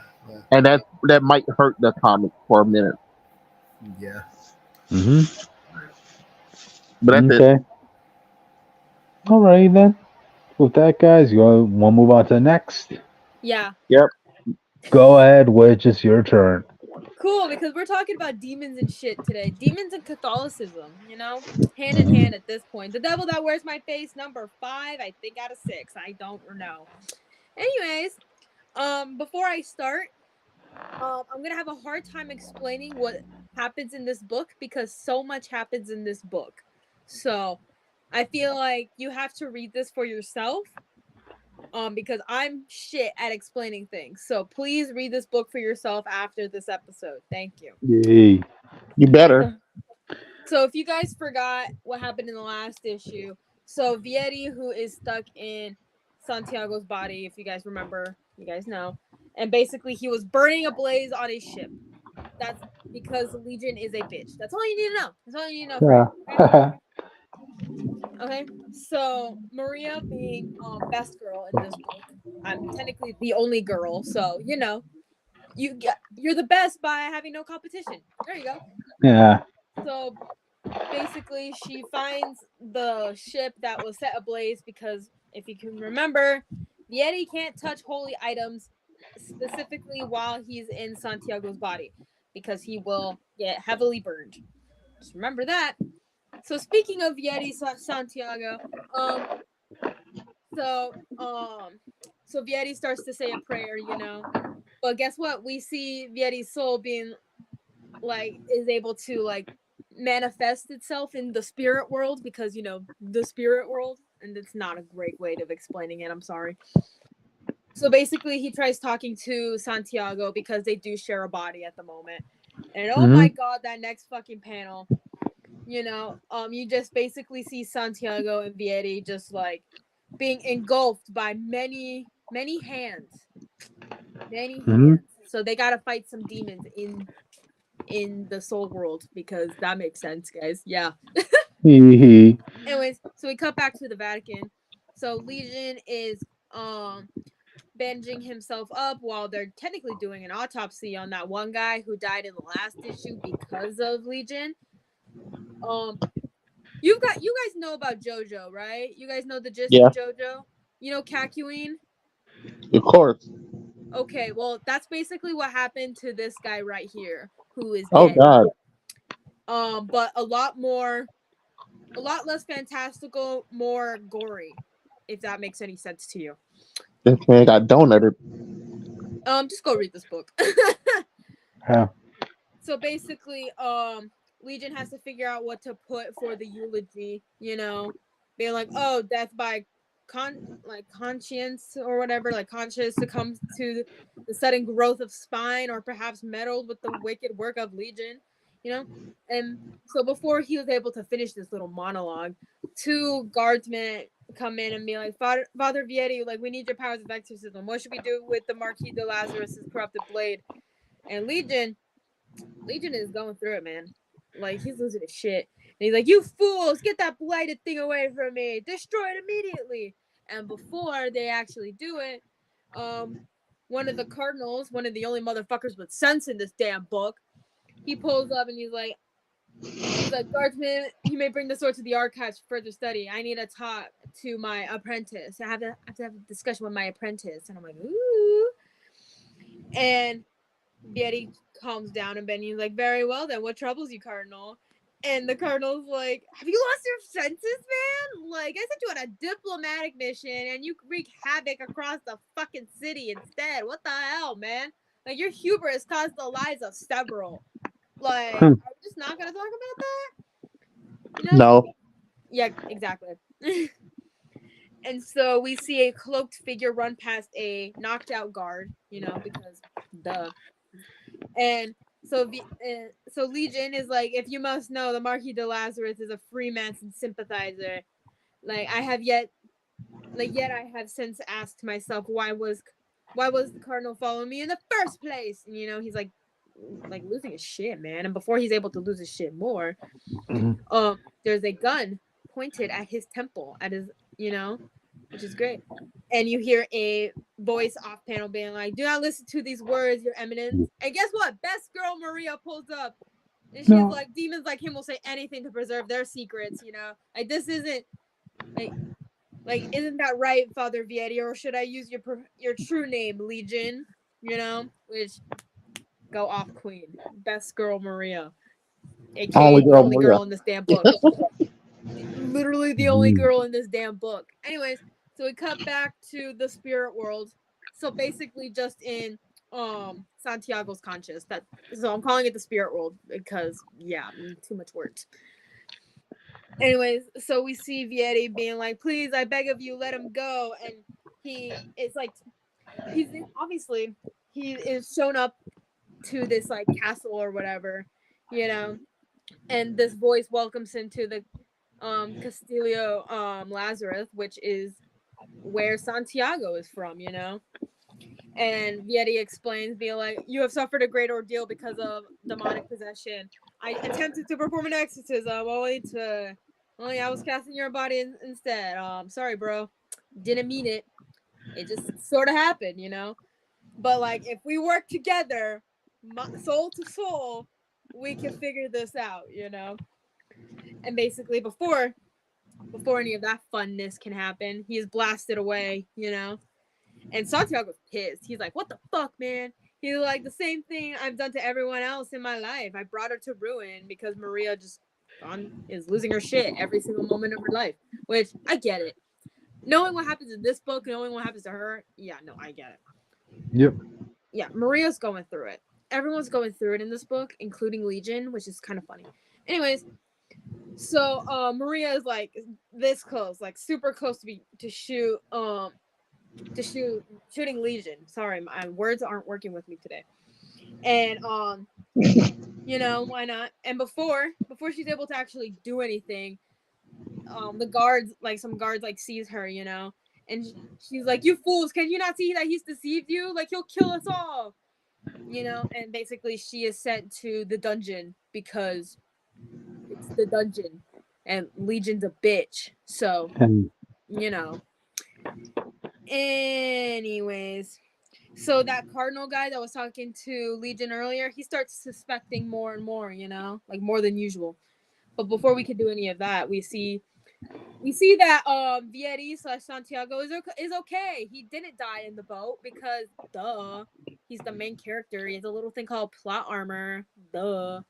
and that might hurt the comic for a minute. Yeah. But that's it. All right then. With that, guys, you want to move on to the next? Yeah. Yep. Go ahead, Witch. It's your turn. Cool, because we're talking about demons and shit today. Demons and Catholicism, hand in hand at this point. The Devil That Wears My Face, number 5, I think out of 6. I don't know. Anyways, before I start, I'm gonna have a hard time explaining what happens in this book because so much happens in this book. So I feel like you have to read this for yourself. Because I'm shit at explaining things. So please read this book for yourself after this episode. Thank you. Yay. You better. So if you guys forgot what happened in the last issue, so Vieri, who is stuck in Santiago's body, if you guys remember, you guys know, and basically he was burning ablaze on his ship. That's because Legion is a bitch. That's all you need to know. That's all you need to know. Yeah. Okay, so Maria being best girl in this book, I'm technically the only girl, so you're the best by having no competition. There you go. Yeah. So basically, she finds the ship that was set ablaze because, if you can remember, Yeti can't touch holy items specifically while he's in Santiago's body because he will get heavily burned. Just remember that. So speaking of Yeti Santiago, so Vieti starts to say a prayer, but guess what? We see Vieti's soul being is able to manifest itself in the spirit world because the spirit world, and it's not a great way of explaining it. I'm sorry. So basically, he tries talking to Santiago because they do share a body at the moment, and oh my god, that next fucking panel. You just basically see Santiago and Vieti just being engulfed by many hands. Many hands. So they gotta fight some demons in in the soul world, because that makes sense, guys. Yeah. Hee. Anyways, so we cut back to the Vatican. So Legion is bandaging himself up while they're technically doing an autopsy on that one guy who died in the last issue because of Legion. You guys know about JoJo, right? You guys know the gist Yeah. of JoJo? You know Kakyoin? Of course. Okay, well, that's basically what happened to this guy right here, who is Oh dead. God. But a lot less fantastical, more gory, if that makes any sense to you. This man got donuted. Just go read this book. Yeah. So basically, Legion has to figure out what to put for the eulogy, you know, being like, oh, death by conscience or whatever, like conscious succumbs to the sudden growth of spine, or perhaps meddled with the wicked work of Legion, you know. And so before he was able to finish this little monologue, two guardsmen come in and be like, Father Vietti, like, we need your powers of exorcism. What should we do with the Marquis de Lazarus's corrupted blade? And Legion is going through it, man. Like, he's losing his shit. And he's like, you fools, get that blighted thing away from me. Destroy it immediately. And before they actually do it, one of the cardinals, one of the only motherfuckers with sense in this damn book, he pulls up and he's like, guardsman, you may bring the sword to the archives for further study. I need to talk to my apprentice. I have to have a discussion with my apprentice. And I'm like, ooh. And Betty calms down and Benny's like, very well then, what troubles you, Cardinal? And the Cardinal's like, have you lost your senses, man? Like, I sent you on a diplomatic mission and you wreak havoc across the fucking city instead. What the hell, man? Like, your hubris caused the lives of several. Like, are we just not gonna talk about that? You know? No. Yeah, exactly. And so we see a cloaked figure run past a knocked out guard, you know, because duh. And so Legion is like, if you must know, the Marquis de Lazarus is a Freemason sympathizer. Like, I have since asked myself, why was the Cardinal following me in the first place? And, you know, he's like losing his shit, man. And before he's able to lose his shit more, there's a gun pointed at his temple, at his, you know, which is great. And you hear a voice off panel being like, do not listen to these words, your eminence. And guess what? Best girl Maria pulls up. And she's like, demons like him will say anything to preserve their secrets, you know? Like, this isn't, like isn't that right, Father Vietti? Or should I use your true name, Legion? You know? Which, go off, queen. Best girl Maria. AKA the only girl in this damn book. Literally the only girl in this damn book. Anyways, so we cut back to the spirit world. So basically just in Santiago's conscious. So I'm calling it the spirit world because, yeah, too much words. Anyways, so we see Vietti being like, please, I beg of you, let him go. And he is shown up to this like castle or whatever, you know, and this voice welcomes him to the Castillo Lazarus, which is where Santiago is from, you know. And Vietti explains, being like, you have suffered a great ordeal because of demonic possession. I attempted to perform an exorcism only I was casting your body instead. Sorry, bro. Didn't mean it. It just sort of happened, you know. But like, if we work together, soul to soul, we can figure this out, you know. And basically, before any of that funness can happen, he is blasted away, you know. And Santiago's pissed. He's like, what the fuck, man? He's like, the same thing I've done to everyone else in my life. I brought her to ruin because Maria just is losing her shit every single moment of her life. Which, I get it. Knowing what happens in this book, knowing what happens to her, yeah, no, I get it. Yep. Yeah, Maria's going through it. Everyone's going through it in this book, including Legion, which is kind of funny. Anyways, so Maria is like this close, like super close shooting Legion. Sorry, my words aren't working with me today. And you know, why not? And before she's able to actually do anything, the guards, like some guards, like sees her, you know, and she's like, you fools, can you not see that he's deceived you? Like, he'll kill us all. you know, and basically she is sent to the dungeon because it's the dungeon, and Legion's a bitch. So, And you know. Anyways, so that Cardinal guy that was talking to Legion earlier, he starts suspecting more and more, you know, like more than usual. But before we can do any of that, we see that Vieri / Santiago is okay. He didn't die in the boat because duh, he's the main character. He has a little thing called plot armor. Duh.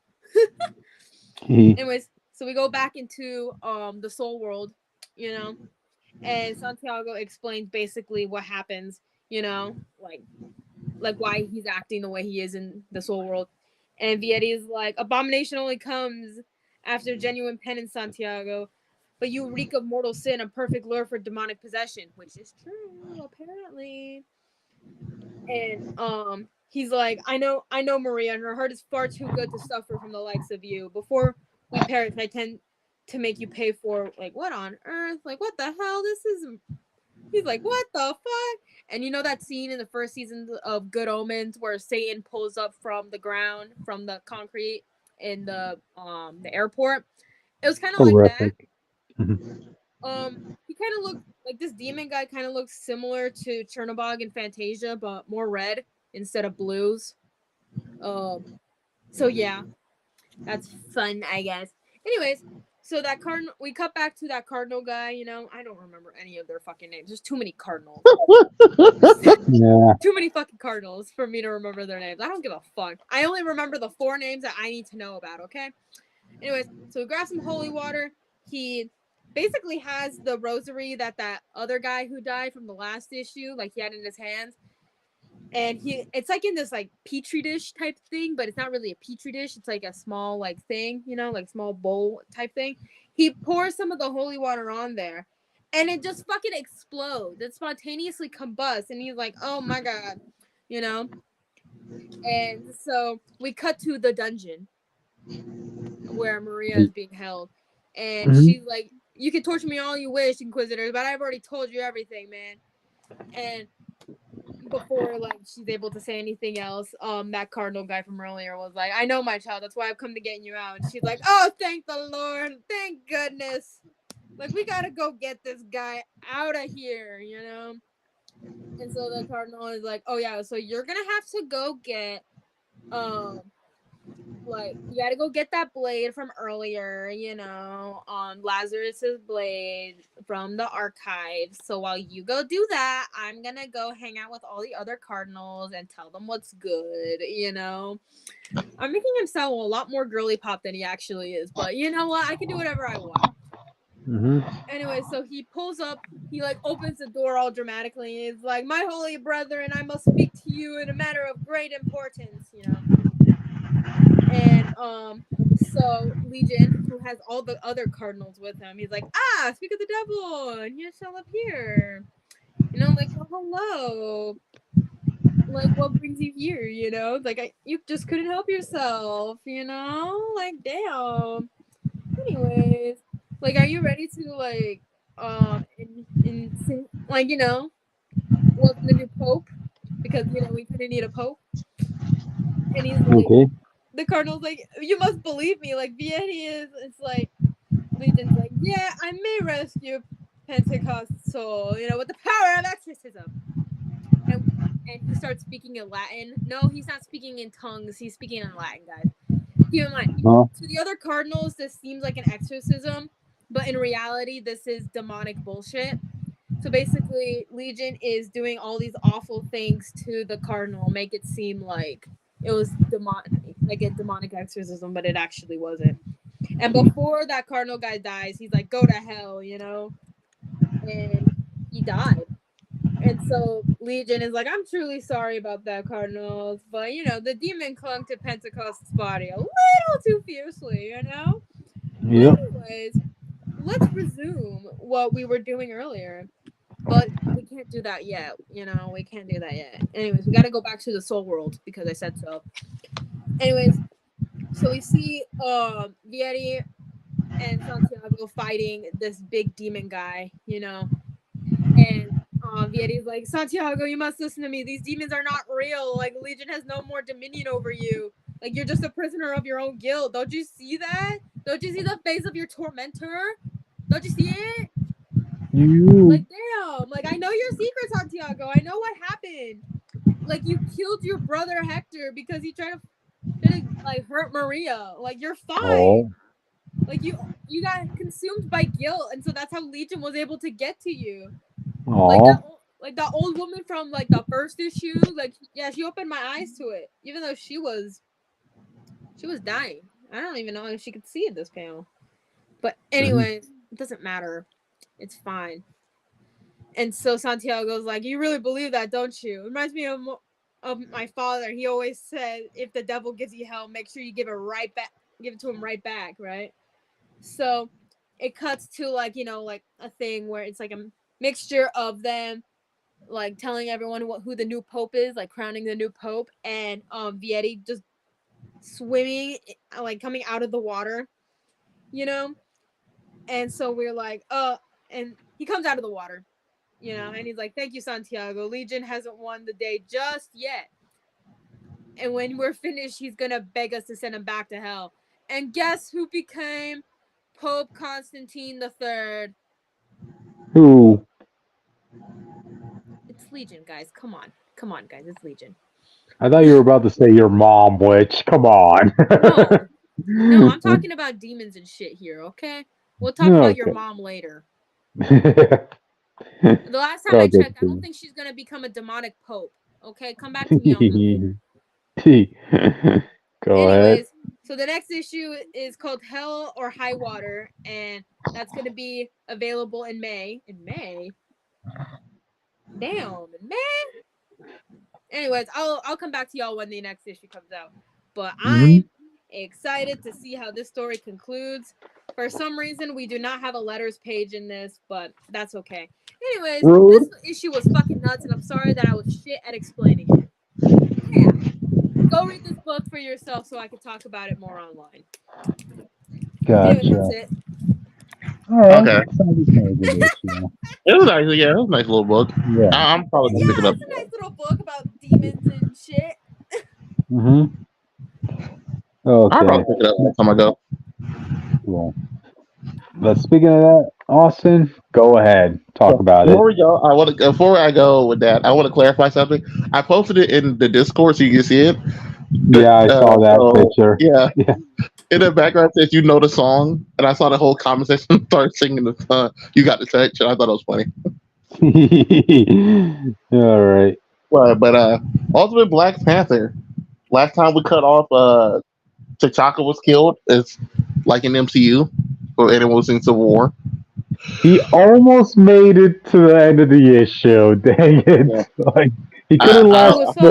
Anyways, so we go back into the soul world, you know, and Santiago explains basically what happens, you know, like why he's acting the way he is in the soul world. And Vieri is like, abomination only comes after genuine penance, Santiago. But you reek of mortal sin, a perfect lure for demonic possession, which is true, apparently. And he's like, I know, Maria, and her heart is far too good to suffer from the likes of you. Before we perish, I tend to make you pay for like what on earth? Like what the hell? This is. He's like, what the fuck? And you know that scene in the first season of Good Omens where Satan pulls up from the ground, from the concrete in the airport? It was kind of like that. He kind of looked like this demon guy. Kind of looks similar to Chernobog and Fantasia, but more red instead of blues. So yeah, that's fun, I guess. Anyways, so that cardinal, we cut back to that cardinal guy. You know, I don't remember any of their fucking names. There's too many cardinals. yeah. Too many fucking cardinals for me to remember their names. I don't give a fuck. I only remember the 4 names that I need to know about. Okay. Anyways, so we grab some holy water. He basically has the rosary that other guy who died from the last issue, like he had in his hands. And it's like in this like petri dish type thing, but it's not really a petri dish. It's like a small like thing, you know, like small bowl type thing. He pours some of the holy water on there, and it just fucking explodes. It spontaneously combusts, and he's like, "Oh my god," you know. And so we cut to the dungeon where Maria is being held, and she's like, "You can torture me all you wish, Inquisitors, but I've already told you everything, man." And before like she's able to say anything else, that cardinal guy from earlier was like, I know, my child, that's why I've come to get you out. And she's like, oh, thank the Lord, thank goodness, like we gotta go get this guy out of here, you know. And so the cardinal is like, oh yeah, so you're gonna have to go get like you gotta go get that blade from earlier, you know, on Lazarus's blade from the archives. So while you go do that, I'm gonna go hang out with all the other cardinals and tell them what's good, you know. I'm making him sound a lot more girly pop than he actually is, but you know what? I can do whatever I want. Anyway, so he pulls up, he like opens the door all dramatically. He's like, my holy brethren, I must speak to you in a matter of great importance, you know. And so Legion, who has all the other cardinals with him, he's like, speak of the devil, and you shall appear. You know, like, oh, hello. Like, what brings you here, you know? Like, you just couldn't help yourself, you know? Like, damn. Anyways, like, are you ready to, like, like, you know, welcome the new pope? Because, you know, we couldn't need a pope. And he's like, the cardinal's like, you must believe me. Like, Vieri is, it's like, Legion's like, yeah, I may rescue Pentecost soul, you know, with the power of exorcism. And he starts speaking in Latin. No, he's not speaking in tongues. He's speaking in Latin, guys. Keep in mind, to the other cardinals, this seems like an exorcism, but in reality, this is demonic bullshit. So basically, Legion is doing all these awful things to the cardinal, make it seem like it was like a demonic exorcism, but it actually wasn't. And before that cardinal guy dies, he's like, go to hell, you know? And he died. And so Legion is like, I'm truly sorry about that, Cardinals, but, you know, the demon clung to Pentecost's body a little too fiercely, you know? Yep. Anyways, let's resume what we were doing earlier. But we can't do that yet, you know? We can't do that yet. Anyways, we gotta go back to the soul world, because I said so. Anyways, so we see Vieri and Santiago fighting this big demon guy, you know? And Vieti's like, Santiago, you must listen to me. These demons are not real. Like, Legion has no more dominion over you. Like, you're just a prisoner of your own guilt. Don't you see that? Don't you see the face of your tormentor? Don't you see it? Like, damn. Like, I know your secret, Santiago. I know what happened. Like, you killed your brother Hector because he tried to like hurt Maria. Like, you're fine. Oh. Like, you got consumed by guilt, and so that's how Legion was able to get to you. Oh. Like that old woman from like the first issue. Like, yeah, she opened my eyes to it, even though she was dying. I don't even know if she could see in this panel. But anyways, it doesn't matter. It's fine. And so Santiago's like, you really believe that, don't you? It reminds me of my father. He always said, if the devil gives you hell, make sure you give it right back. Give it to him right back, right? So it cuts to like, you know, like a thing where it's like a mixture of them like telling everyone who the new pope is, like crowning the new pope, and Vieti just swimming, like coming out of the water, you know? And so we're like, and he comes out of the water, you know, and he's like, thank you, Santiago. Legion hasn't won the day just yet. And when we're finished, he's gonna beg us to send him back to hell. And guess who became Pope Constantine III? Who? It's Legion, guys. Come on, guys. It's Legion. I thought you were about to say your mom, witch. Come on. No, I'm talking about demons and shit here, okay? We'll talk about your mom later. The last time I checked, I don't think she's gonna become a demonic pope. Okay, come back to me on that. Anyways, so the next issue is called Hell or High Water, and that's gonna be available in May. In May? Damn, in May? Anyways, I'll come back to y'all when the next issue comes out. But I'm excited to see how this story concludes. For some reason, we do not have a letters page in this, but that's okay. Anyways, this issue was fucking nuts, and I'm sorry that I was shit at explaining it. Yeah. Go read this book for yourself so I can talk about it more online. Gotcha. Anyway, that's it. All right. Okay. It was nice. Yeah, it was a nice little book. Yeah. I'm probably gonna pick it up. It's a nice little book about demons and shit. Okay. I'll probably pick it up next time I go. Cool. But speaking of that, Austin, go ahead. Talk about it. Before I go with that, I want to clarify something. I posted it in the Discord so you can see it. Yeah, I saw that picture. Yeah. In the background it says you know the song, and I saw the whole comment section start singing the song. You got the touch, and I thought it was funny. All right. Well, but Ultimate Black Panther. Last time we cut off, T'Chaka was killed. It's like in MCU, or anyone was in Civil War. He almost made it to the end of the issue. Dang it! Yeah. Like he could have lasted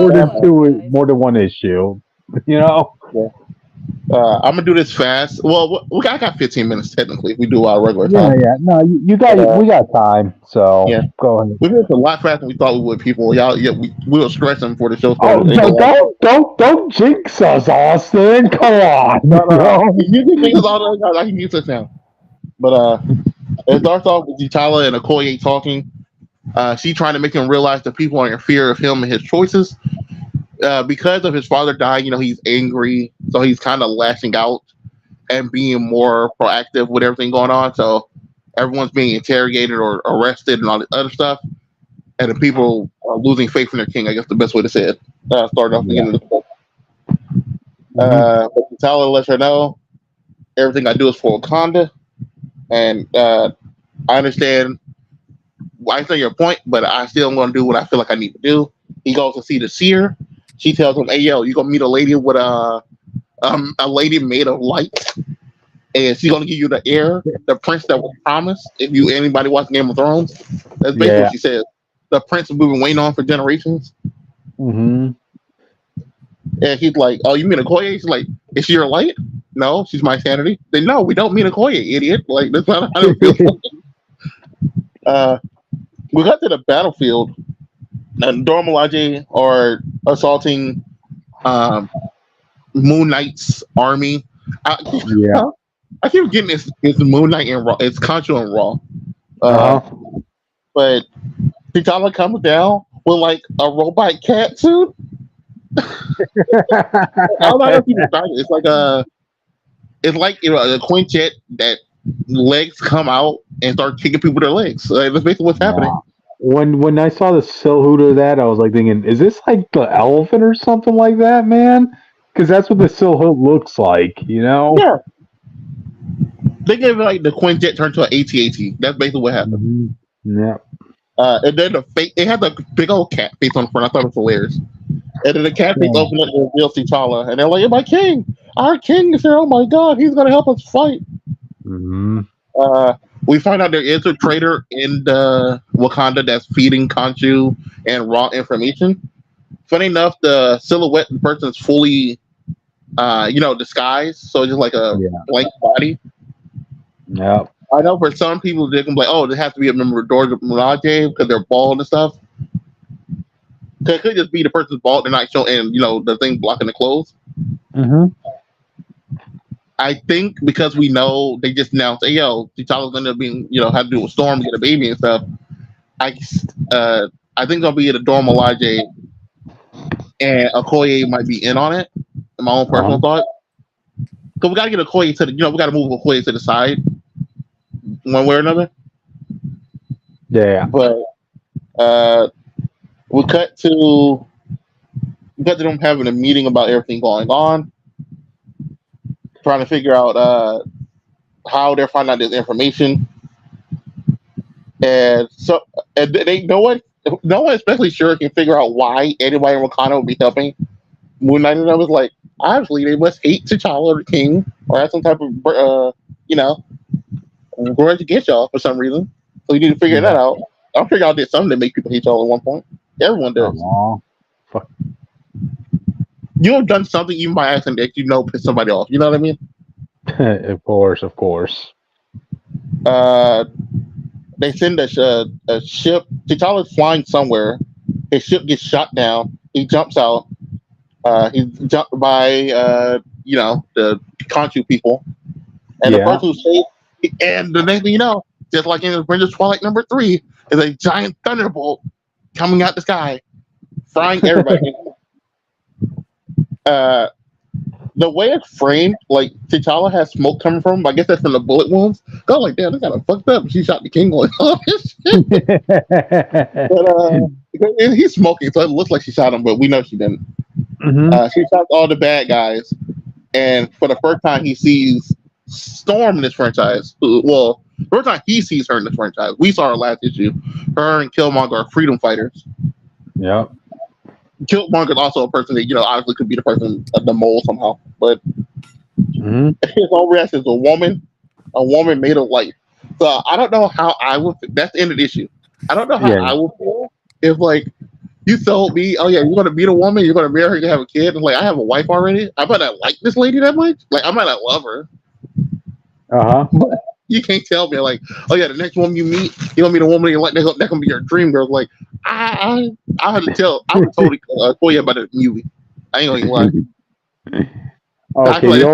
more than one issue. You know. Yeah. I'm gonna do this fast. Well, I got 15 minutes technically. If we do our regular time. Yeah. No, you got. We got time. So go ahead. We did a lot faster than we thought we would. People, y'all, we were stressing before the show started. Don't jinx us, Austin. Come on. No. You can jinx us all the time. I can use this now. But it starts off with T'Challa and Okoye talking. She trying to make him realize that people are in fear of him and his choices. Because of his father dying, you know, he's angry, so he's kind of lashing out and being more proactive with everything going on. So everyone's being interrogated or arrested and all this other stuff, and the people are losing faith in their king. I guess the best way to say it. Starting off the beginning of the book. But T'Challa lets her know everything I do is for Wakanda, and I understand your point, but I still am going to do what I feel like I need to do. He goes to see the seer. She tells him, "Hey, yo, you gonna meet a lady with a lady made of light, and she's gonna give you the heir, the prince that was promised. If anybody watching Game of Thrones, that's basically what she says. The prince we've been waiting on for generations." And he's like, "Oh, you mean Okoye?" She's like, "Is she your light?" "No, she's my sanity." "Then no, we don't mean Okoye, idiot. Like that's not how it feels." We got to the battlefield. And Dormilaje are assaulting Moon Knight's army. I keep getting it's Moon Knight and Raw. It's Concho and Raw. But T'Challa comes down with like a robot cat suit. I don't know how people describe it. It's like a quintet that legs come out and start kicking people with their legs. That's basically what's happening. Wow. When I saw the silhouette of that, I was like thinking, is this like the elephant or something like that, man? Because that's what the silhouette looks like, you know? Yeah. They gave it like the quintet turned to an AT-AT. That's basically what happened. Yeah. And then it had the big old cat face on the front. I thought it was hilarious. And then the cat face opened up and revealed T'Challa, and they're like, "My king, our king is here! Oh my god, he's gonna help us fight." Mm-hmm. We find out there is a traitor in the Wakanda that's feeding Khonshu and raw information. Funny enough, the silhouette of the person is fully, disguised, so it's just like a blank body. Yeah. I know for some people they can be like, "Oh, this has to be a member of Dora Milaje because they're bald and stuff." It could just be the person's bald, they're not showing, the thing blocking the clothes. Mm-hmm. I think because we know they just announced, "Hey, yo, T'Challa's gonna be, have to do a storm to get a baby and stuff." I think it'll be the Dora Milaje, and Okoye might be in on it. In my own personal thought, because we gotta get Okoye to we gotta move Okoye to the side, one way or another. Yeah. But we cut to them having a meeting about everything going on, trying to figure out how they're finding out this information, and they no one, especially sure, can figure out why anybody in Wakanda would be helping Moon Knight. And I was like, obviously they must hate T'Challa or the King, or have some type of grudge against y'all for some reason. So you need to figure that out. I'm figuring out there's something that make people hate y'all at one point. Everyone does. Fuck. You have done something even by accident that piss somebody off. You know what I mean? Of course. They send a ship. T'Challa's flying somewhere. His ship gets shot down. He jumps out. He's jumped by the Khonshu people, and the person who saved. And the next thing you know, just like in Avengers Twilight #3, is a giant thunderbolt coming out the sky, frying everybody. The way it's framed, like T'Challa has smoke coming from him. I guess that's from the bullet wounds. Go like, damn, this kind of fucked up. She shot the king going, oh shit. But he's smoking, so it looks like she shot him, but we know she didn't. Mm-hmm. She shot all the bad guys, and for the first time, he sees Storm in this franchise. Well, first time he sees her in this franchise. We saw her last issue. Her and Killmonger are freedom fighters. Yep. Killmonger is also a person that obviously could be the person, the mole somehow. But his whole reaction is a woman made of light. So I don't know how I would. That's the end of the issue. I don't know how I would feel if you told me, oh yeah, you're gonna meet a woman, you're gonna marry her, you have a kid, and I have a wife already. I might not like this lady that much. I might not love her. But you can't tell me oh yeah, the next woman you meet, you're gonna meet a woman you like. That gonna be your dream girl. I had to tell. I would totally tell you about the movie. I ain't gonna lie. Okay,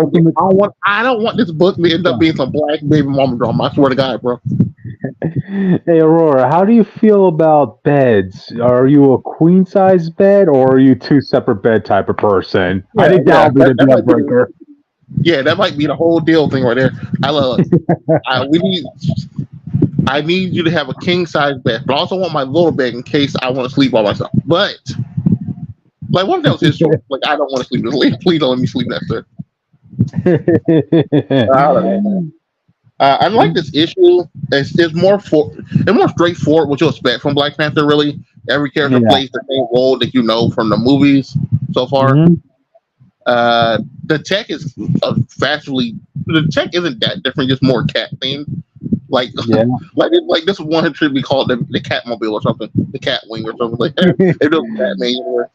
I don't want this book to end up being some black baby mama drama. I swear to God, bro. Hey Aurora, how do you feel about beds? Are you a queen size bed or are you two separate bed type of person? Yeah, I think that would be the deal breaker. Yeah, that might be the whole deal thing right there. I love it. I need you to have a king size bed, but I also want my little bed in case I want to sleep by myself. But what if that was his choice? I don't want to sleep. Please don't let me sleep next to her. I like this issue. It's more straightforward, what you expect from Black Panther. Really, every character plays the same role that from the movies so far. The tech is the tech isn't that different, just more cat themed. This one should be called the Catmobile or something, the Cat Wing or something. They do Batman anywhere.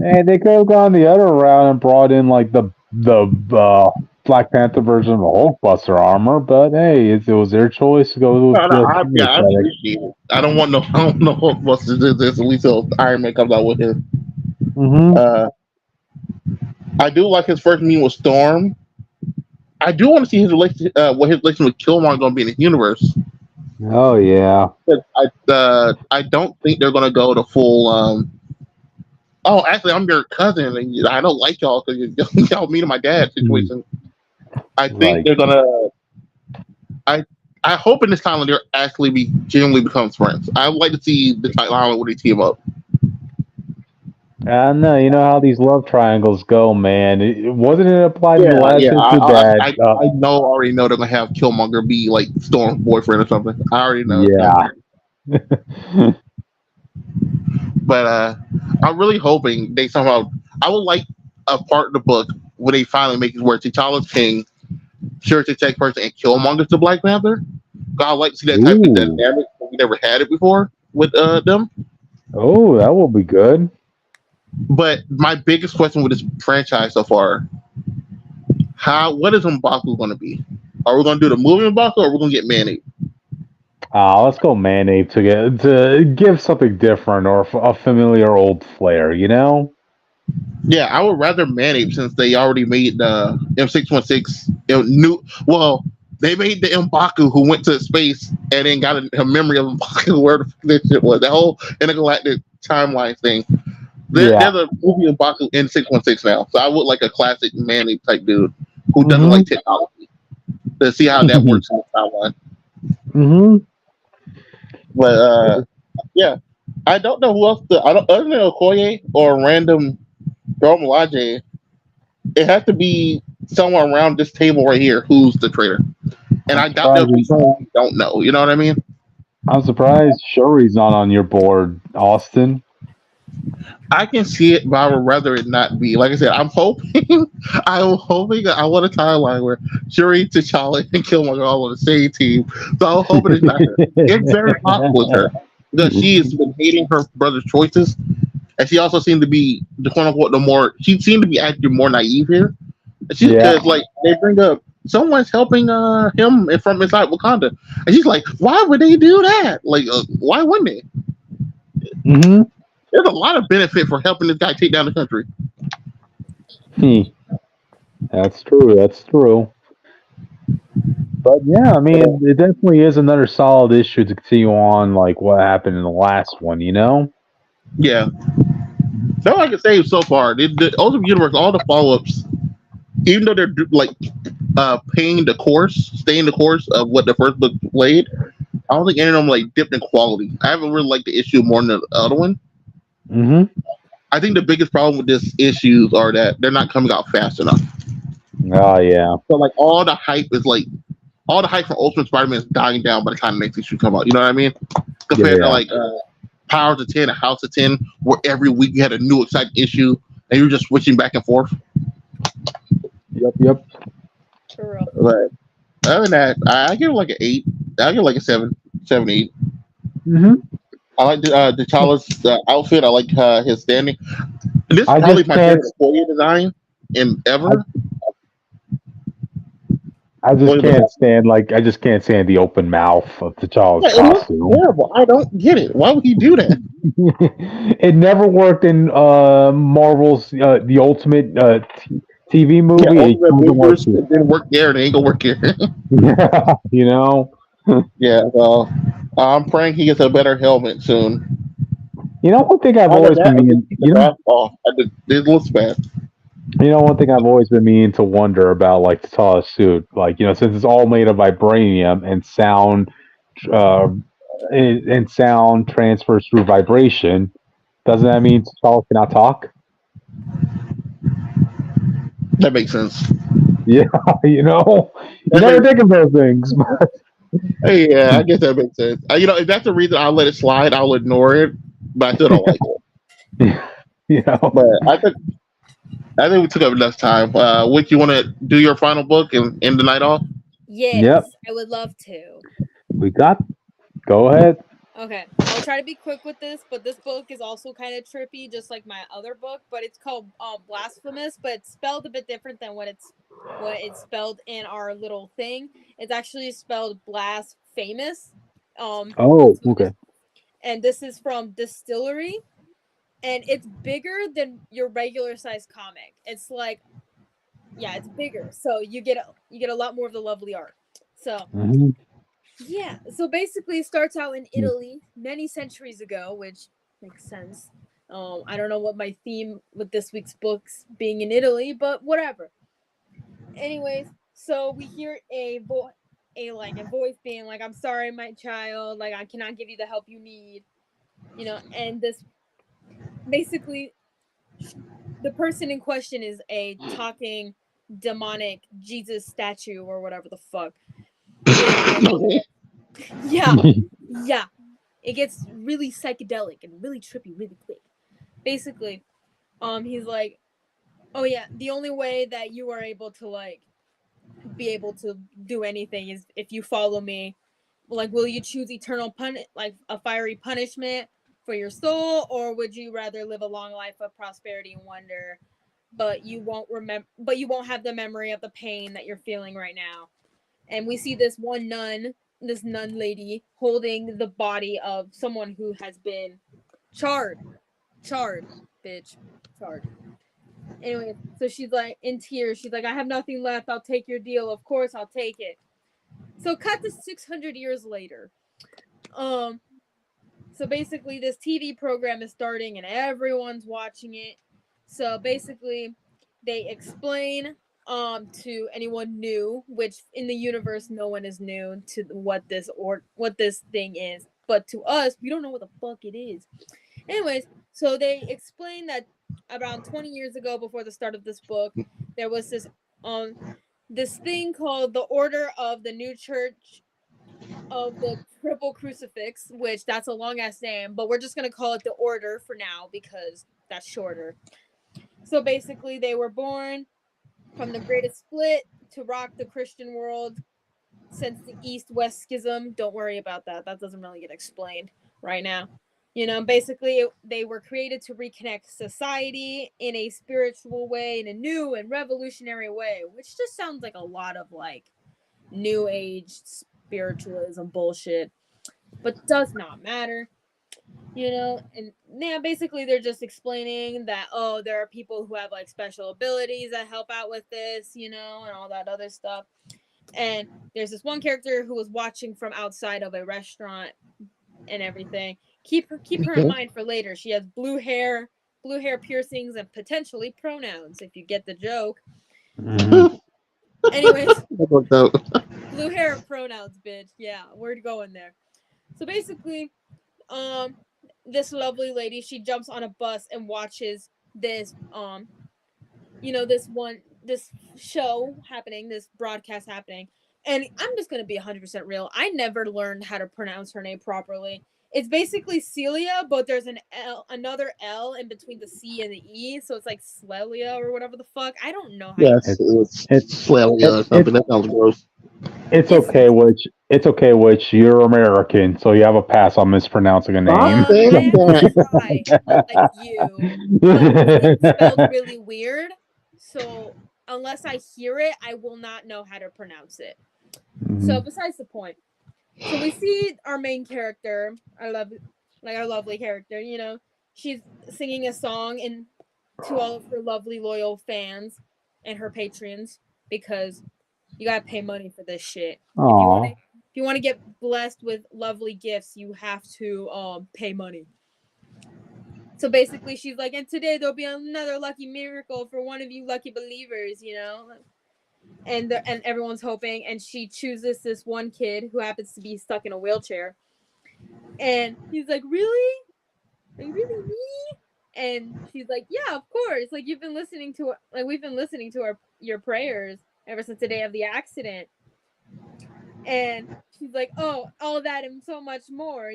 And they could have gone the other route and brought in the Black Panther version of the Hulkbuster armor, but hey, it was their choice to go with. I don't want no Hulkbuster. At least till Iron Man comes out with him. I do like his first meeting with Storm. I do want to see his relation, what his relation with Killmonger going to be in the universe. Oh yeah. I don't think they're gonna go to full. Oh, actually, I'm your cousin, and I don't like y'all because y'all meeting my dad situation. I think Like, they're gonna. I I hope in this time they're actually genuinely becomes friends. I would like to see the Twilight where they team up. I don't know. You know how these love triangles go, man. Wasn't it applied in the Yeah, last yeah. issue that? I know already know they're gonna have Killmonger be like Storm's boyfriend or something. I already know it's gonna Yeah. be. But I'm really hoping they somehow. I would like a part of the book where they finally make it where T'Challa's king, sure to take person, and Killmonger's the Black Panther. I'd like to see that type of Ooh. dynamic. We never had it before with them. Oh, that will be good. But my biggest question with this franchise so far, what is M'Baku going to be? Are we going to do the movie M'Baku, or are we going to get Manny? Let's go Mayonnaise to give something different or a familiar old flair. You know? Yeah, I would rather Manny since they already made the M616 new. Well, they made the M'Baku who went to space and then got a memory of M'Baku where the fuck this shit was. The whole intergalactic timeline thing. Yeah. There's a movie M'Baku in 616 now, so I would like a classic Manny type dude who doesn't Mm-hmm. like technology to see how that works in the timeline. Mm-hmm. But yeah, I don't know who else. I don't other than Okoye or random Dromalaje. It has to be someone around this table right here who's the traitor, and I'm I doubt there'll be surprised. someone we don't know. You know what I mean? I'm surprised Shuri's not on your board, Austin. I can see it, but I would rather it not be. Like I said, I'm hoping. I'm hoping. I want a timeline where Shuri, T'Challa, and Killmonger are all on the same team. So I'm hoping it's not her. It's very possible it's her because she has been hating her brother's choices, and she also seemed to be the quote unquote the more. She seemed to be acting more naive here. She Yeah. because like they bring up someone's helping him from inside Wakanda, and she's like, why would they do that? Like, why wouldn't they? Mm-hmm. There's a lot of benefit for helping this guy take down the country. That's true. That's true. But yeah, I mean, it definitely is another solid issue to continue on, like what happened in the last one. You know? Yeah, that's all I can say so far. The Ultimate Universe, all the follow ups, even though they're like paying the course, staying the course of what the first book played, I don't think any of them like dipped in quality. I haven't really liked the issue more than the other one. Mm-hmm. I think the biggest problem with this issues are that they're not coming out fast enough. Oh yeah. So like all the hype for Ultimate Spider-Man is dying down by the time the next issue come out. You know what I mean? Compared to Yeah. like Powers of 10 and House of 10, where every week you had a new exciting issue and you're just switching back and forth. Yep. Yep. For real. But other than that, I give it like an 8. I give it like a 7, 8. Mm-hmm. I like T'Challa's outfit. I like his standing. And this is I probably just my can't. favorite Okoye design in I, ever. I just What is can't stand I just can't stand the open mouth of T'Challa's Yeah, it looks costume. terrible. I don't get it. Why would he do that? It never worked in Marvel's the Ultimate TV Yeah, movie. It Ultimate doesn't work Avengers, here. it didn't work there. It ain't gonna work here. You know. Yeah, well, I'm praying he gets a better helmet soon. You know one thing I've Either always that been or just meaning. keep the mask off. It looks bad. You know one thing I've always been meaning to wonder about like T'Challa's suit, like since it's all made of vibranium and uh, and sound transfers through vibration, doesn't that mean T'Challa cannot talk? That makes sense. Yeah, you That never makes, think of those things. hey, yeah, I guess that makes sense. If that's the reason I'll let it slide, I'll ignore it. But I still don't like it. you know. But I think we took up enough time. Would you want to do your final book and end the night off? Yep, Yes, I would love to. we got. Go ahead. Okay, I'll try to be quick with this, but this book is also kind of trippy, just like my other book. But it's called Blasphemous, but it's spelled a bit different than what it's spelled in our little thing. It's actually spelled Blasphemous. Oh, That's what it is. okay. And this is from Distillery, and it's bigger than your regular size comic. It's like, yeah, it's bigger, so you get a lot more of the lovely art. So Hmm. Yeah, so basically it starts out in Italy many centuries ago, which makes sense. I don't know what my theme with this week's books being in Italy, but whatever. Anyways, so we hear a voice being like, "I'm sorry, my child, like I cannot give you the help you need," and this basically the person in question is a talking demonic Jesus statue or whatever the fuck. Yeah, yeah. It gets really psychedelic and really trippy really quick. Basically, he's like, "Oh yeah, the only way that you are able to like be able to do anything is if you follow me. Like, will you choose eternal like a fiery punishment for your soul, or would you rather live a long life of prosperity and wonder, but you won't have the memory of the pain that you're feeling right now?" And we see this nun lady holding the body of someone who has been charred, bitch, charred. Anyway, so she's like in tears. She's like, "I have nothing left. I'll take your deal. Of course, I'll take it." So cut to 600 years later. So basically, this TV program is starting and everyone's watching it. So basically, they explain to anyone new, which in the universe no one is new to what this thing is, but to us we don't know what the fuck it is. Anyways, so they explain that around 20 years ago, before the start of this book, there was this thing called the Order of the New Church of the Triple Crucifix, which that's a long ass name, but we're just gonna call it the Order for now because that's shorter. So basically, they were born from the greatest split to rock the Christian world since the East-West schism. Don't worry about that. That doesn't really get explained right now. Basically, they were created to reconnect society in a spiritual way, in a new and revolutionary way, which just sounds like a lot of like new age spiritualism bullshit, but does not matter. And yeah, basically they're just explaining that, oh, there are people who have like special abilities that help out with this, and all that other stuff. And there's this one character who was watching from outside of a restaurant and everything. Keep her in mind for later. She has blue hair piercings, and potentially pronouns, if you get the joke. Anyways, blue hair and pronouns, bitch. Yeah, we're going there. So basically, this lovely lady, she jumps on a bus and watches this this show happening, this broadcast happening. And I'm just gonna be 100% real. I never learned how to pronounce her name properly. It's basically Celia, but there's another L in between the C and the E, so it's like Slelia or whatever the fuck. I don't know how. Yes, it's Slelia or something. That sounds gross. It's okay, Witch. You're American, so you have a pass on mispronouncing a name. I try, like you, but it's spelled really weird. So unless I hear it, I will not know how to pronounce it. So besides the point. So we see our main character, our lovely character, she's singing a song to all of her lovely loyal fans and her patrons, because you gotta pay money for this shit. If you want to get blessed with lovely gifts, you have to pay money. So basically, she's like, and today there'll be another lucky miracle for one of you lucky believers, and everyone's hoping, and she chooses this one kid who happens to be stuck in a wheelchair, and he's like, really, like, really me? And she's like, yeah, of course, like we've been listening to your prayers ever since the day of the accident. And she's like, oh, all that and so much more,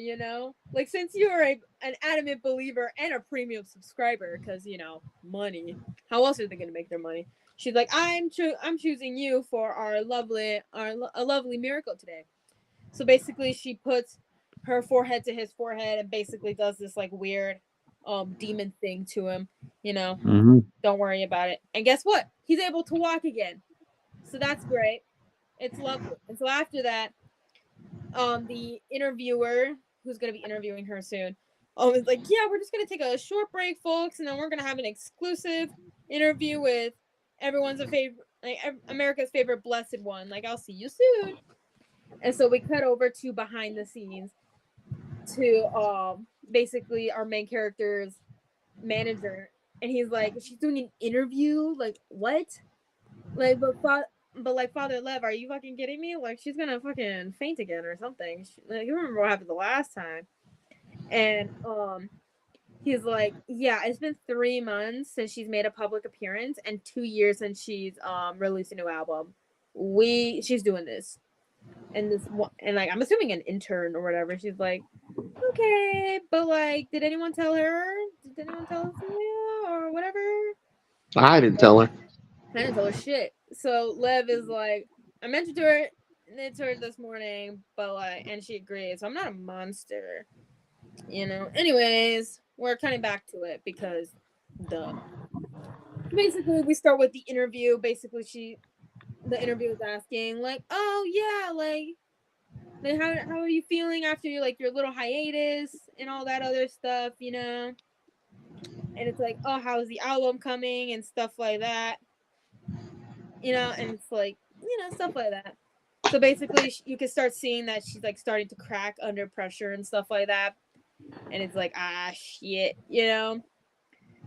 like, since you're an adamant believer and a premium subscriber, because money, how else are they gonna make their money? She's like, I'm choosing you for a lovely miracle today. So basically, she puts her forehead to his forehead and basically does this like weird demon thing to him. Don't worry about it. And guess what? He's able to walk again. So that's great. It's lovely. And so after that, the interviewer, who's going to be interviewing her soon, is like, yeah, we're just going to take a short break, folks, and then we're going to have an exclusive interview with everyone's favorite, like America's favorite blessed one. Like, I'll see you soon. And so we cut over to behind the scenes to basically our main character's manager, and he's like, she's doing an interview. Like, what? Like, but like, Father Lev, are you fucking kidding me? Like, she's gonna fucking faint again or something. Like, you remember what happened the last time? And he's like, yeah, it's been 3 months since she's made a public appearance and 2 years since she's released a new album. She's doing this. And this one, and like, I'm assuming an intern or whatever. She's like, okay, but like, did anyone tell her? Did anyone tell Celia or whatever? I didn't tell her. I didn't tell her shit. So Lev is like, I mentioned to her, it's her this morning, but like, and she agreed. So I'm not a monster, you know. Anyways, we're cutting back to it because basically we start with the interview. Basically, the interview is asking like, oh yeah, like how are you feeling after your little hiatus and all that other stuff, you know? And it's like, oh, how's the album coming and stuff like that, you know? And it's like, you know, stuff like that. So basically, you can start seeing that she's like starting to crack under pressure and stuff like that. And it's like, shit, you know?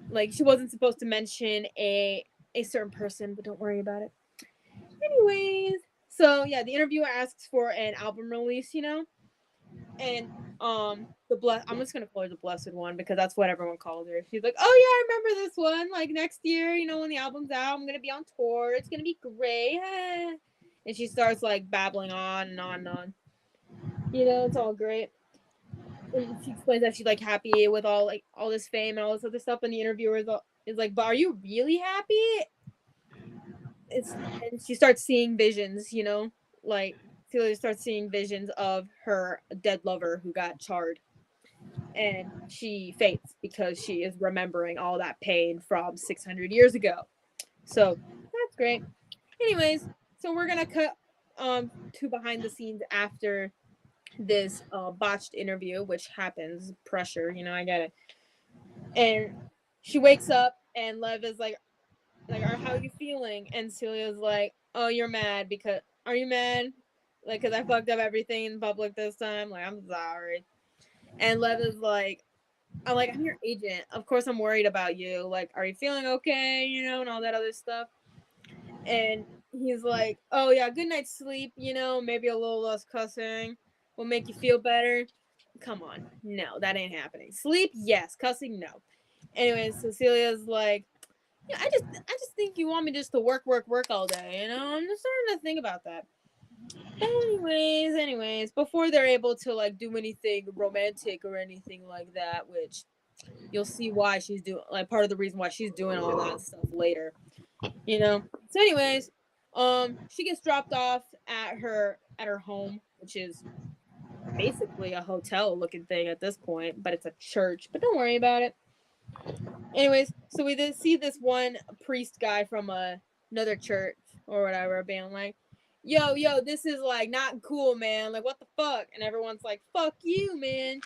Like, she wasn't supposed to mention a certain person, but don't worry about it. Anyways, so yeah, the interviewer asks for an album release, you know? And I'm just gonna call her the Blessed One because that's what everyone calls her. She's like, oh yeah, I remember this one. Like, next year, you know, when the album's out, I'm gonna be on tour. It's gonna be great. And she starts like babbling on and on and on. You know, it's all great. And she explains that she's like happy with all this fame and all this other stuff. And the interviewer is like, but are you really happy? And she starts seeing visions, you know, like Celia starts seeing visions of her dead lover who got charred. And she faints because she is remembering all that pain from 600 years ago. So that's great. Anyways, so we're gonna cut to behind the scenes after this botched interview, which happens. Pressure, you know, I get it. And she wakes up, and Lev is like, how are you feeling? And Celia's like, oh, you're mad because are you mad? Like, because I fucked up everything in public this time. Like, I'm sorry. And Lev is like, I'm your agent. Of course, I'm worried about you. Like, are you feeling okay? You know, and all that other stuff. And he's like, oh yeah, good night's sleep. You know, maybe a little less cussing will make you feel better. Come on, no, that ain't happening. Sleep, yes. Cussing, no. Anyways, Cecilia's like, yeah, I just think you want me just to work all day. You know, I'm just starting to think about that. Anyways, before they're able to like do anything romantic or anything like that, which you'll see why she's doing, like, part of the reason why she's doing all that stuff later, you know. So anyways, she gets dropped off at her home, which is basically a hotel looking thing at this point, but it's a church, but don't worry about it. Anyways, so we did see this one priest guy from another church or whatever being like, yo, this is like not cool, man. Like, what the fuck? And everyone's like, fuck you, man.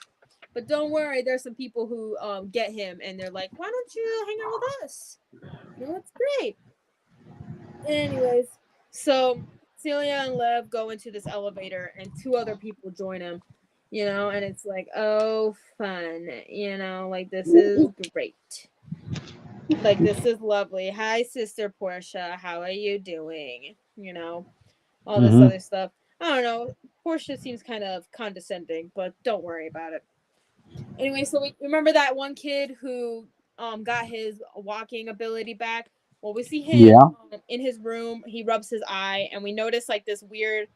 But don't worry, there's some people who get him, and they're like, why don't you hang out with us? You know, it's great. Anyways, so Celia and Lev go into this elevator, and 2 other people join him. You know, and it's like, oh, fun. You know, like, this is great. Like, this is lovely. Hi, Sister Portia. How are you doing? You know, all this other stuff. I don't know. Portia seems kind of condescending, but don't worry about it. Anyway, so we remember that one kid who got his walking ability back. Well, we see him in his room. He rubs his eye, and we notice like this weird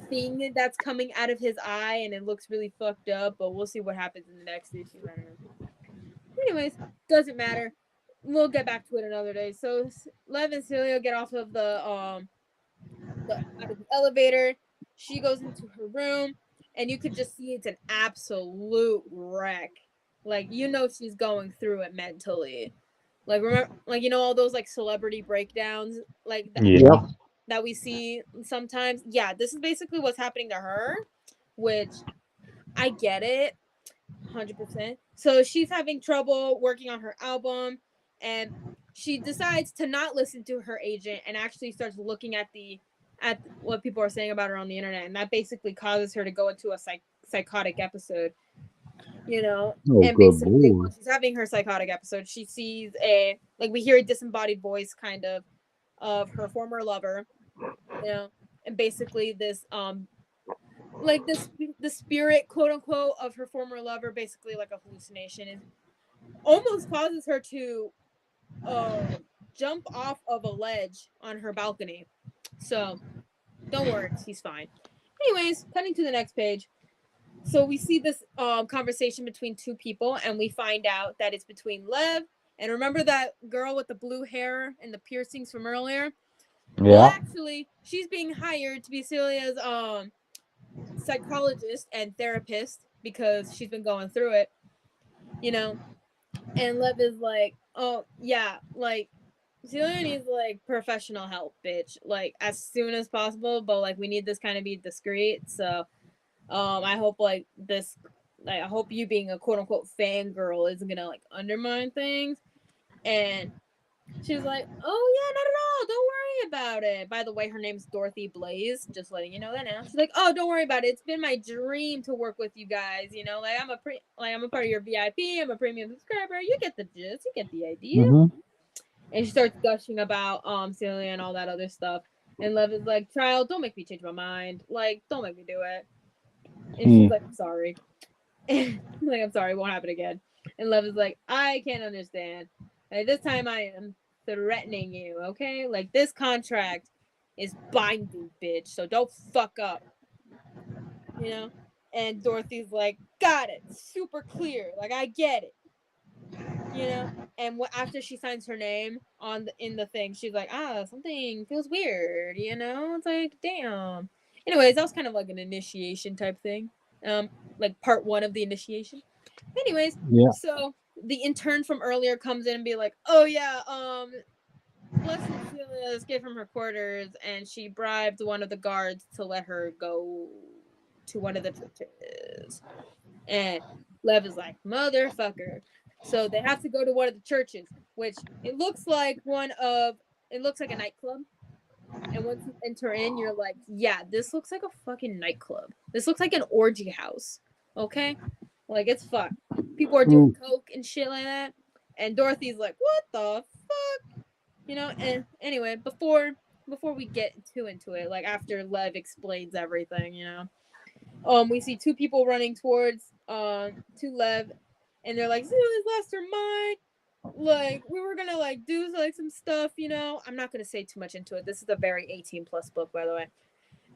thing that's coming out of his eye, and it looks really fucked up. But we'll see what happens in the next issue. I don't know. Anyways, doesn't matter. We'll get back to it another day. So Lev and Celia get off of out of the elevator. She goes into her room, and you could just see it's an absolute wreck. Like, you know, she's going through it mentally. Like, remember, like, you know, all those like celebrity breakdowns, like that we see sometimes. Yeah, this is basically what's happening to her, which I get it, 100%. So she's having trouble working on her album, and she decides to not listen to her agent and actually starts looking at the at what people are saying about her on the internet, and that basically causes her to go into a psychotic episode. You know, Oh, and good basically lord. while she's having her psychotic episode, she sees we hear a disembodied voice kind of her former lover, you know, and basically this the spirit, quote unquote, of her former lover, basically like a hallucination, and almost causes her to jump off of a ledge on her balcony. So don't worry, she's fine. Anyways, cutting to the next page. So we see this conversation between two people, and we find out that it's between Lev and remember that girl with the blue hair and the piercings from earlier? Well, Yeah. actually, she's being hired to be Celia's psychologist and therapist because she's been going through it, you know. And Lev is like, "Oh yeah, like Celia needs like professional help, bitch, like as soon as possible. But like we need this kind of be discreet. So, I hope like this, like I hope you being a quote unquote fangirl isn't gonna like undermine things." And she's like, "Oh yeah, not at all. Don't worry about it." By the way, her name's Dorothy Blaze. Just letting you know that now. She's like, "Oh, don't worry about it. It's been my dream to work with you guys. You know, like I'm a part of your VIP. I'm a premium subscriber. You get the gist. You get the idea." Mm-hmm. And she starts gushing about Celia and all that other stuff. And Lev is like, "Trial, don't make me change my mind. Like, don't make me do it." And she's like, "I'm sorry." Like, "I'm sorry, it won't happen again." And Lev is like, "I can't understand. Like, this time I am threatening you, okay? Like, this contract is binding, bitch, so don't fuck up." You know? And Dorothy's like, "Got it. Super clear. Like, I get it." You know? And after she signs her name in the thing, she's like, something feels weird, you know? It's like, damn. Anyways, that was kind of like an initiation type thing. Like part 1 of the initiation. Anyways, Yeah. so the intern from earlier comes in and be like, "Oh yeah, Blessing Celia escaped from her quarters and she bribed one of the guards to let her go to one of the churches." And Lev is like, "Motherfucker." So they have to go to one of the churches, which it looks like a nightclub. And once you enter in, you're like, "Yeah, this looks like a fucking nightclub. This looks like an orgy house." Okay? Like, it's fucked. People are doing coke and shit like that. And Dorothy's like, "What the fuck?" You know, and anyway, before we get too into it, like after Lev explains everything, you know, we see two people running towards to Lev, and they're like, "Zula's lost her mind. Like, we were gonna like do like some stuff, you know." I'm not gonna say too much into it. This is a very 18+ book, by the way.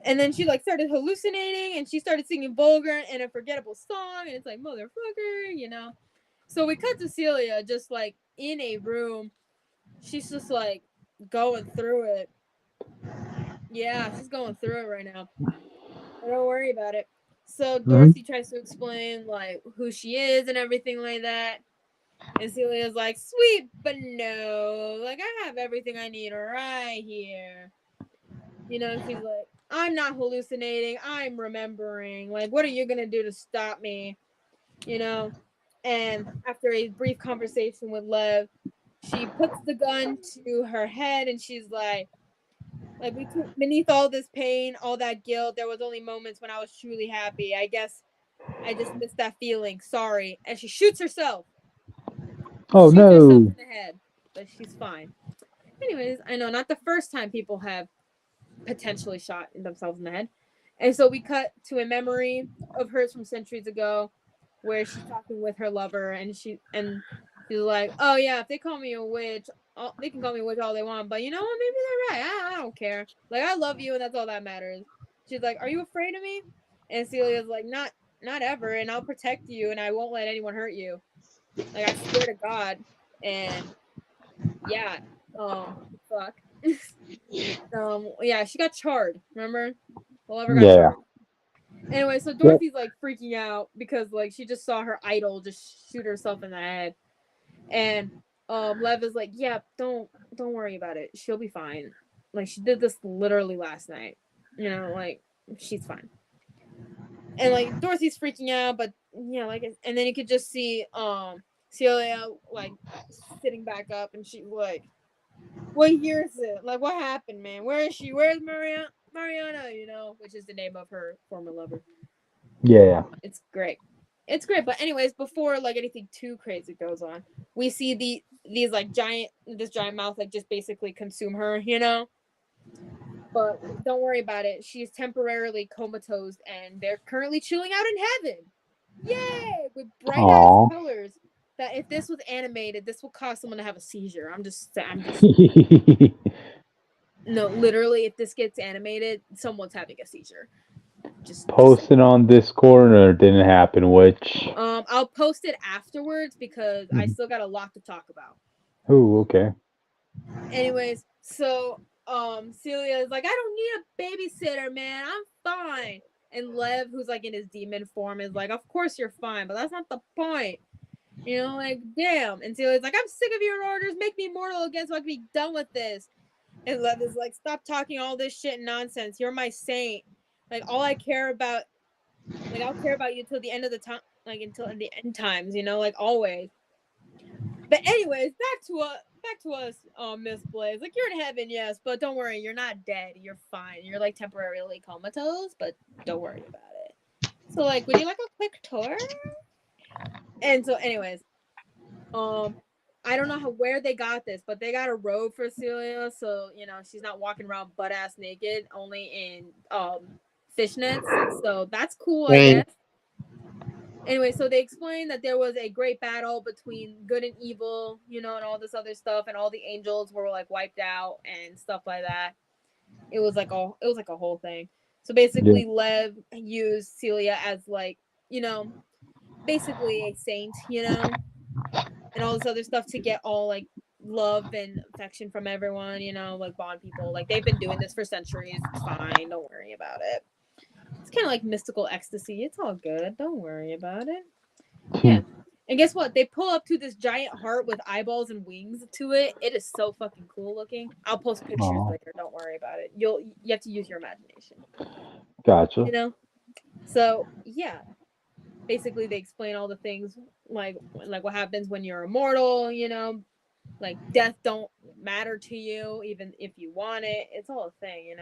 And then she like started hallucinating, and she started singing vulgar and a forgettable song, and it's like, motherfucker, you know. So we cut to Celia just like in a room. She's just like going through it. Yeah, she's going through it right now. Don't worry about it. So Dorothy tries to explain like who she is and everything like that. And Celia's like, "Sweet, but no. Like, I have everything I need right here." You know, she's like, "I'm not hallucinating. I'm remembering. Like, what are you going to do to stop me?" You know? And after a brief conversation with Lev, she puts the gun to her head and she's like, beneath all this pain, all that guilt, there was only moments when I was truly happy. I guess I just missed that feeling. Sorry. And she shoots herself. Oh Shoots herself no. in the head. But she's fine. Anyways, I know not the first time people have potentially shot themselves in the head. And so we cut to a memory of hers from centuries ago where she's talking with her lover and she's like, "Oh yeah, if they call me a witch, they can call me a witch all they want, but you know what, maybe they're right. I don't care. Like, I love you and that's all that matters." She's like, "Are you afraid of me?" And Celia's like, not ever, and I'll protect you and I won't let anyone hurt you. Like, I swear to God." And yeah, fuck. Yeah, she got charred. Remember? The lover got Yeah. charred. Anyway, so Dorothy's like freaking out because like she just saw her idol just shoot herself in the head, and Lev is like, "Yeah, don't worry about it. She'll be fine. Like, she did this literally last night. You know, like, she's fine." And like Dorothy's freaking out, but yeah, like, and then you could just see Celia like sitting back up, and she's like, "What year is it? Like, what happened, man? Where is she? Where's Maria?" Mariana, which is the name of her former lover. Yeah. It's great. It's great. But anyways, before like anything too crazy goes on, we see these like this giant mouth like just basically consume her, But don't worry about it. She's temporarily comatose and they're currently chilling out in heaven. Yay! With bright ass colors. That if this was animated, this will cause someone to have a seizure. I'm just no, literally, if this gets animated, someone's having a seizure. Posting on Discord or it didn't happen, which I'll post it afterwards because I still got a lot to talk about. Oh, okay. Anyways, so Celia is like, I don't need a babysitter, man. I'm fine. And Lev, who's like in his demon form, is like, of course you're fine, but that's not the point. Like, damn. And Celia's like, I'm sick of your orders. Make me mortal again so I can be done with this. And Lev is like, stop talking all this shit nonsense. You're my saint. Like, all I care about, like, I'll care about you till the end of the time, like, until the end times, like, always. But anyways, back to us, Miss Blaze. Like, you're in heaven, yes, but don't worry, you're not dead. You're fine. You're, like, temporarily comatose, but don't worry about it. So, like, would you like a quick tour? And so, anyways, I don't know where they got this, but they got a robe for Celia, so she's not walking around butt ass naked, only in fishnets. So that's cool, I guess. Anyway, so they explained that there was a great battle between good and evil, and all this other stuff, and all the angels were like wiped out and stuff like that. It was like a whole thing. So basically, Lev used Celia as like, basically a saint, and all this other stuff to get all like love and affection from everyone, like bond people. Like they've been doing this for centuries. It's fine. Don't worry about it. It's kind of like mystical ecstasy. It's all good. Don't worry about it. Yeah. And guess what? They pull up to this giant heart with eyeballs and wings to it. It is so fucking cool looking. I'll post pictures later. Don't worry about it. You have to use your imagination. Gotcha. So yeah. Basically, they explain all the things like what happens when you're immortal. Like death don't matter to you even if you want it. It's all a thing.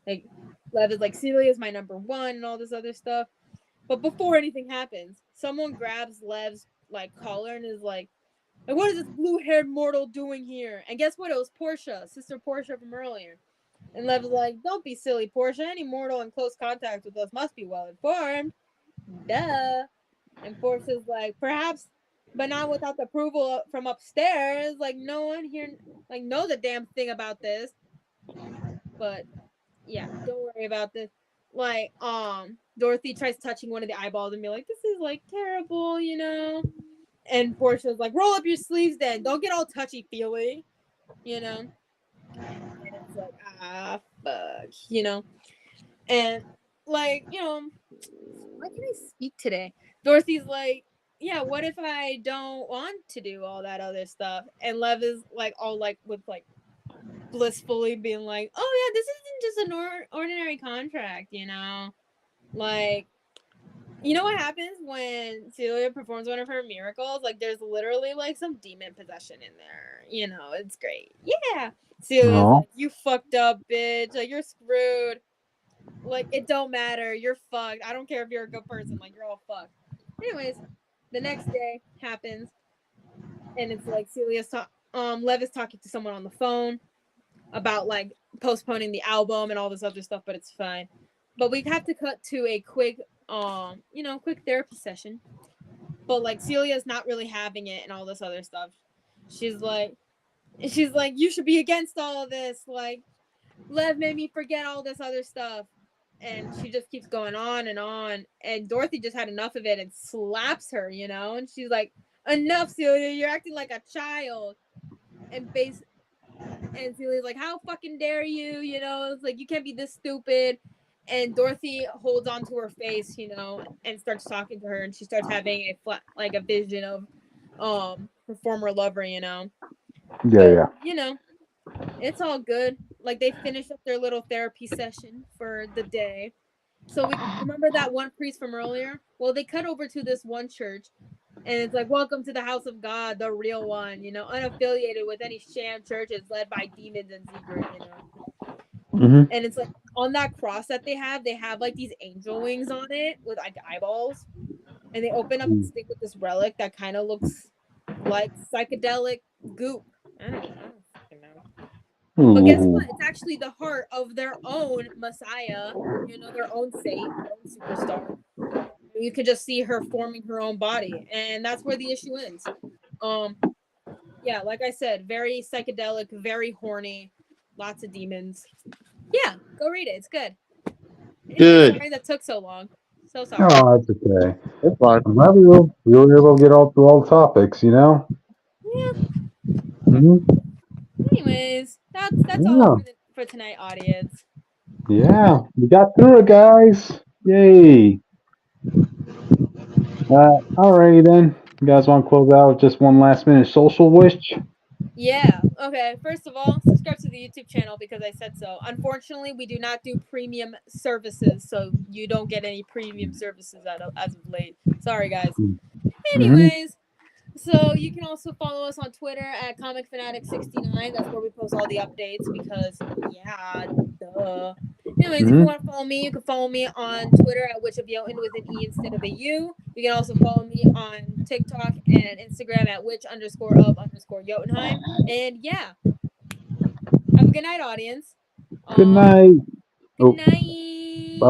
Like Lev is like, Celia is my number one and all this other stuff. But before anything happens, someone grabs Lev's like collar and is like, what is this blue-haired mortal doing here? And guess what? It was Portia, Sister Portia from earlier. And Lev is like, don't be silly, Portia. Any mortal in close contact with us must be well informed. Duh. And Portia's like, perhaps, but not without the approval from upstairs. Like, no one here like knows a damn thing about this. But yeah, don't worry about this. Like, Dorothy tries touching one of the eyeballs and be like, this is like terrible, And Portia's like, roll up your sleeves then. Don't get all touchy-feely, And it's like, fuck, And like, why can I speak today? Dorothy's like, yeah, what if I don't want to do all that other stuff? And Lev is like all like with like blissfully being like, oh yeah, this isn't just an ordinary contract, Like, you know what happens when Celia performs one of her miracles? Like, there's literally like some demon possession in there. It's great. Yeah. Celia's like, you fucked up, bitch. Like, you're screwed. Like, it don't matter. You're fucked. I don't care if you're a good person. Like, you're all fucked. Anyways, the next day happens, and it's like Lev is talking to someone on the phone about like postponing the album and all this other stuff, but it's fine. But we have to cut to a quick quick therapy session. But like Celia's not really having it and all this other stuff. She's like, you should be against all of this. Like, Lev made me forget all this other stuff. And she just keeps going on and on. And Dorothy just had enough of it and slaps her, And she's like, enough, Celia. You're acting like a child. And Celia's like, how fucking dare you? It's like, you can't be this stupid. And Dorothy holds onto her face, and starts talking to her. And she starts having a vision of her former lover, Yeah, but, it's all good. Like, they finish up their little therapy session for the day. So we remember that one priest from earlier? Well, they cut over to this one church, and it's like, welcome to the house of God, the real one, unaffiliated with any sham churches led by demons and secret, Mm-hmm. And it's like on that cross that they have like these angel wings on it with like eyeballs, and they open up the stick with this relic that kind of looks like psychedelic goop. I don't fucking know. But guess what? It's actually the heart of their own Messiah, their own saint, their own superstar. You can just see her forming her own body, and that's where the issue ends. Yeah, like I said, very psychedelic, very horny, lots of demons. Yeah, go read it. It's good. Good. Sorry that took so long. So sorry. Oh, that's okay. That's fine. I'm glad we were able to get all through all the topics, you know? Yeah. Mm-hmm. Anyways, that's all for tonight, audience. Yeah, we got through it, guys. Yay. Alrighty then. You guys want to close out with just one last minute social wish? Yeah. Okay. First of all, subscribe to the YouTube channel because I said so. Unfortunately, we do not do premium services, so you don't get any premium services as of late. Sorry, guys. Anyways, so you can also follow us on Twitter at ComicFanatic69. That's where we post all the updates because, yeah, duh. Anyways, if you want to follow me, you can follow me on Twitter at WitchofJotun with an E instead of a U. You can also follow me on TikTok and Instagram at witch_of_Jotunheim. And yeah, have a good night, audience. Good night. Good night. Bye.